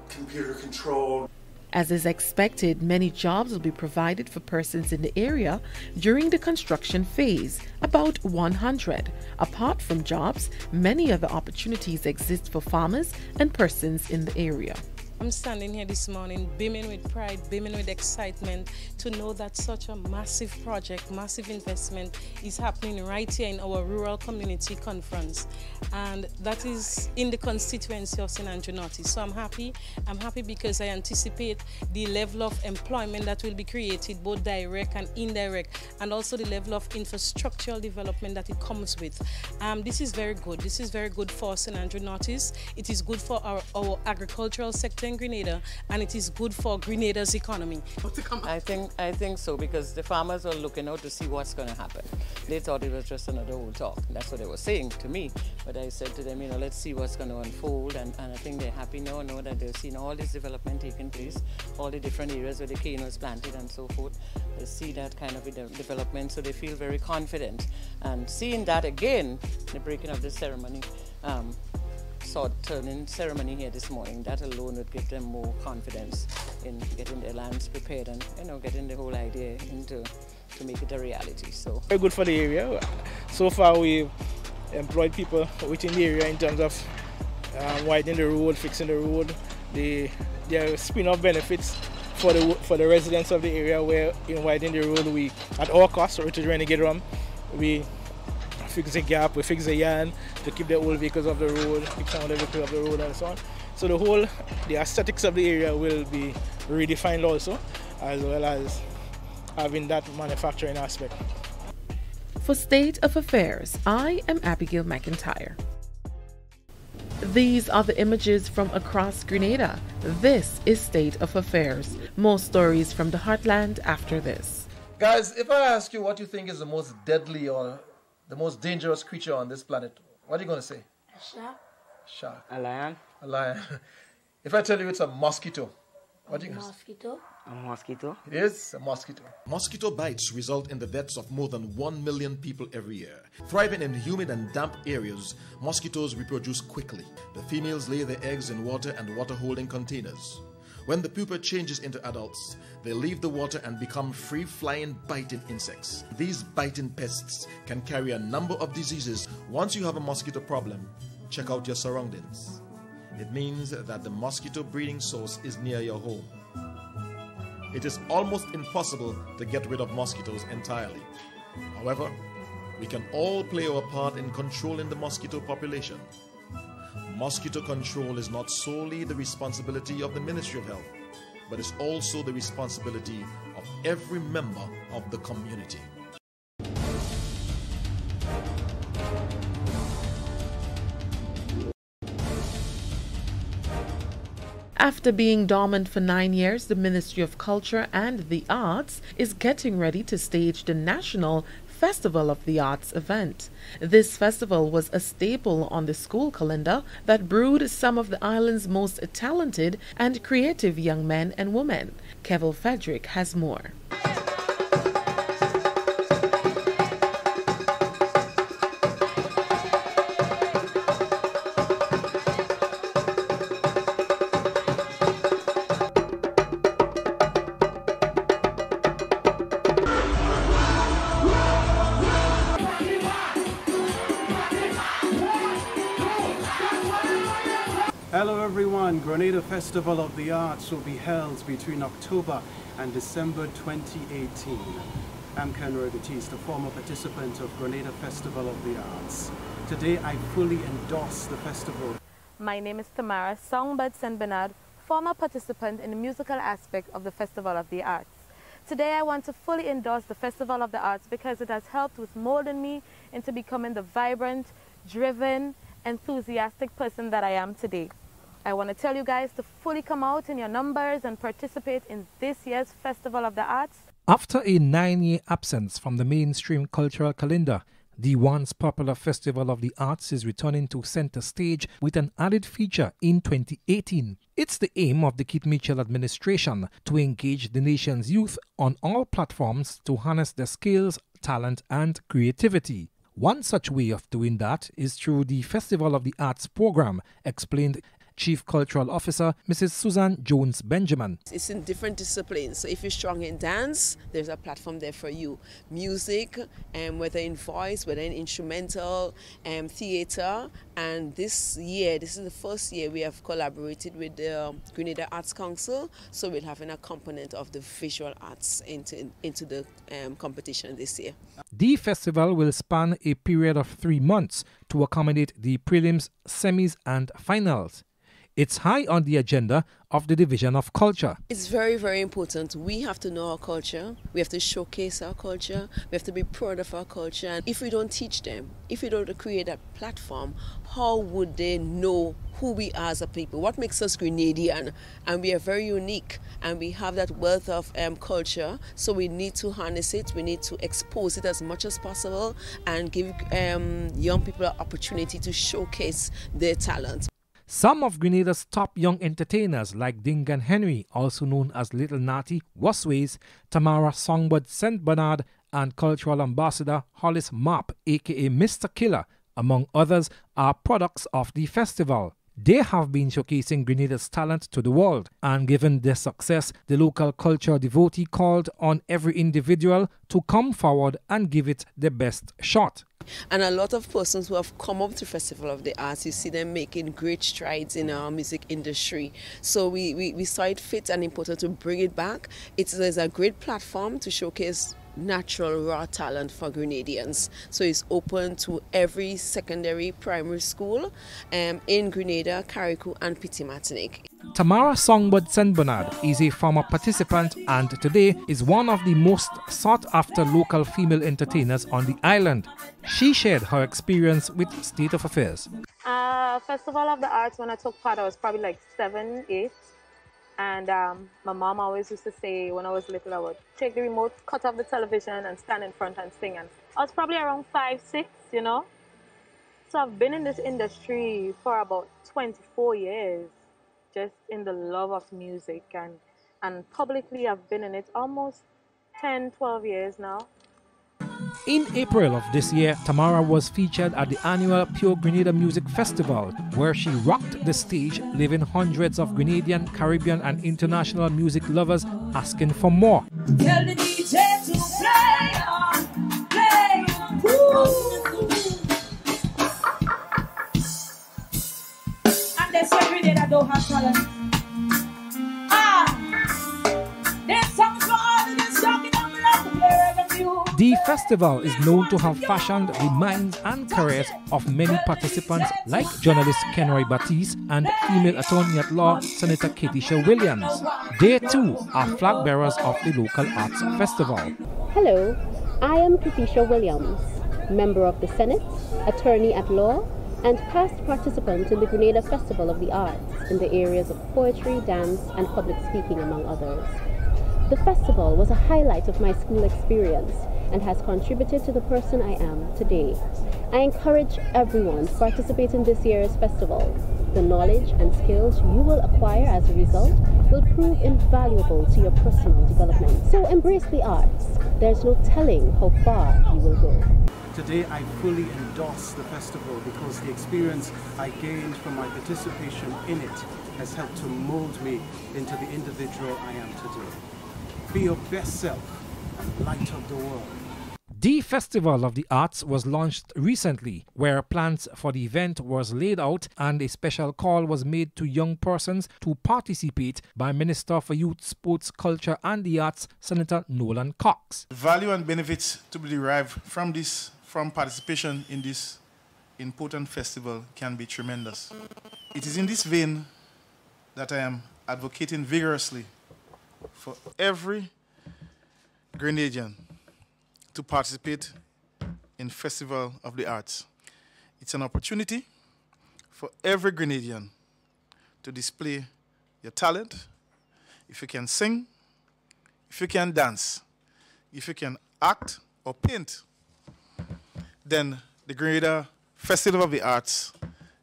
computer controlled. As is expected, many jobs will be provided for persons in the area during the construction phase, about 100. Apart from jobs, many other opportunities exist for farmers and persons in the area. I'm standing here this morning beaming with pride, beaming with excitement to know that such a massive project, massive investment is happening right here in our rural community conference. And that is in the constituency of St. Andrew North. So I'm happy. I'm happy because I anticipate the level of employment that will be created, both direct and indirect, and also the level of infrastructural development that it comes with. This is very good. This is very good for St. Andrew North. It is good for our agricultural sector in Grenada, and it is good for Grenada's economy. I think so, because the farmers were looking out to see what's going to happen. They thought it was just another old talk. That's what they were saying to me. But I said to them, let's see what's going to unfold, and I think they're happy now, know that they've seen all this development taking place, all the different areas where the cane was planted and so forth. They see that kind of development, so they feel very confident. And seeing that again, the breaking of the ceremony, turning ceremony here this morning, that alone would give them more confidence in getting their lands prepared and getting the whole idea to make it a reality. So very good for the area. So far we've employed people within the area in terms of widening the road, fixing the road. There are spin-off benefits for the residents of the area, where in widening the road we at all costs, or to Renegade Rum, we fix the gap, we fix the yarn to keep the old vehicles off the road, fix some of the vehicles off the road and so on. So the aesthetics of the area will be redefined also, as well as having that manufacturing aspect. For State of Affairs, I am Abigail McIntyre. These are the images from across Grenada. This is State of Affairs. More stories from the heartland after this. Guys, if I ask you what you think is the most deadly or the most dangerous creature on this planet, what are you going to say? A shark. Shark. A lion. A lion. If I tell you it's a mosquito, what do you think? Mosquito. A mosquito. It is a mosquito. Mosquito bites result in the deaths of more than 1 million people every year. Thriving in humid and damp areas, mosquitoes reproduce quickly. The females lay their eggs in water and water-holding containers. When the pupa changes into adults, they leave the water and become free-flying biting insects. These biting pests can carry a number of diseases. Once you have a mosquito problem, check out your surroundings. It means that the mosquito breeding source is near your home. It is almost impossible to get rid of mosquitoes entirely. However, we can all play our part in controlling the mosquito population. Mosquito control is not solely the responsibility of the Ministry of Health, but it's also the responsibility of every member of the community. After being dormant for 9 years, the Ministry of Culture and the Arts is getting ready to stage the National Festival of the Arts event. This festival was a staple on the school calendar that brewed some of the island's most talented and creative young men and women. Kevin Frederick has more. Hello everyone, Grenada Festival of the Arts will be held between October and December 2018. I'm Kenroy Batiste, a former participant of Grenada Festival of the Arts. Today I fully endorse the festival. My name is Tamara Songbird St. Bernard, former participant in the musical aspect of the Festival of the Arts. Today I want to fully endorse the Festival of the Arts because it has helped with molding me into becoming the vibrant, driven, enthusiastic person that I am today. I want to tell you guys to fully come out in your numbers and participate in this year's Festival of the Arts. After a 9-year absence from the mainstream cultural calendar, the once popular Festival of the Arts is returning to center stage with an added feature in 2018. It's the aim of the Keith Mitchell administration to engage the nation's youth on all platforms to harness their skills, talent and creativity. One such way of doing that is through the Festival of the Arts program, explained Chief Cultural Officer Mrs. Susan Jones-Benjamin. It's in different disciplines. So if you're strong in dance, there's a platform there for you. Music, whether in voice, whether in instrumental, theatre. And this year, this is the first year we have collaborated with the Grenada Arts Council. So we'll have a component of the visual arts into the competition this year. The festival will span a period of 3 months to accommodate the prelims, semis and finals. It's high on the agenda of the Division of Culture. It's very, very important. We have to know our culture. We have to showcase our culture. We have to be proud of our culture. And if we don't teach them, if we don't create a platform, how would they know who we are as a people? What makes us Grenadian? And we are very unique. And we have that wealth of culture. So we need to harness it. We need to expose it as much as possible and give young people an opportunity to showcase their talent. Some of Grenada's top young entertainers like Dingan Henry, also known as Little Natty, Wasways, Tamara Songbird St. Bernard, and cultural ambassador Hollis Mapp, aka Mr. Killer, among others, are products of the festival. They have been showcasing Grenada's talent to the world, and given their success, the local culture devotee called on every individual to come forward and give it the best shot. And a lot of persons who have come up to Festival of the Arts, you see them making great strides in our music industry. So we saw it fit and important to bring it back. There's a great platform to showcase natural raw talent for Grenadians. So it's open to every secondary primary school in Grenada, Carriacou and Petit Martinique. Tamara Songbird St. Bernard is a former participant and today is one of the most sought-after local female entertainers on the island. She shared her experience with State of Affairs. Festival of the Arts, when I took part, I was probably like 7, 8. And my mom always used to say when I was little, I would take the remote, cut off the television and stand in front and sing. And I was probably around 5, 6, you know. So I've been in this industry for about 24 years, just in the love of music. And publicly, I've been in it almost 10, 12 years now. In April of this year, Tamara was featured at the annual Pure Grenada Music Festival, where she rocked the stage, leaving hundreds of Grenadian, Caribbean and international music lovers asking for more. Tell the DJ to play on, play on. And there's every day that don't have talent. There's songs for all of this talking on the left wherever you. The festival is known to have fashioned the minds and careers of many participants like journalist Kenroy Batiste and female attorney at law Senator Katisha Williams. They too are flag bearers of the local arts festival. Hello, I am Katisha Williams, member of the Senate, attorney at law, and past participant in the Grenada Festival of the Arts in the areas of poetry, dance, and public speaking, among others. The festival was a highlight of my school experience and has contributed to the person I am today. I encourage everyone to participate in this year's festival. The knowledge and skills you will acquire as a result will prove invaluable to your personal development. So embrace the arts. There's no telling how far you will go. Today I fully endorse the festival because the experience I gained from my participation in it has helped to mold me into the individual I am today. Be your best self and light up the world. The Festival of the Arts was launched recently, where plans for the event was laid out and a special call was made to young persons to participate by Minister for Youth, Sports, Culture and the Arts, Senator Nolan Cox. The value and benefits to be derived from participation in this important festival can be tremendous. It is in this vein that I am advocating vigorously for every Grenadian to participate in Festival of the Arts. It's an opportunity for every Grenadian to display your talent. If you can sing, if you can dance, if you can act or paint, then the Grenada Festival of the Arts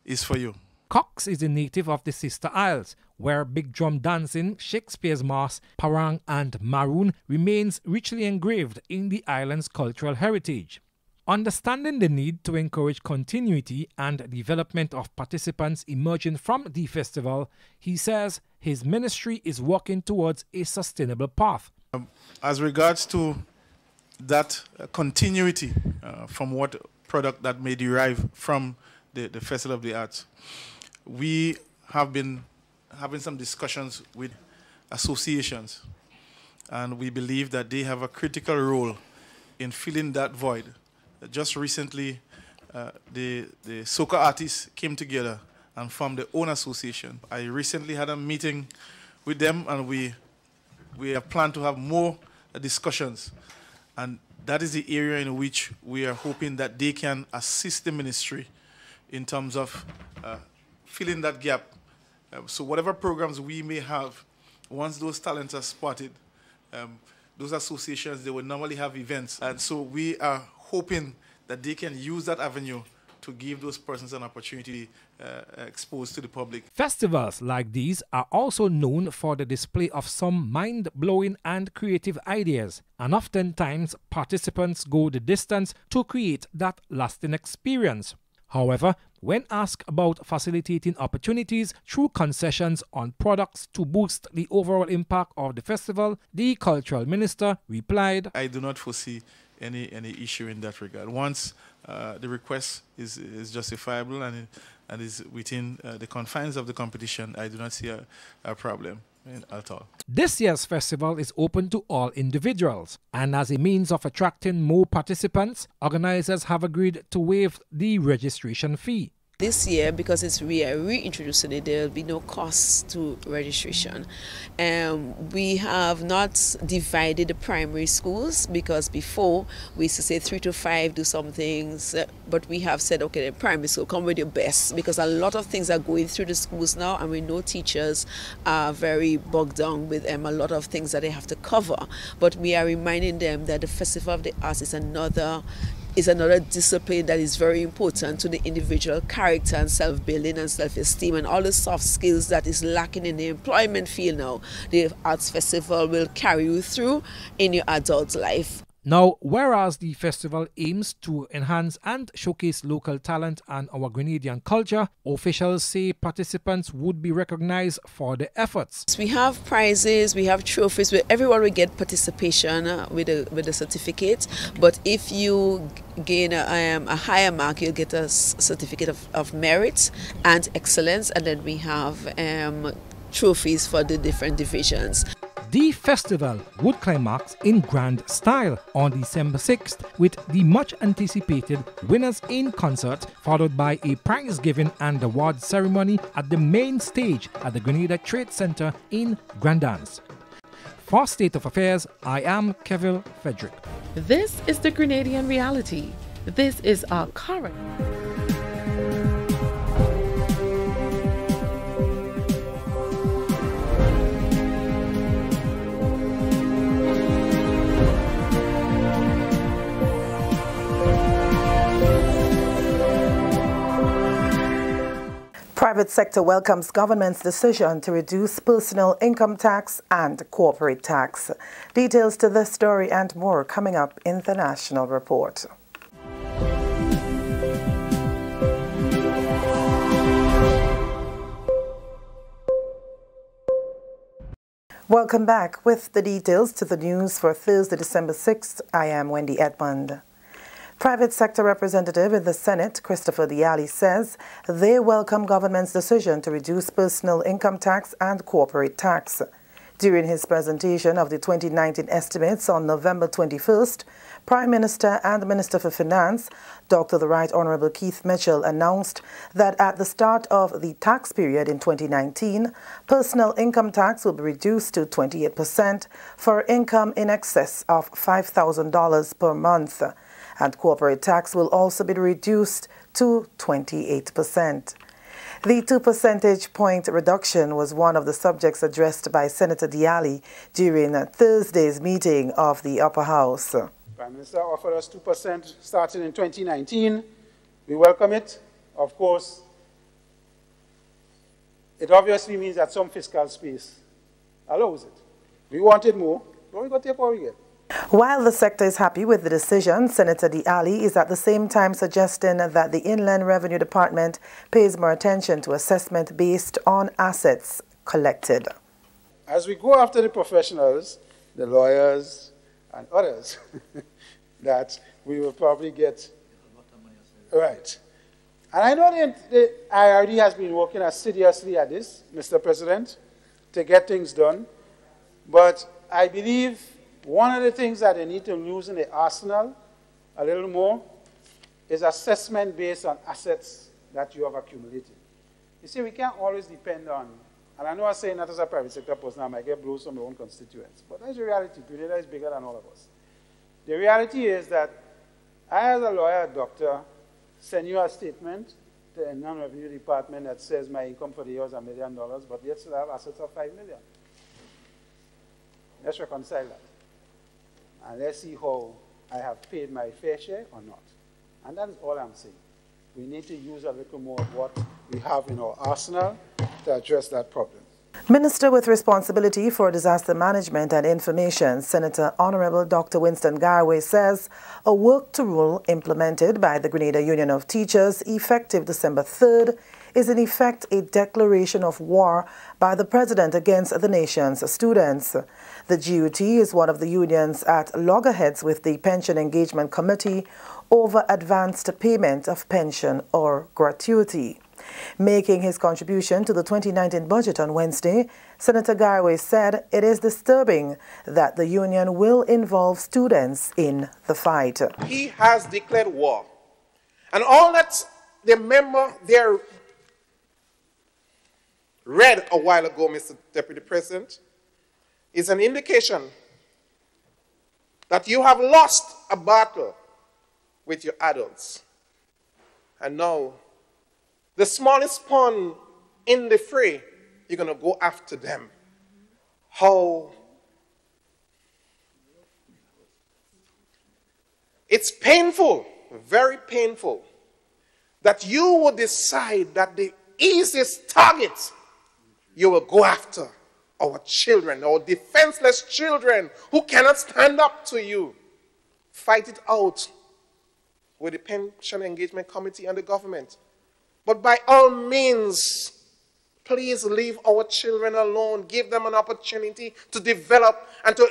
is for you. Cox is a native of the Sister Isles, where big drum dancing, Shakespeare's Mass, Parang and Maroon remains richly engraved in the island's cultural heritage. Understanding the need to encourage continuity and development of participants emerging from the festival, he says his ministry is working towards a sustainable path. As regards to that continuity from what product that may derive from the Festival of the Arts, we have been having some discussions with associations, and we believe that they have a critical role in filling that void. Just recently, the soca artists came together and formed their own association. I recently had a meeting with them, and we have planned to have more discussions. And that is the area in which we are hoping that they can assist the ministry in terms of filling that gap. So whatever programs we may have, once those talents are spotted, those associations, they will normally have events. And so we are hoping that they can use that avenue to give those persons an opportunity exposed to the public. Festivals like these are also known for the display of some mind-blowing and creative ideas, and oftentimes participants go the distance to create that lasting experience. However, when asked about facilitating opportunities through concessions on products to boost the overall impact of the festival, the cultural minister replied, I do not foresee any issue in that regard. Once the request is justifiable and is within the confines of the competition, I do not see a problem at all. This year's festival is open to all individuals, and as a means of attracting more participants, organizers have agreed to waive the registration fee. This year, because we are reintroducing it, there will be no costs to registration. We have not divided the primary schools, because before we used to say 3 to 5 do some things, but we have said, okay, the primary school, come with your best, because a lot of things are going through the schools now, and we know teachers are very bogged down with a lot of things that they have to cover. But we are reminding them that the Festival of the Arts is another discipline that is very important to the individual character and self-building and self-esteem and all the soft skills that is lacking in the employment field now. The Arts Festival will carry you through in your adult life. Now, whereas the festival aims to enhance and showcase local talent and our Grenadian culture, officials say participants would be recognized for their efforts. We have prizes, we have trophies, where everyone will get participation with a certificate, but if you gain a higher mark, you'll get a certificate of merit and excellence, and then we have trophies for the different divisions. The festival would climax in grand style on December 6th with the much anticipated Winners in Concert, followed by a prize giving and award ceremony at the main stage at the Grenada Trade Center in Grandance. For State of Affairs, I am Kevin Frederick. This is the Grenadian reality. This is our current. Private sector welcomes government's decision to reduce personal income tax and corporate tax. Details to this story and more coming up in the National Report. Welcome back with the details to the news for Thursday, December 6th. I am Wendy Edmund. Private sector representative in the Senate, Christopher Diali, says they welcome government's decision to reduce personal income tax and corporate tax. During his presentation of the 2019 estimates on November 21st, Prime Minister and Minister for Finance, Dr. the Right Honorable Keith Mitchell, announced that at the start of the tax period in 2019, personal income tax will be reduced to 28% for income in excess of $5,000 per month, and corporate tax will also be reduced to 28%. The 2 percentage point reduction was one of the subjects addressed by Senator Diali during Thursday's meeting of the Upper House. Prime Minister offered us 2% starting in 2019. We welcome it. Of course, it obviously means that some fiscal space allows it. We wanted more, but we got to take what we get. While the sector is happy with the decision, Senator Diali is at the same time suggesting that the Inland Revenue Department pays more attention to assessment based on assets collected. As we go after the professionals, the lawyers and others, that we will probably get right. And I know the IRD has been working assiduously at this, Mr. President, to get things done. But I believe one of the things that they need to use in the arsenal a little more is assessment based on assets that you have accumulated. You see, we can't always depend on, and I know I'm saying that as a private sector person, I might get blows from my own constituents, but that's the reality. Grenada is bigger than all of us. The reality is that I, as a lawyer, a doctor, send you a statement to the non-revenue department that says my income for the year is $1 million, but yet still have assets of $5 million. Let's reconcile that. And let's see how I have paid my fair share or not. And that is all I'm saying. We need to use a little more of what we have in our arsenal to address that problem. Minister with responsibility for disaster management and information, Senator Honorable Dr. Winston Garway says a work to rule implemented by the Grenada Union of Teachers effective December 3rd is in effect a declaration of war by the President against the nation's students. The GUT is one of the unions at loggerheads with the Pension Engagement Committee over advanced payment of pension or gratuity. Making his contribution to the 2019 budget on Wednesday, Senator Garway said it is disturbing that the union will involve students in the fight. He has declared war. And all that the member there read a while ago, Mr. Deputy President, is an indication that you have lost a battle with your adults. And now, the smallest pawn in the fray, you're going to go after them. How? It's painful, very painful, that you would decide that the easiest target you will go after our children, our defenseless children who cannot stand up to you. Fight it out with the Pension Engagement Committee and the government. But by all means, please leave our children alone. Give them an opportunity to develop and to...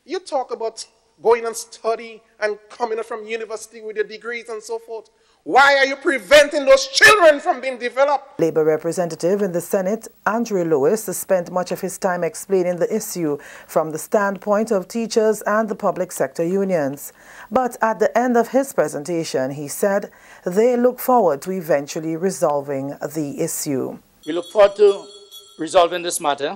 You talk about going and study and coming out from university with your degrees and so forth. Why are you preventing those children from being developed? Labour representative in the Senate, Andrew Lewis, spent much of his time explaining the issue from the standpoint of teachers and the public sector unions. But at the end of his presentation, he said they look forward to eventually resolving the issue. We look forward to resolving this matter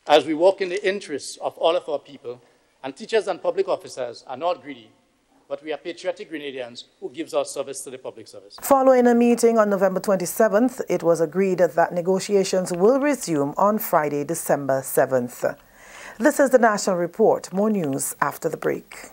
as we work in the interests of all of our people, and teachers and public officers are not greedy, but we are patriotic Grenadians who gives our service to the public service. Following a meeting on November 27th, it was agreed that negotiations will resume on Friday, December 7th. This is the National Report. More news after the break.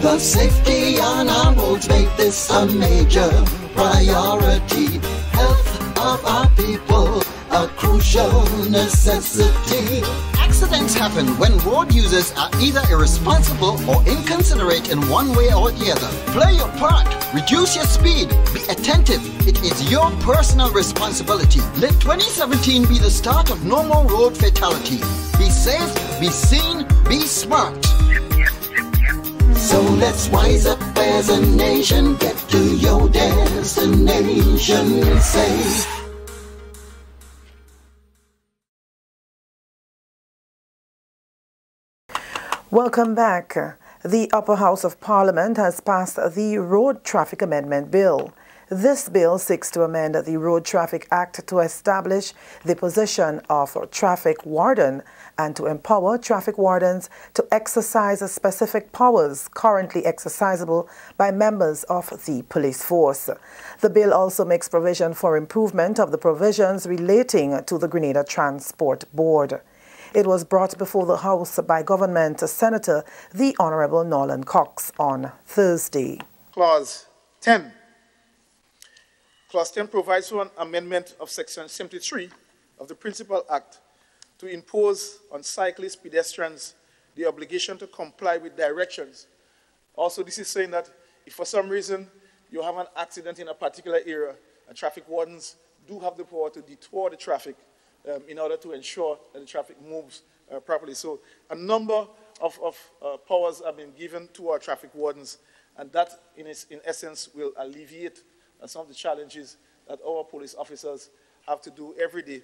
The safety on our roads make this a major priority. Health of our people, a crucial necessity. Accidents happen when road users are either irresponsible or inconsiderate in one way or the other. Play your part. Reduce your speed. Be attentive. It is your personal responsibility. Let 2017 be the start of no more road fatalities. Be safe, be seen, be smart. So let's wise up as a nation. Get to your destination safe. Welcome back. The Upper House of Parliament has passed the Road Traffic Amendment Bill. This bill seeks to amend the Road Traffic Act to establish the position of traffic warden and to empower traffic wardens to exercise specific powers currently exercisable by members of the police force. The bill also makes provision for improvement of the provisions relating to the Grenada Transport Board. It was brought before the House by Government Senator the Honourable Nolan Cox on Thursday. Clause 10. Clause 10 provides for an amendment of Section 73 of the Principal Act to impose on cyclists, pedestrians, the obligation to comply with directions. Also, this is saying that if for some reason you have an accident in a particular area, traffic wardens do have the power to detour the traffic in order to ensure that the traffic moves properly. So a number of powers have been given to our traffic wardens, and that, in essence, will alleviate some of the challenges that our police officers have to do every day.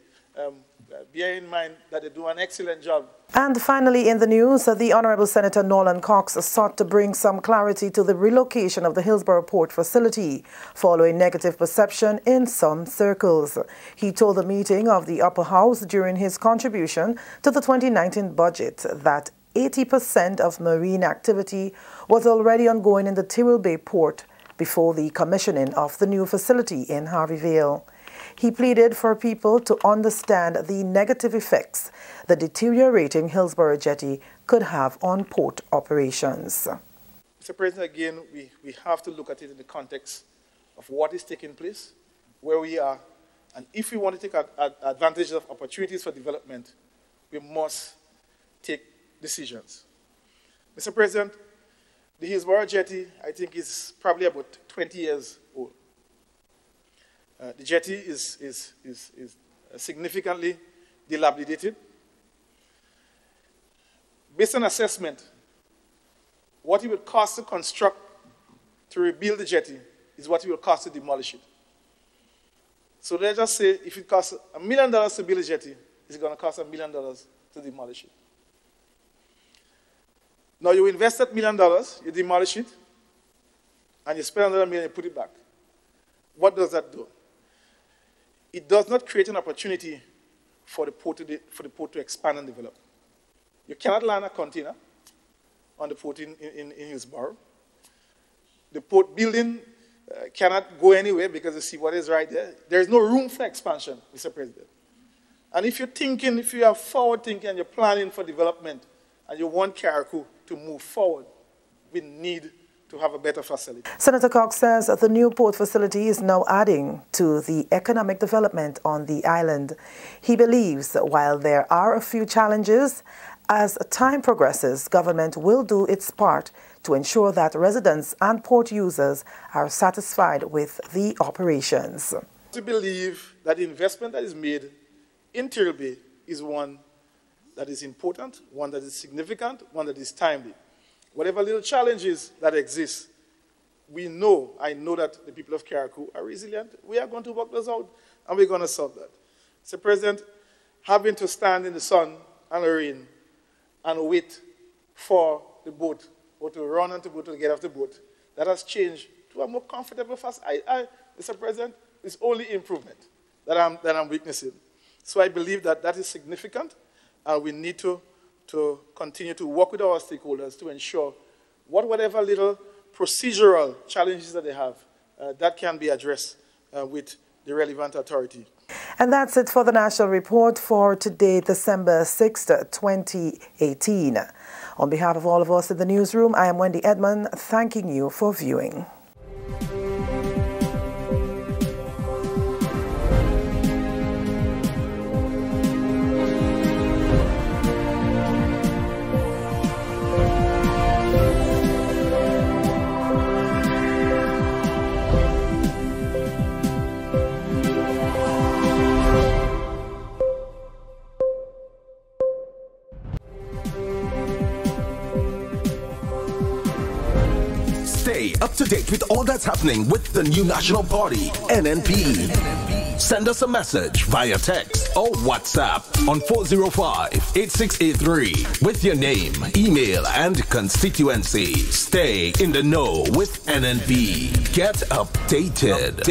Bear in mind that they do an excellent job. And finally in the news, the Honourable Senator Norland Cox sought to bring some clarity to the relocation of the Hillsborough Port facility following negative perception in some circles. He told the meeting of the Upper House during his contribution to the 2019 budget that 80% of marine activity was already ongoing in the Tyrrell Bay Port before the commissioning of the new facility in Harveyvale. He pleaded for people to understand the negative effects the deteriorating Hillsborough jetty could have on port operations. Mr. President, again, we have to look at it in the context of what is taking place, where we are, and if we want to take advantage of opportunities for development, we must take decisions. Mr. President, the Hillsborough jetty, I think, is probably about 20 years old. The jetty is significantly dilapidated. Based on assessment, what it would cost to construct, to rebuild the jetty, is what it will cost to demolish it. So let's just say if it costs $1 million to build a jetty, it's going to cost $1 million to demolish it. Now you invest that $1 million, you demolish it, and you spend another $1 million and put it back. What does that do? It does not create an opportunity for the port to expand and develop. You cannot land a container on the port in Hillsborough. The port building cannot go anywhere because the seawater is right there. There is no room for expansion, Mr. President. And if you are forward thinking and you're planning for development and you want Carriacou to move forward, we need to have a better facility. Senator Cox says the new port facility is now adding to the economic development on the island. He believes while there are a few challenges, as time progresses, government will do its part to ensure that residents and port users are satisfied with the operations. We believe that the investment that is made in Tyrrell Bay is one that is important, one that is significant, one that is timely. Whatever little challenges that exist, I know that the people of Carriacou are resilient. We are going to work those out, and we're going to solve that. Mr. President, having to stand in the sun and the rain and wait for the boat, or to run onto the boat to get off the boat, that has changed to a more comfortable fast. Mr. President, it's only improvement that I'm witnessing. So I believe that that is significant, and we need to continue to work with our stakeholders to ensure whatever little procedural challenges that they have, that can be addressed with the relevant authority. And that's it for the National Report for today, December 6th, 2018. On behalf of all of us in the newsroom, I am Wendy Edmond, thanking you for viewing. Stay up to date with all that's happening with the new National Party, NNP. Send us a message via text or WhatsApp on 405-8683 with your name, email, and constituency. Stay in the know with NNP. Get updated.